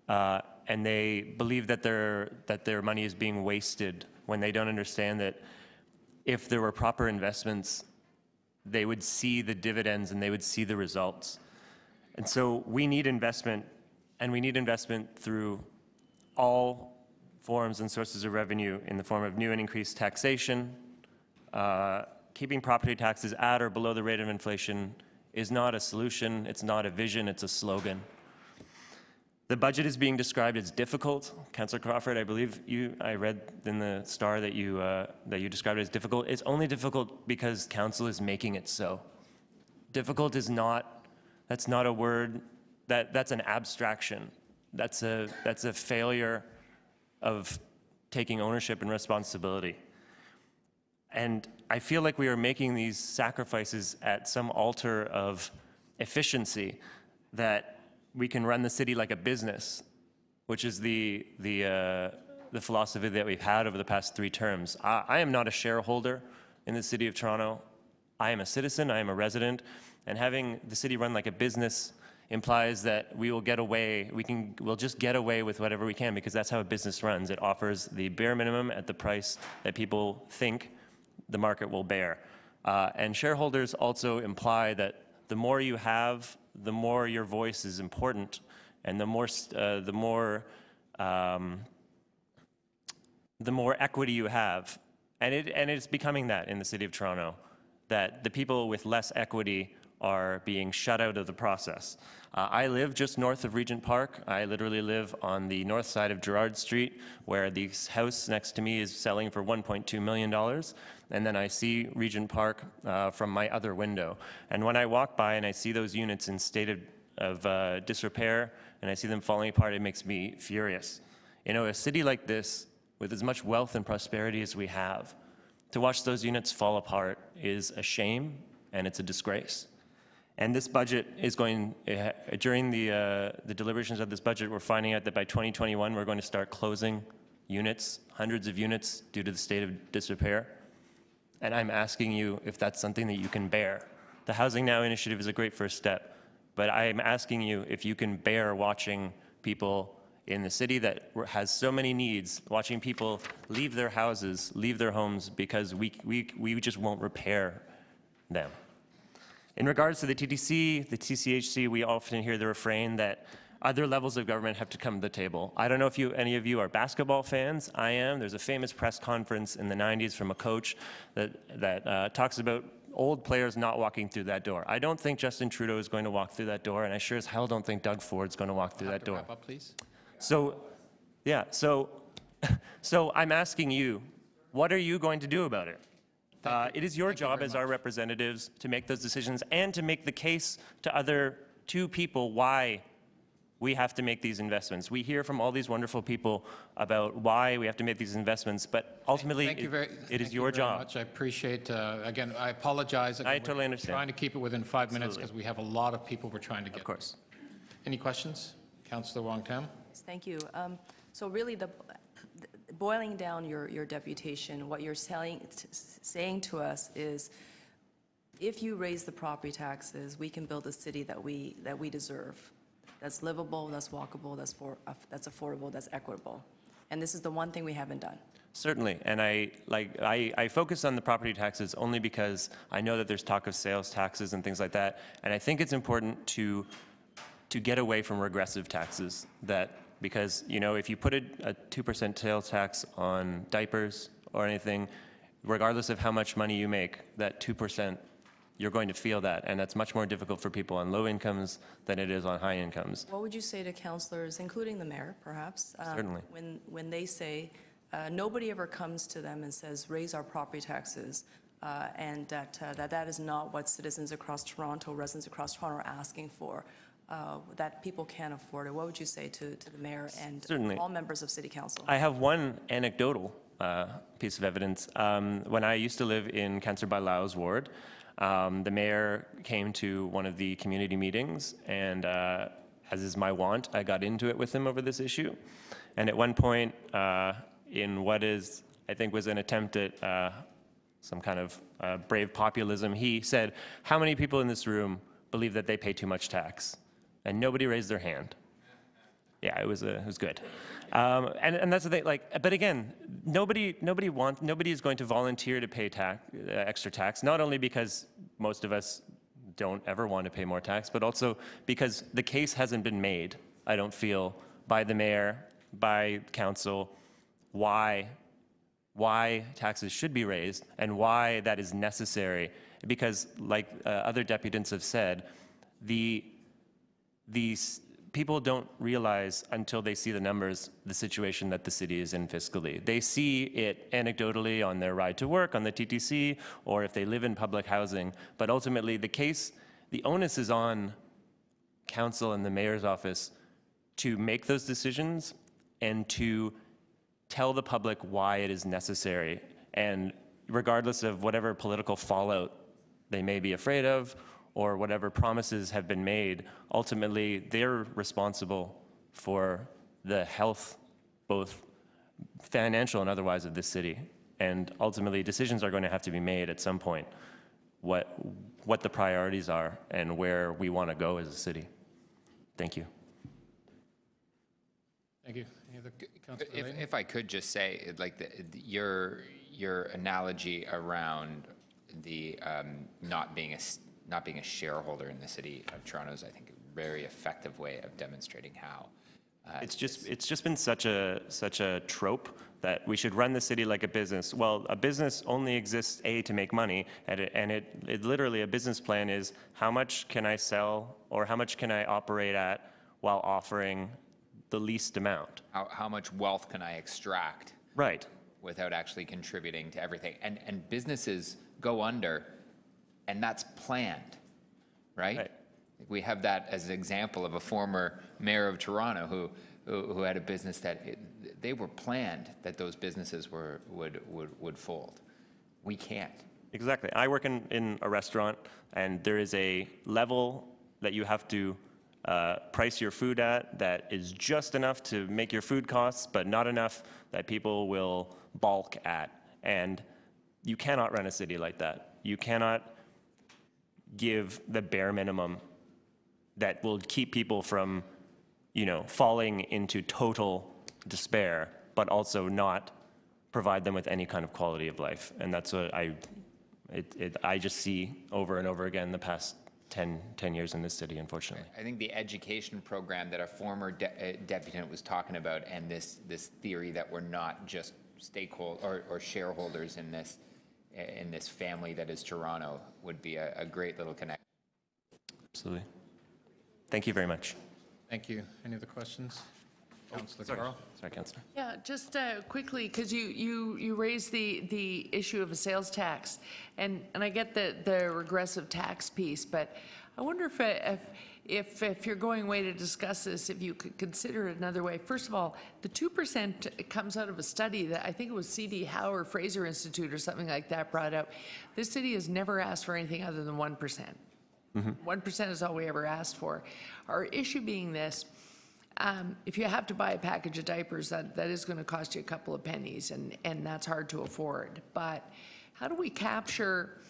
and they believe that their money is being wasted when they don't understand that if there were proper investments, they would see the dividends and they would see the results. And so we need investment, and we need investment through all forms and sources of revenue in the form of new and increased taxation. Keeping property taxes at or below the rate of inflation is not a solution, it's not a vision, it's a slogan. The budget is being described as difficult. Councillor Crawford, I believe I read in the Star that you described it as difficult. It's only difficult because council is making it so. Difficult is not, that's not a word, that's an abstraction. That's a failure of taking ownership and responsibility. And I feel like we are making these sacrifices at some altar of efficiency that we can run the city like a business, which is the philosophy that we've had over the past 3 terms. I am not a shareholder in the City of Toronto. I am a citizen, I am a resident, and having the city run like a business implies that we will get away, we'll just get away with whatever we can, because that's how a business runs. It offers the bare minimum at the price that people think the market will bear. And shareholders also imply that the more you have, the more your voice is important, and the more equity you have. And it's becoming that in the City of Toronto, that the people with less equity are being shut out of the process. I live just north of Regent Park. I literally live on the north side of Gerrard Street, where the house next to me is selling for $1.2 million. And then I see Regent Park from my other window. And when I walk by and I see those units in state of disrepair, and I see them falling apart, it makes me furious. You know, a city like this, with as much wealth and prosperity as we have, to watch those units fall apart is a shame, and it's a disgrace. And this budget is going, during the deliberations of this budget, we're finding out that by 2021, we're going to start closing units, hundreds of units, due to the state of disrepair. And I'm asking you if that's something that you can bear. The Housing Now initiative is a great first step, but I'm asking you if you can bear watching people in the city that has so many needs, watching people leave their houses, leave their homes, because we just won't repair them. In regards to the TTC, the TCHC, we often hear the refrain that other levels of government have to come to the table. I don't know if any of you are basketball fans. I am. There's a famous press conference in the 90s from a coach that talks about old players not walking through that door. I don't think Justin Trudeau is going to walk through that door, and I sure as hell don't think Doug Ford's going to walk through that door. Wrap up, please. So, yeah, so I'm asking you, what are you going to do about it? It is your job as our representatives to make those decisions and to make the case to people why we have to make these investments. We hear from all these wonderful people about why we have to make these investments, but ultimately it is your job. Much. I appreciate, again, I apologize. Again, I totally understand. Trying to keep it within 5 minutes because we have a lot of people we're trying to get. Of course. Any questions? Councillor Wong-Tam? Thank you. So really, boiling down your deputation, what you're saying to us is, if you raise the property taxes, we can build a city that we deserve. That's livable, that's walkable, that's affordable, that's equitable. And this is the one thing we haven't done. Certainly, and I focus on the property taxes only because I know that there's talk of sales taxes and things like that, and I think it's important to get away from regressive taxes. Because if you put a 2% sales tax on diapers or anything, regardless of how much money you make, that 2%, you're going to feel that, and that's much more difficult for people on low incomes than it is on high incomes. What would you say to councillors, including the mayor, perhaps? Certainly. When they say, nobody ever comes to them and says, raise our property taxes, and that is not what citizens across Toronto, residents across Toronto are asking for, that people can't afford it. What would you say to the mayor and Certainly. All members of City Council? I have one anecdotal piece of evidence. When I used to live in Councillor Bailau's ward, the mayor came to one of the community meetings, and as is my wont, I got into it with him over this issue. And at one point, in what is, I think, was an attempt at some kind of brave populism, he said, "How many people in this room believe that they pay too much tax?" And nobody raised their hand. Yeah, it was good. And that's the thing. But again, nobody is going to volunteer to pay extra tax. Not only because most of us don't ever want to pay more tax, but also because the case hasn't been made. I don't feel by the mayor, by council, why taxes should be raised and why that is necessary. Because, like other deputants have said, these people don't realize until they see the numbers the situation that the city is in fiscally. They see it anecdotally on their ride to work, on the TTC, or if they live in public housing. But ultimately, the onus is on council and the mayor's office to make those decisions and to tell the public why it is necessary. And regardless of whatever political fallout they may be afraid of, or whatever promises have been made, ultimately they're responsible for the health, both financial and otherwise, of this city. And ultimately decisions are going to have to be made at some point, what the priorities are and where we want to go as a city. Thank you. Thank you. Any other Councillor Layton? If I could just say, your analogy around the not being a shareholder in the city of Toronto is, I think, a very effective way of demonstrating how. It's just been such a trope that we should run the city like a business. Well, a business only exists to make money, and it literally, a business plan is how much can I sell or how much can I operate at while offering the least amount. How much wealth can I extract? Right. Without actually contributing to everything. And businesses go under, and that's planned, right? We have that as an example of a former mayor of Toronto who had a business that they were planned that those businesses would fold. We can't. Exactly. I work in a restaurant, and there is a level that you have to price your food at that is just enough to make your food costs, but not enough that people will balk at. And you cannot run a city like that. You cannot give the bare minimum that will keep people from, falling into total despair, but also not provide them with any kind of quality of life. And that's what I just see over and over again the past 10 years in this city, unfortunately. I think the education program that a former deputant was talking about, and this theory that we're not just stakeholders or shareholders in this family that is Toronto, would be a great little connection. Absolutely. Thank you very much. Thank you. Any other questions? Councillor Carl? Sorry, Councillor. Yeah, just quickly, because you raised the issue of a sales tax, and I get the regressive tax piece, but I wonder if you're going away to discuss this, if you could consider it another way. First of all, the 2% comes out of a study that I think it was C.D. Howe or Fraser Institute or something like that brought out. This city has never asked for anything other than 1%. 1% is all we ever asked for. Our issue being this, if you have to buy a package of diapers, that is going to cost you a couple of pennies, and that's hard to afford. But how do we capture,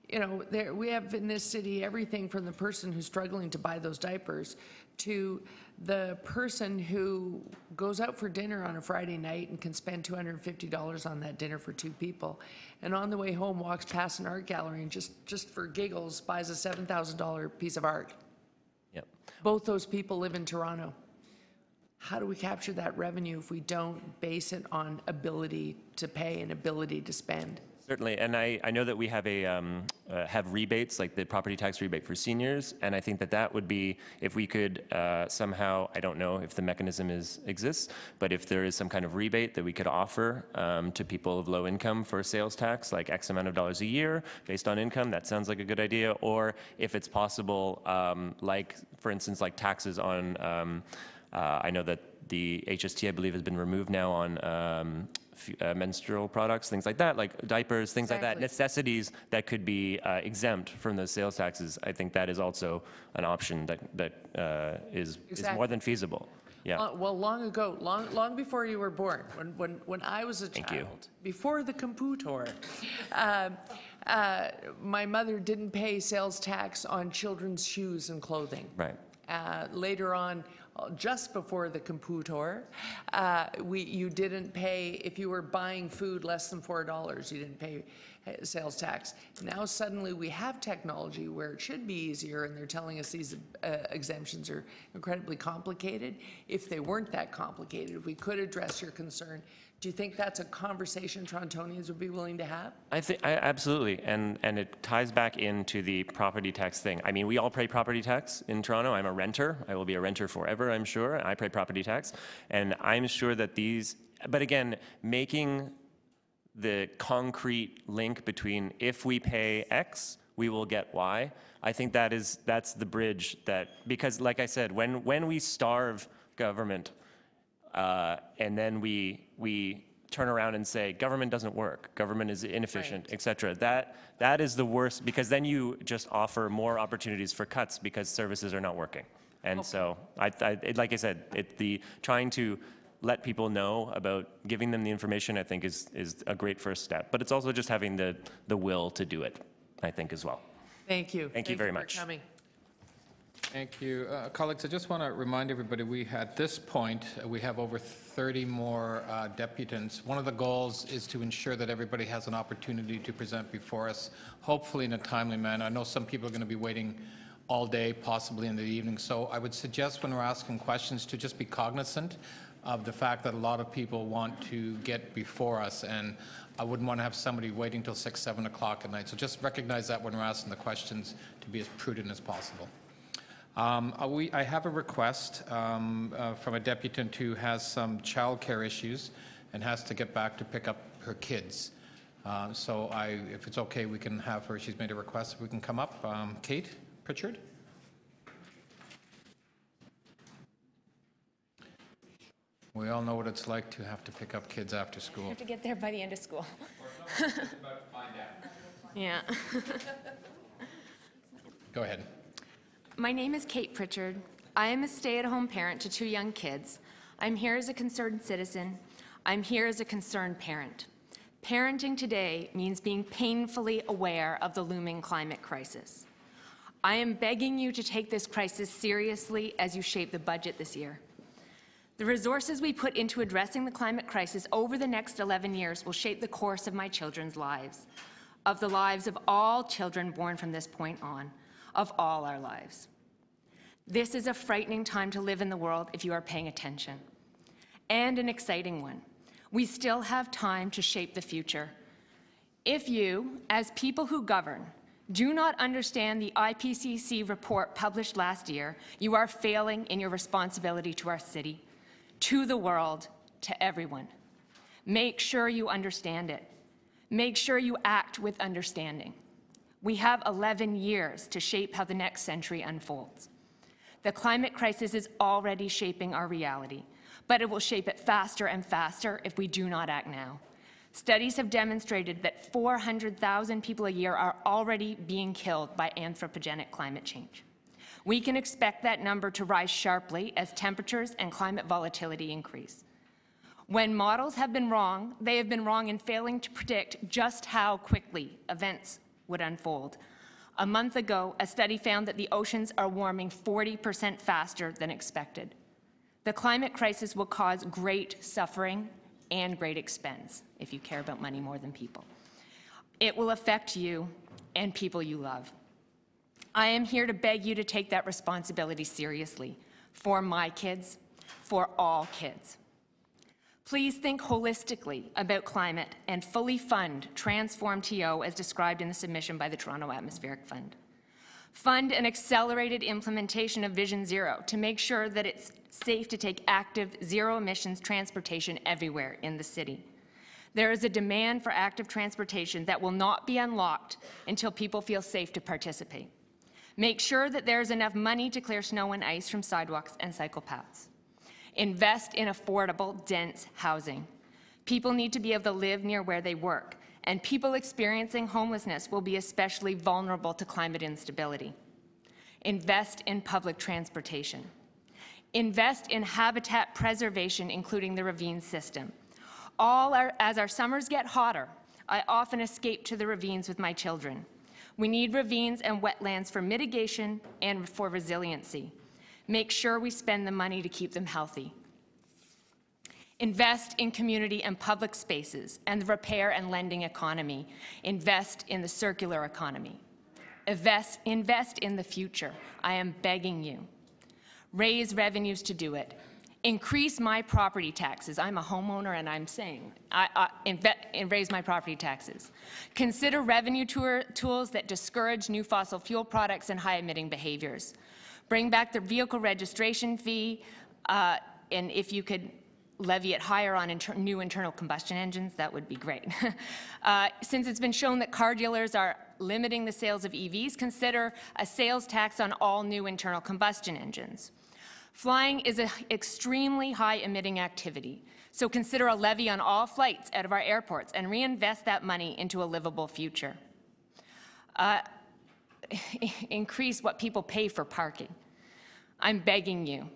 you know, we have in this city everything from the person who's struggling to buy those diapers to the person who goes out for dinner on a Friday night and can spend $250 on that dinner for 2 people, and on the way home walks past an art gallery and just for giggles buys a $7,000 piece of art. Yep. Both those people live in Toronto. How do we capture that revenue if we don't base it on ability to pay and ability to spend? Certainly, and I know that we have have rebates, like the property tax rebate for seniors, and I think that would be, if we could somehow, I don't know if the mechanism exists, but if there is some kind of rebate that we could offer to people of low income for sales tax, like X amount of dollars a year based on income, that sounds like a good idea. Or if it's possible, like, for instance, like taxes on, I know that the HST, I believe, has been removed now on menstrual products, things like that, like diapers, things like that, necessities that could be exempt from those sales taxes. I think that is also an option that is more than feasible. Yeah. Well, long ago, long before you were born, when I was a child, before the computer, my mother didn't pay sales tax on children's shoes and clothing. Right. Later on, just before the computer, you didn't pay, if you were buying food less than $4, you didn't pay sales tax. Now suddenly we have technology where it should be easier, and they're telling us these exemptions are incredibly complicated. If they weren't that complicated, if we could address your concern, do you think that's a conversation Torontonians would be willing to have? I absolutely, and it ties back into the property tax thing. I mean, we all pay property tax in Toronto. I'm a renter. I will be a renter forever, I'm sure. I pay property tax, and I'm sure that but again, making the concrete link between if we pay X, we will get Y. I think that's the bridge because like I said, when we starve government, and then we turn around and say government doesn't work, government is inefficient, right, etc. That is the worst, because then you just offer more opportunities for cuts because services are not working. And so, like I said, trying to let people know about giving them the information, I think is a great first step. But it's also just having the will to do it, I think, as well. Thank you. Thank you very much. For coming. Thank you. Colleagues, I just want to remind everybody, at this point, we have over 30 more deputants. One of the goals is to ensure that everybody has an opportunity to present before us, hopefully in a timely manner. I know some people are going to be waiting all day, possibly in the evening. So I would suggest when we're asking questions to just be cognizant of the fact that a lot of people want to get before us, and I wouldn't want to have somebody waiting till 6, 7 o'clock at night. So just recognize that when we're asking the questions, to be as prudent as possible. I have a request from a deputant who has some childcare issues and has to get back to pick up her kids. So if it's okay, we can have her. She's made a request. If we can come up. Kate Pritchard. We all know what it's like to have to pick up kids after school. You have to get their buddy into school. Yeah. Go ahead. My name is Kate Pritchard. I am a stay-at-home parent to 2 young kids. I'm here as a concerned citizen. I'm here as a concerned parent. Parenting today means being painfully aware of the looming climate crisis. I am begging you to take this crisis seriously as you shape the budget this year. The resources we put into addressing the climate crisis over the next 11 years will shape the course of my children's lives, of the lives of all children born from this point on, of all our lives. This is a frightening time to live in the world if you are paying attention, and an exciting one. We still have time to shape the future. If you, as people who govern, do not understand the IPCC report published last year, you are failing in your responsibility to our city, to the world, to everyone. Make sure you understand it. Make sure you act with understanding. We have 11 years to shape how the next century unfolds. The climate crisis is already shaping our reality, but it will shape it faster and faster if we do not act now. Studies have demonstrated that 400,000 people a year are already being killed by anthropogenic climate change. We can expect that number to rise sharply as temperatures and climate volatility increase. When models have been wrong, they have been wrong in failing to predict just how quickly events would unfold. A month ago, a study found that the oceans are warming 40% faster than expected. The climate crisis will cause great suffering and great expense if you care about money more than people. It will affect you and people you love. I am here to beg you to take that responsibility seriously for my kids, for all kids. Please think holistically about climate and fully fund Transform TO as described in the submission by the Toronto Atmospheric Fund. Fund an accelerated implementation of Vision Zero to make sure that it's safe to take active zero-emissions transportation everywhere in the city. There is a demand for active transportation that will not be unlocked until people feel safe to participate. Make sure that there is enough money to clear snow and ice from sidewalks and cycle paths. Invest in affordable, dense housing. People need to be able to live near where they work, and people experiencing homelessness will be especially vulnerable to climate instability. Invest in public transportation. Invest in habitat preservation, including the ravine system. As our summers get hotter, I often escape to the ravines with my children. We need ravines and wetlands for mitigation and for resiliency. Make sure we spend the money to keep them healthy. Invest in community and public spaces and the repair and lending economy. Invest in the circular economy. Invest in the future. I am begging you. Raise revenues to do it. Increase my property taxes. I'm a homeowner and I'm saying, raise my property taxes. Consider revenue tools that discourage new fossil fuel products and high-emitting behaviors. Bring back the vehicle registration fee, and if you could levy it higher on new internal combustion engines, that would be great. Since it's been shown that car dealers are limiting the sales of EVs, consider a sales tax on all new internal combustion engines. Flying is an extremely high-emitting activity, so consider a levy on all flights out of our airports and reinvest that money into a livable future. Increase what people pay for parking. I'm begging you.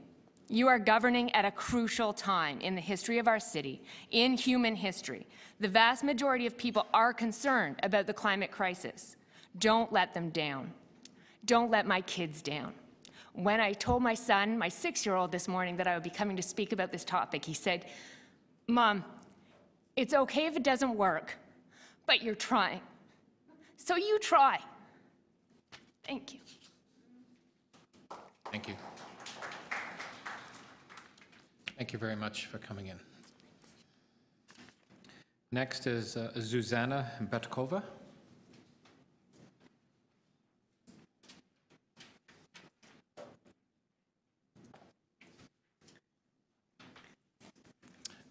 You are governing at a crucial time in the history of our city, in human history. The vast majority of people are concerned about the climate crisis. Don't let them down. Don't let my kids down. When I told my son, my 6-year-old this morning, that I would be coming to speak about this topic, he said, "Mom, it's okay if it doesn't work, but you're trying. So you try." Thank you. Thank you. Thank you very much for coming in. Next is Zuzana Betkova.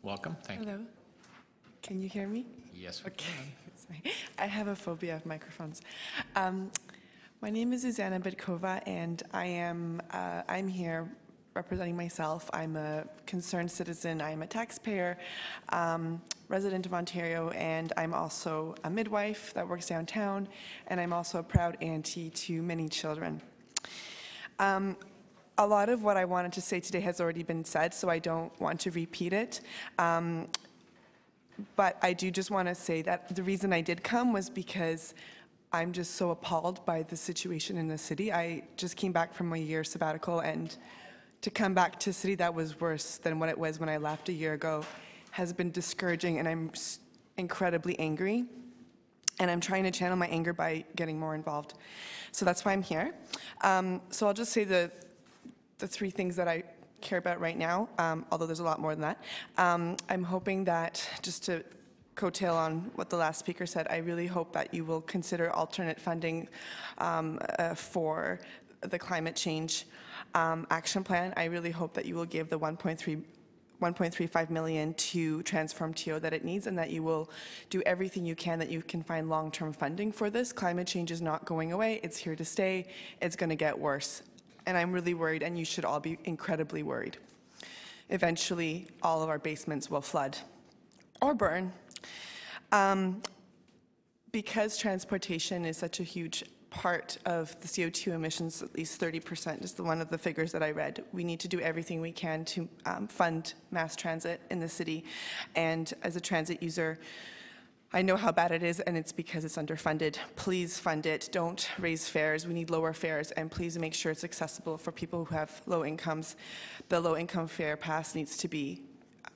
Welcome. Thank you. Hello. Can you hear me? Yes, we can. Sorry. I have a phobia of microphones. My name is Zuzana Betkova, and I'm here representing myself. I'm a concerned citizen. I'm a taxpayer, resident of Ontario, and I'm also a midwife that works downtown, and I'm also a proud auntie to many children. A lot of what I wanted to say today has already been said, so I don't want to repeat it. But I do just want to say that the reason I did come was because I'm just so appalled by the situation in the city. I just came back from a year sabbatical, and to come back to a city that was worse than what it was when I left a year ago has been discouraging, and I'm incredibly angry. And I'm trying to channel my anger by getting more involved. So that's why I'm here. So I'll just say the three things that I care about right now, although there's a lot more than that. I'm hoping that, just to coattail on what the last speaker said, I really hope that you will consider alternate funding for the climate change action plan. I really hope that you will give the 1.35 million to Transform TO that it needs, and that you will do everything you can that you can find long-term funding for this. Climate change is not going away. It's here to stay. It's going to get worse. and I'm really worried, and you should all be incredibly worried. Eventually, all of our basements will flood or burn. Because transportation is such a huge part of the CO2 emissions, at least 30% is one of the figures that I read. We need to do everything we can to fund mass transit in the city. And as a transit user, I know how bad it is, and it's because it's underfunded. Please fund it. Don't raise fares. We need lower fares, and please make sure it's accessible for people who have low incomes. The low-income fare pass needs to be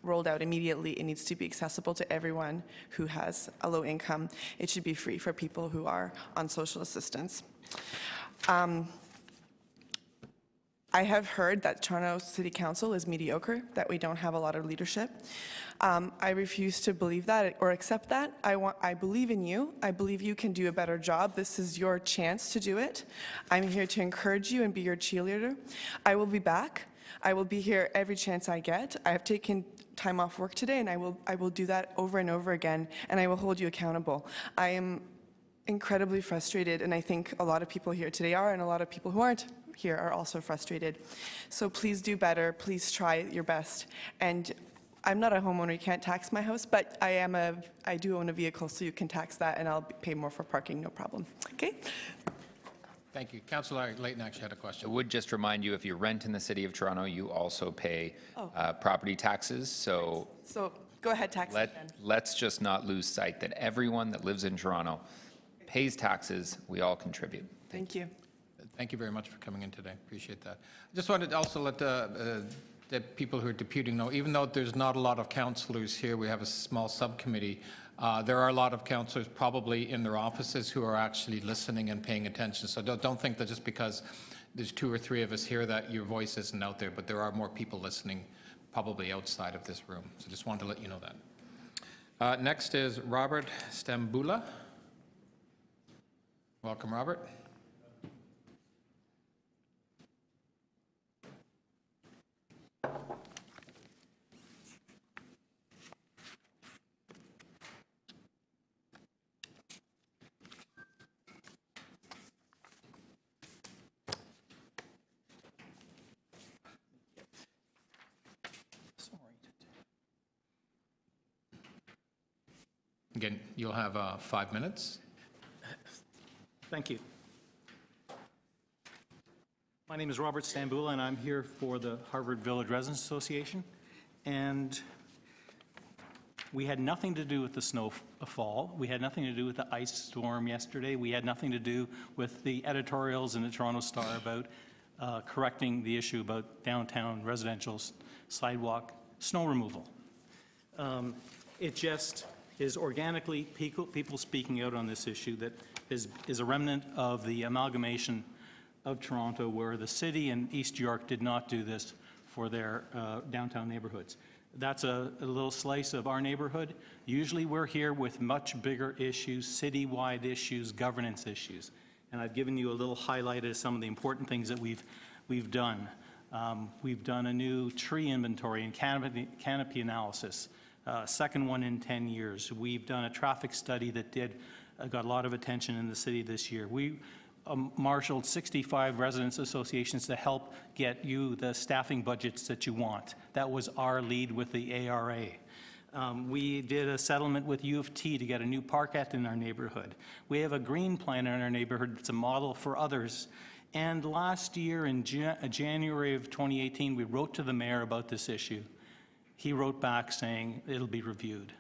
rolled out immediately. It needs to be accessible to everyone who has a low income. It should be free for people who are on social assistance. I have heard that Toronto City Council is mediocre, that we don't have a lot of leadership. I refuse to believe that or accept that. I believe in you. I believe you can do a better job. This is your chance to do it. I'm here to encourage you and be your cheerleader. I will be back. I will be here every chance I get. I have taken time off work today, and I will do that over and over again, and I will hold you accountable. I am incredibly frustrated, and I think a lot of people here today are, and a lot of people who aren't here are also frustrated. So please do better. Please try your best. And I'm not a homeowner. You can't tax my house, but I do own a vehicle, so you can tax that, and I'll pay more for parking, no problem. Okay? Thank you. Councillor Layton actually had a question. I would just remind you, if you rent in the City of Toronto, you also pay property taxes. So go ahead, tax. Let's just not lose sight that everyone that lives in Toronto pays taxes. We all contribute. Thank you. Thank you very much for coming in today. Appreciate that. I just wanted to also let the people who are deputing know, even though there's not a lot of councillors here, we have a small subcommittee. There are a lot of councillors probably in their offices who are actually listening and paying attention. So don't think that just because there's 2 or 3 of us here that your voice isn't out there, but there are more people listening probably outside of this room. So just wanted to let you know that. Next is Robert Stambula. Welcome, Robert. Again, you'll have 5 minutes. Thank you. My name is Robert Stambula, and I'm here for the Harvard Village Residents Association. And we had nothing to do with the snowfall. We had nothing to do with the ice storm yesterday. We had nothing to do with the editorials in the Toronto Star about correcting the issue about downtown residential sidewalk snow removal. It just is organically people speaking out on this issue that is a remnant of the amalgamation of Toronto, where the city and East York did not do this for their downtown neighborhoods. That's a little slice of our neighborhood. Usually we're here with much bigger issues, citywide issues, governance issues. And I've given you a little highlight of some of the important things that we've done. We've done a new tree inventory and canopy analysis. Second one in 10 years. We've done a traffic study that got a lot of attention in the city this year. We marshaled 65 residents associations to help get you the staffing budgets that you want. That was our lead with the ARA. We did a settlement with U of T to get a new parkette in our neighborhood. We have a green plan in our neighborhood that's a model for others. And last year in January of 2018, we wrote to the mayor about this issue. He wrote back saying it'll be reviewed.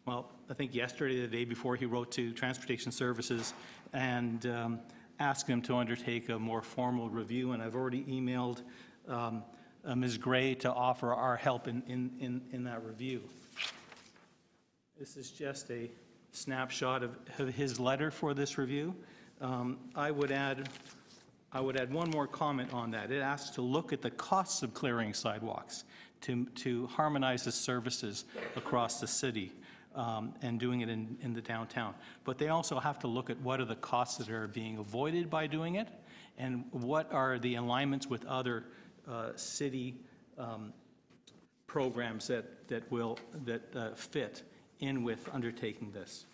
Well, I think yesterday, the day before, he wrote to Transportation Services and asked them to undertake a more formal review, and I've already emailed Ms. Gray to offer our help in that review. This is just a snapshot of his letter for this review. I would add one more comment on that. It asks to look at the costs of clearing sidewalks, to harmonize the services across the city and doing it in the downtown. But they also have to look at what are the costs that are being avoided by doing it, and what are the alignments with other city programs that fit in with undertaking this.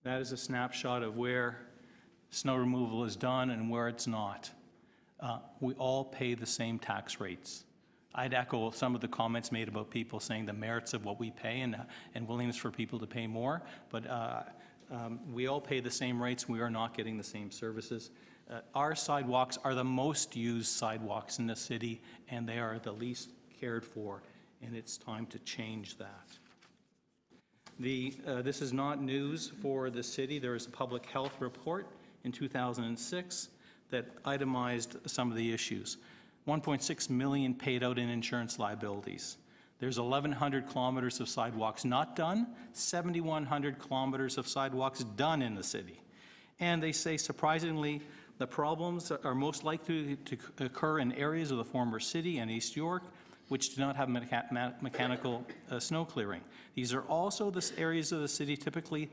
That is a snapshot of where snow removal is done and where it's not. We all pay the same tax rates. I'd echo some of the comments made about people saying the merits of what we pay and willingness for people to pay more, but we all pay the same rates. We are not getting the same services. Our sidewalks are the most used sidewalks in the city, and they are the least cared for, and it's time to change that. This is not news for the city. There is a public health report in 2006 that itemized some of the issues. 1.6 million paid out in insurance liabilities. There's 1,100 kilometers of sidewalks not done, 7,100 kilometers of sidewalks done in the city. And they say, surprisingly, the problems are most likely to occur in areas of the former city and East York, which do not have mechanical snow clearing. These are also the areas of the city typically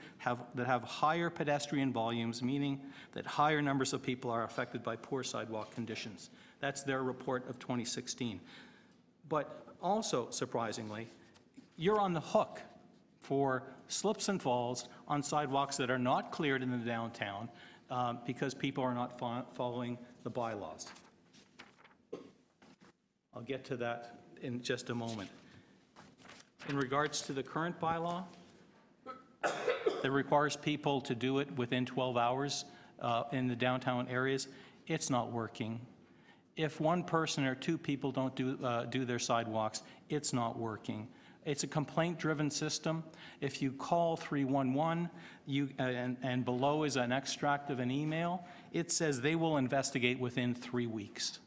that have higher pedestrian volumes, meaning that higher numbers of people are affected by poor sidewalk conditions. That's their report of 2016. But also, surprisingly, you're on the hook for slips and falls on sidewalks that are not cleared in the downtown because people are not following the bylaws. I'll get to that in just a moment. In regards to the current bylaw, that requires people to do it within 12 hours in the downtown areas, it's not working. If one person or two people don't do their sidewalks, it's not working. It's a complaint-driven system. If you call 311 and below is an extract of an email, it says they will investigate within 3 weeks.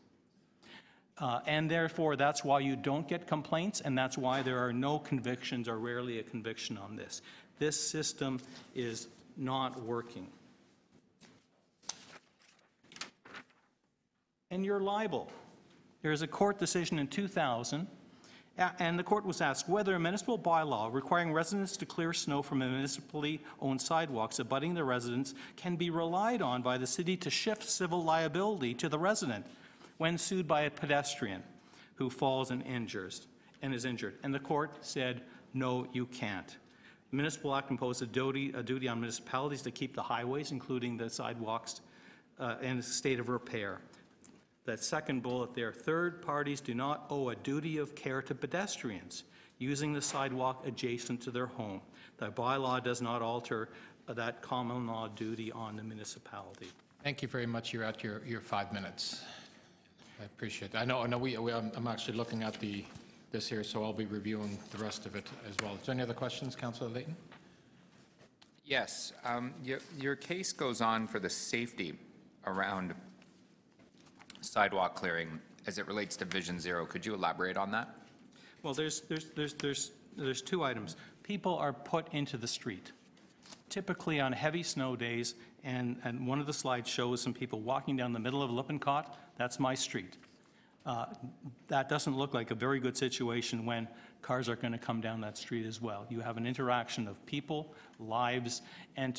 And therefore, that's why you don't get complaints, and that's why there are no convictions or rarely a conviction on this. This system is not working. And you're liable. There is a court decision in 2000, and the court was asked whether a municipal bylaw requiring residents to clear snow from municipally owned sidewalks abutting their residents can be relied on by the city to shift civil liability to the resident when sued by a pedestrian who falls and is injured. And the court said, no, you can't. The Municipal Act imposed a duty on municipalities to keep the highways, including the sidewalks, in a state of repair. That second bullet there, third parties do not owe a duty of care to pedestrians using the sidewalk adjacent to their home. The bylaw does not alter that common law duty on the municipality. Thank you very much. You're at your 5 minutes. I appreciate that. I know I'm actually looking at this here, so I'll be reviewing the rest of it as well. Is there any other questions, Councillor Layton? Yes. Your case goes on for the safety around sidewalk clearing as it relates to Vision Zero. Could you elaborate on that? Well, there's two items. People are put into the street, typically on heavy snow days, and one of the slides shows some people walking down the middle of Lippincott. That's my street. That doesn't look like a very good situation when cars are going to come down that street as well. You have an interaction of people, lives, and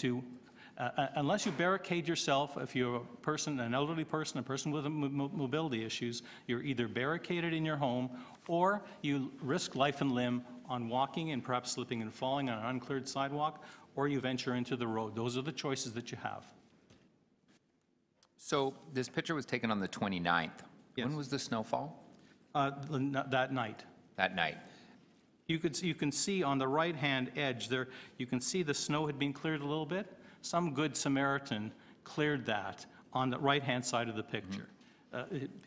unless you barricade yourself, if you're a person, an elderly person, a person with mobility issues, you're either barricaded in your home or you risk life and limb on walking and perhaps slipping and falling on an uncleared sidewalk, or you venture into the road. Those are the choices that you have. So this picture was taken on the 29th. Yes. When was the snowfall? That night. That night. You can see on the right-hand edge there, you can see the snow had been cleared a little bit. Some good Samaritan cleared that on the right-hand side of the picture.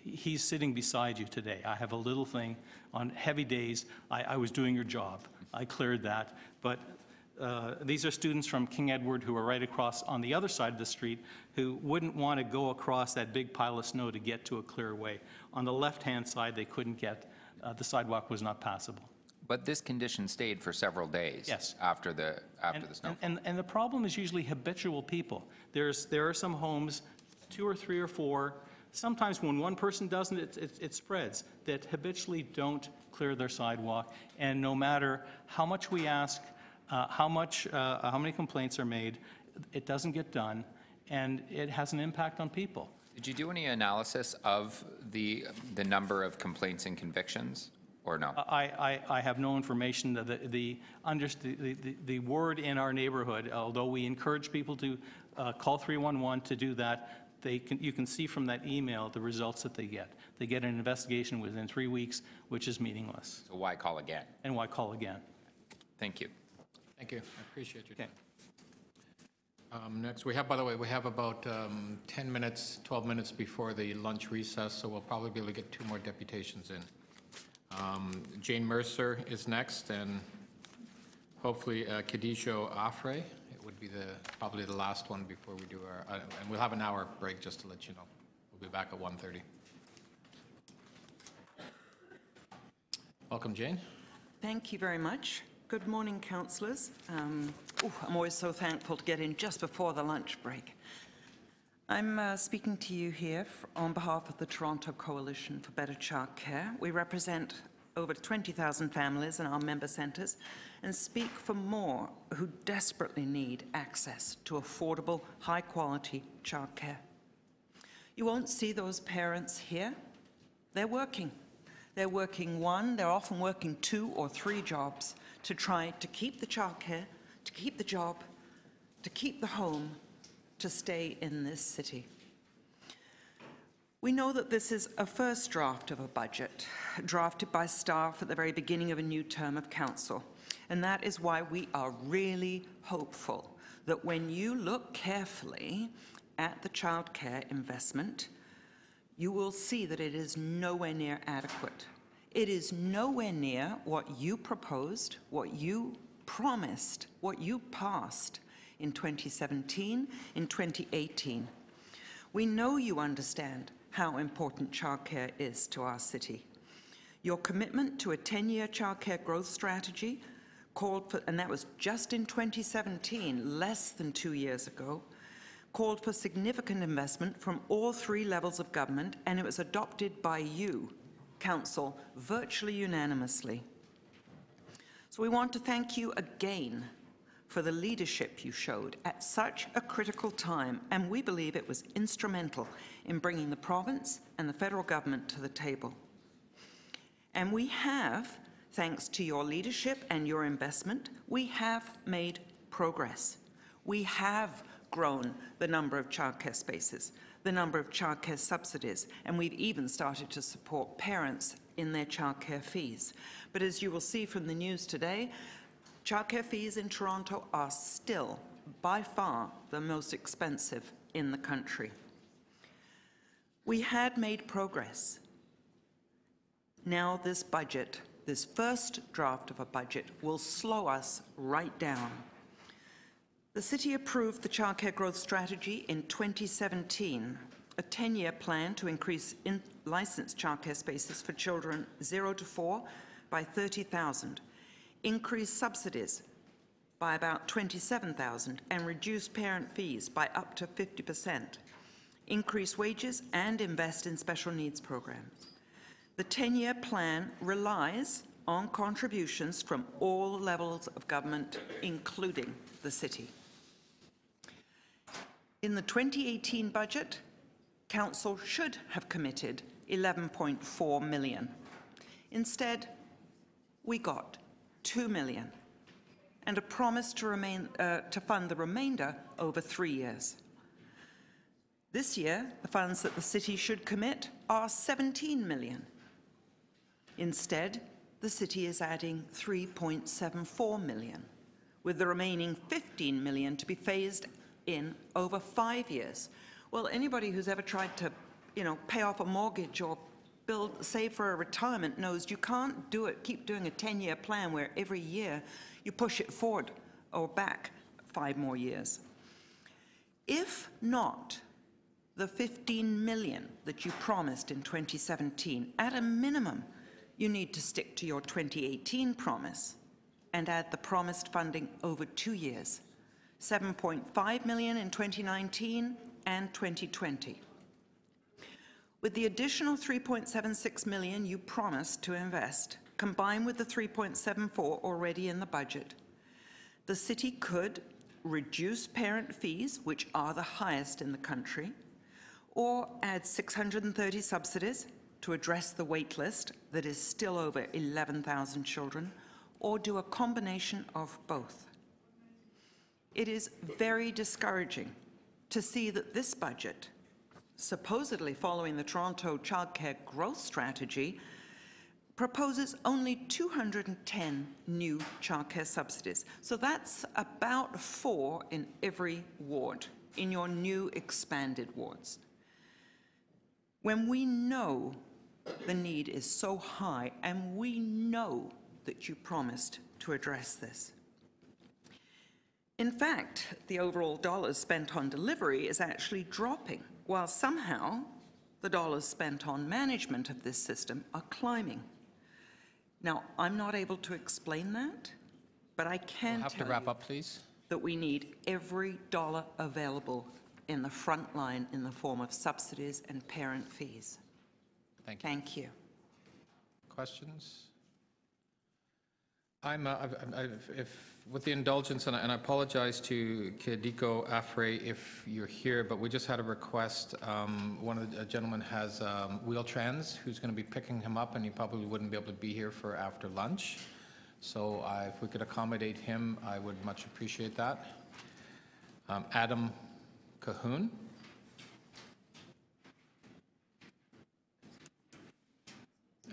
He's sitting beside you today. I have a little thing on heavy days. I was doing your job. I cleared that. But these are students from King Edward who are right across on the other side of the street who wouldn't want to go across that big pile of snow to get to a clear way. On the left-hand side, they couldn't get, the sidewalk was not passable. But this condition stayed for several days. Yes. After the snowfall. And the problem is usually habitual people. There are some homes, 2 or 3 or 4, sometimes when one person doesn't, it spreads, that habitually don't clear their sidewalk. And no matter how much we ask, how many complaints are made, it doesn't get done, and it has an impact on people. Did you do any analysis of the number of complaints and convictions? or no? I have no information. The word in our neighborhood, although we encourage people to call 311 to do that, you can see from that email the results that they get. They get an investigation within 3 weeks, which is meaningless. So why call again? And why call again? Thank you. Thank you. I appreciate your time. Next, we have, by the way, we have about 10 minutes, 12 minutes before the lunch recess, so we'll probably be able to get 2 more deputations in. Jane Mercer is next, and hopefully Khadija Afre. It would be probably the last one before we do our, and we'll have an hour break just to let you know. We'll be back at 1:30. Welcome, Jane. Thank you very much. Good morning, councillors. I'm always so thankful to get in just before the lunch break. I'm speaking to you here on behalf of the Toronto Coalition for Better Childcare. We represent over 20,000 families in our member centres and speak for more who desperately need access to affordable, high-quality childcare. You won't see those parents here. They're working. They're working they're often working 2 or 3 jobs to try to keep the childcare, to keep the job, to keep the home, to stay in this city. We know that this is a first draft of a budget, drafted by staff at the very beginning of a new term of council. And that is why we are really hopeful that when you look carefully at the childcare investment, you will see that it is nowhere near adequate. It is nowhere near what you proposed, what you promised, what you passed in 2017, in 2018. We know you understand how important childcare is to our city. Your commitment to a 10-year childcare growth strategy called for, and that was just in 2017, less than 2 years ago, called for significant investment from all 3 levels of government, and it was adopted by you, Council, virtually unanimously. So we want to thank you again for the leadership you showed at such a critical time, and we believe it was instrumental in bringing the province and the federal government to the table. And we have, thanks to your leadership and your investment, we have made progress. We have grown the number of childcare spaces, the number of childcare subsidies, and we've even started to support parents in their childcare fees. But as you will see from the news today, childcare fees in Toronto are still, by far, the most expensive in the country. We had made progress. Now this budget, this first draft of a budget, will slow us right down. The city approved the childcare growth strategy in 2017, a 10-year plan to increase licensed childcare spaces for children 0 to 4 by 30,000, increase subsidies by about 27,000, and reduce parent fees by up to 50%, increase wages, and invest in special needs programs. The 10-year plan relies on contributions from all levels of government, including the city. In the 2018 budget, Council should have committed $11.4 million. Instead, we got $2 million and a promise to fund the remainder over 3 years. This year, the funds that the city should commit are $17 million. Instead, the city is adding $3.74 million, with the remaining $15 million to be phased in over 5 years. Well, anybody who's ever tried to, pay off a mortgage or save for a retirement knows you can't do it, keep doing a 10-year plan where every year you push it forward or back 5 more years. If not, the $15 million that you promised in 2017, at a minimum, you need to stick to your 2018 promise and add the promised funding over 2 years, $7.5 million in 2019 and 2020. With the additional $3.76 million you promised to invest, combined with the $3.74 already in the budget, the city could reduce parent fees, which are the highest in the country, or add 630 subsidies, to address the wait list that is still over 11,000 children, or do a combination of both? It is very discouraging to see that this budget, supposedly following the Toronto childcare growth strategy, proposes only 210 new childcare subsidies. So that's about 4 in every ward in your new expanded wards. When we know the need is so high and we know that you promised to address this. In fact, the overall dollars spent on delivery is actually dropping, while somehow the dollars spent on management of this system are climbing. Now, I'm not able to explain that, but I can We'll have to wrap up, please. That we need every dollar available in the front line in the form of subsidies and parent fees. Thank you. Thank you. Questions? With the indulgence, and I apologize to Kediko Afre if you're here, but we just had a request. One of the gentlemen has Wheel-Trans who's going to be picking him up, and he probably wouldn't be able to be here for after lunch. So if we could accommodate him, I would much appreciate that. Adam Cahoon.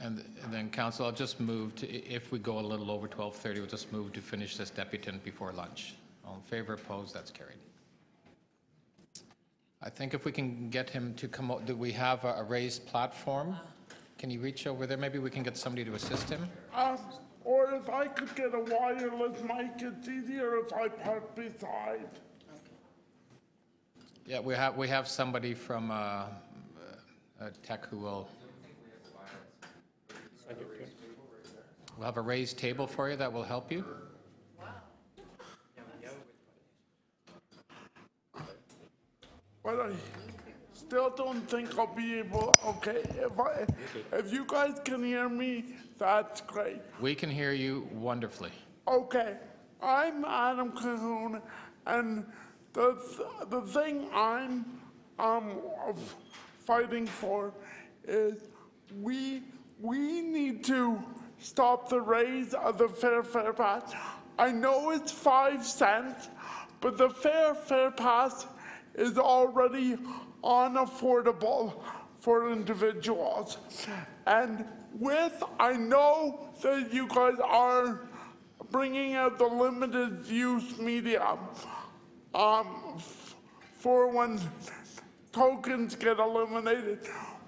And then, Council, I'll just move to, if we go a little over 12:30, we'll just move to finish this deputant before lunch. All in favor, opposed, that's carried. I think if we can get him to come out, do we have a raised platform? Can you reach over there? Maybe we can get somebody to assist him? Or if I could get a wireless mic, it's easier if I park beside. Yeah, we have somebody from tech who will. We'll have a raised table for you that will help you. But I still don't think I'll be able, okay, if you guys can hear me, that's great. We can hear you wonderfully. Okay, I'm Adam Cahoon, and the thing I'm fighting for is we need to stop the raise of the Fare Pass. I know it's 5 cents, but the Fare Pass is already unaffordable for individuals. And I know that you guys are bringing out the limited use medium for when tokens get eliminated,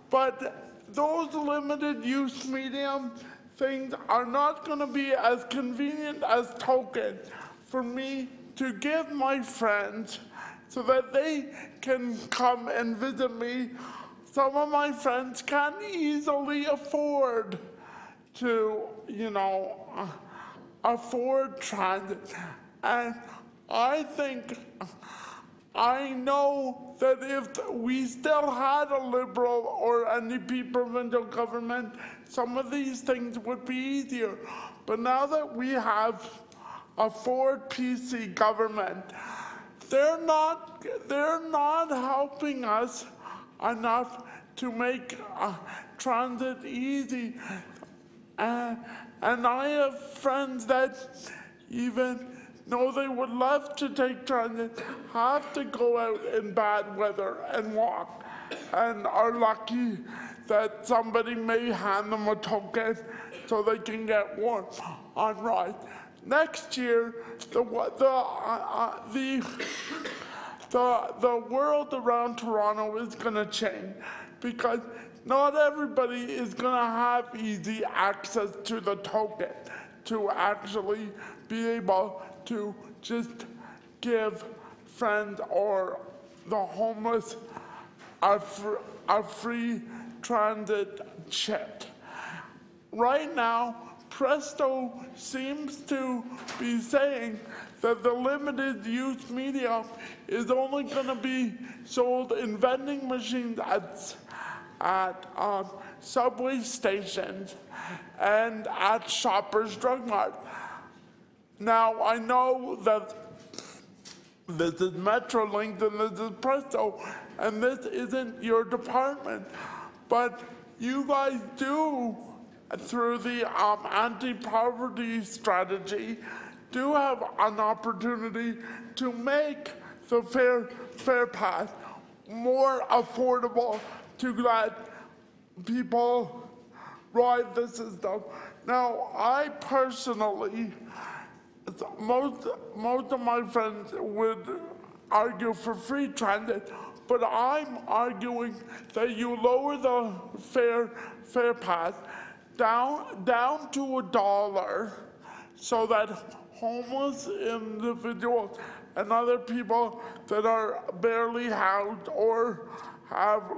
but those limited use medium things are not going to be as convenient as tokens for me to give my friends so that they can come and visit me. Some of my friends can't easily afford to, afford transit. And I know that if we still had a Liberal or NDP provincial government, some of these things would be easier. But now that we have a Ford PC government, they're not helping us enough to make transit easy. And I have friends that even though they would love to take transit, have to go out in bad weather and walk, and are lucky that somebody may hand them a token so they can get one on ride. Next year, the world around Toronto is going to change because not everybody is going to have easy access to the token to actually be able to just give friends or the homeless a free transit chit. Right now, Presto seems to be saying that the limited use medium is only going to be sold in vending machines at subway stations and at Shoppers Drug Mart. Now, I know that this is Metrolink and this is Presto, and this isn't your department, but you guys do, through the anti-poverty strategy, do have an opportunity to make the Fare Pass more affordable to let people ride the system. Now, I personally, most of my friends would argue for free transit, but I'm arguing that you lower the fare pass down to $1 so that homeless individuals and other people that are barely housed or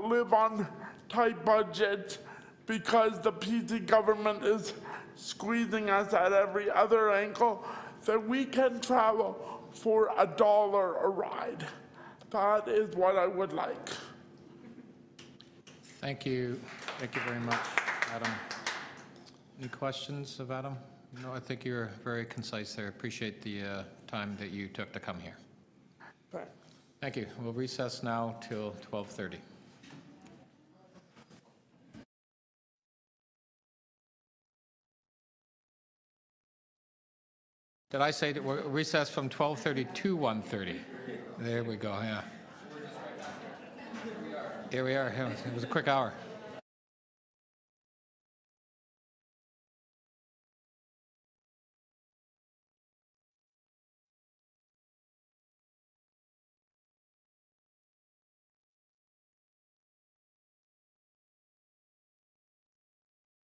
live on tight budgets because the PC government is squeezing us at every other ankle, that we can travel for $1 a ride. That is what I would like. Thank you. Thank you very much, Adam. Any questions of Adam? No, I think you're very concise there. Appreciate the time that you took to come here. Right. Thank you. We'll recess now till 12:30. Did I say that we're recessed from 12:30 to 1:30? There we go, yeah. Here we are. It was a quick hour.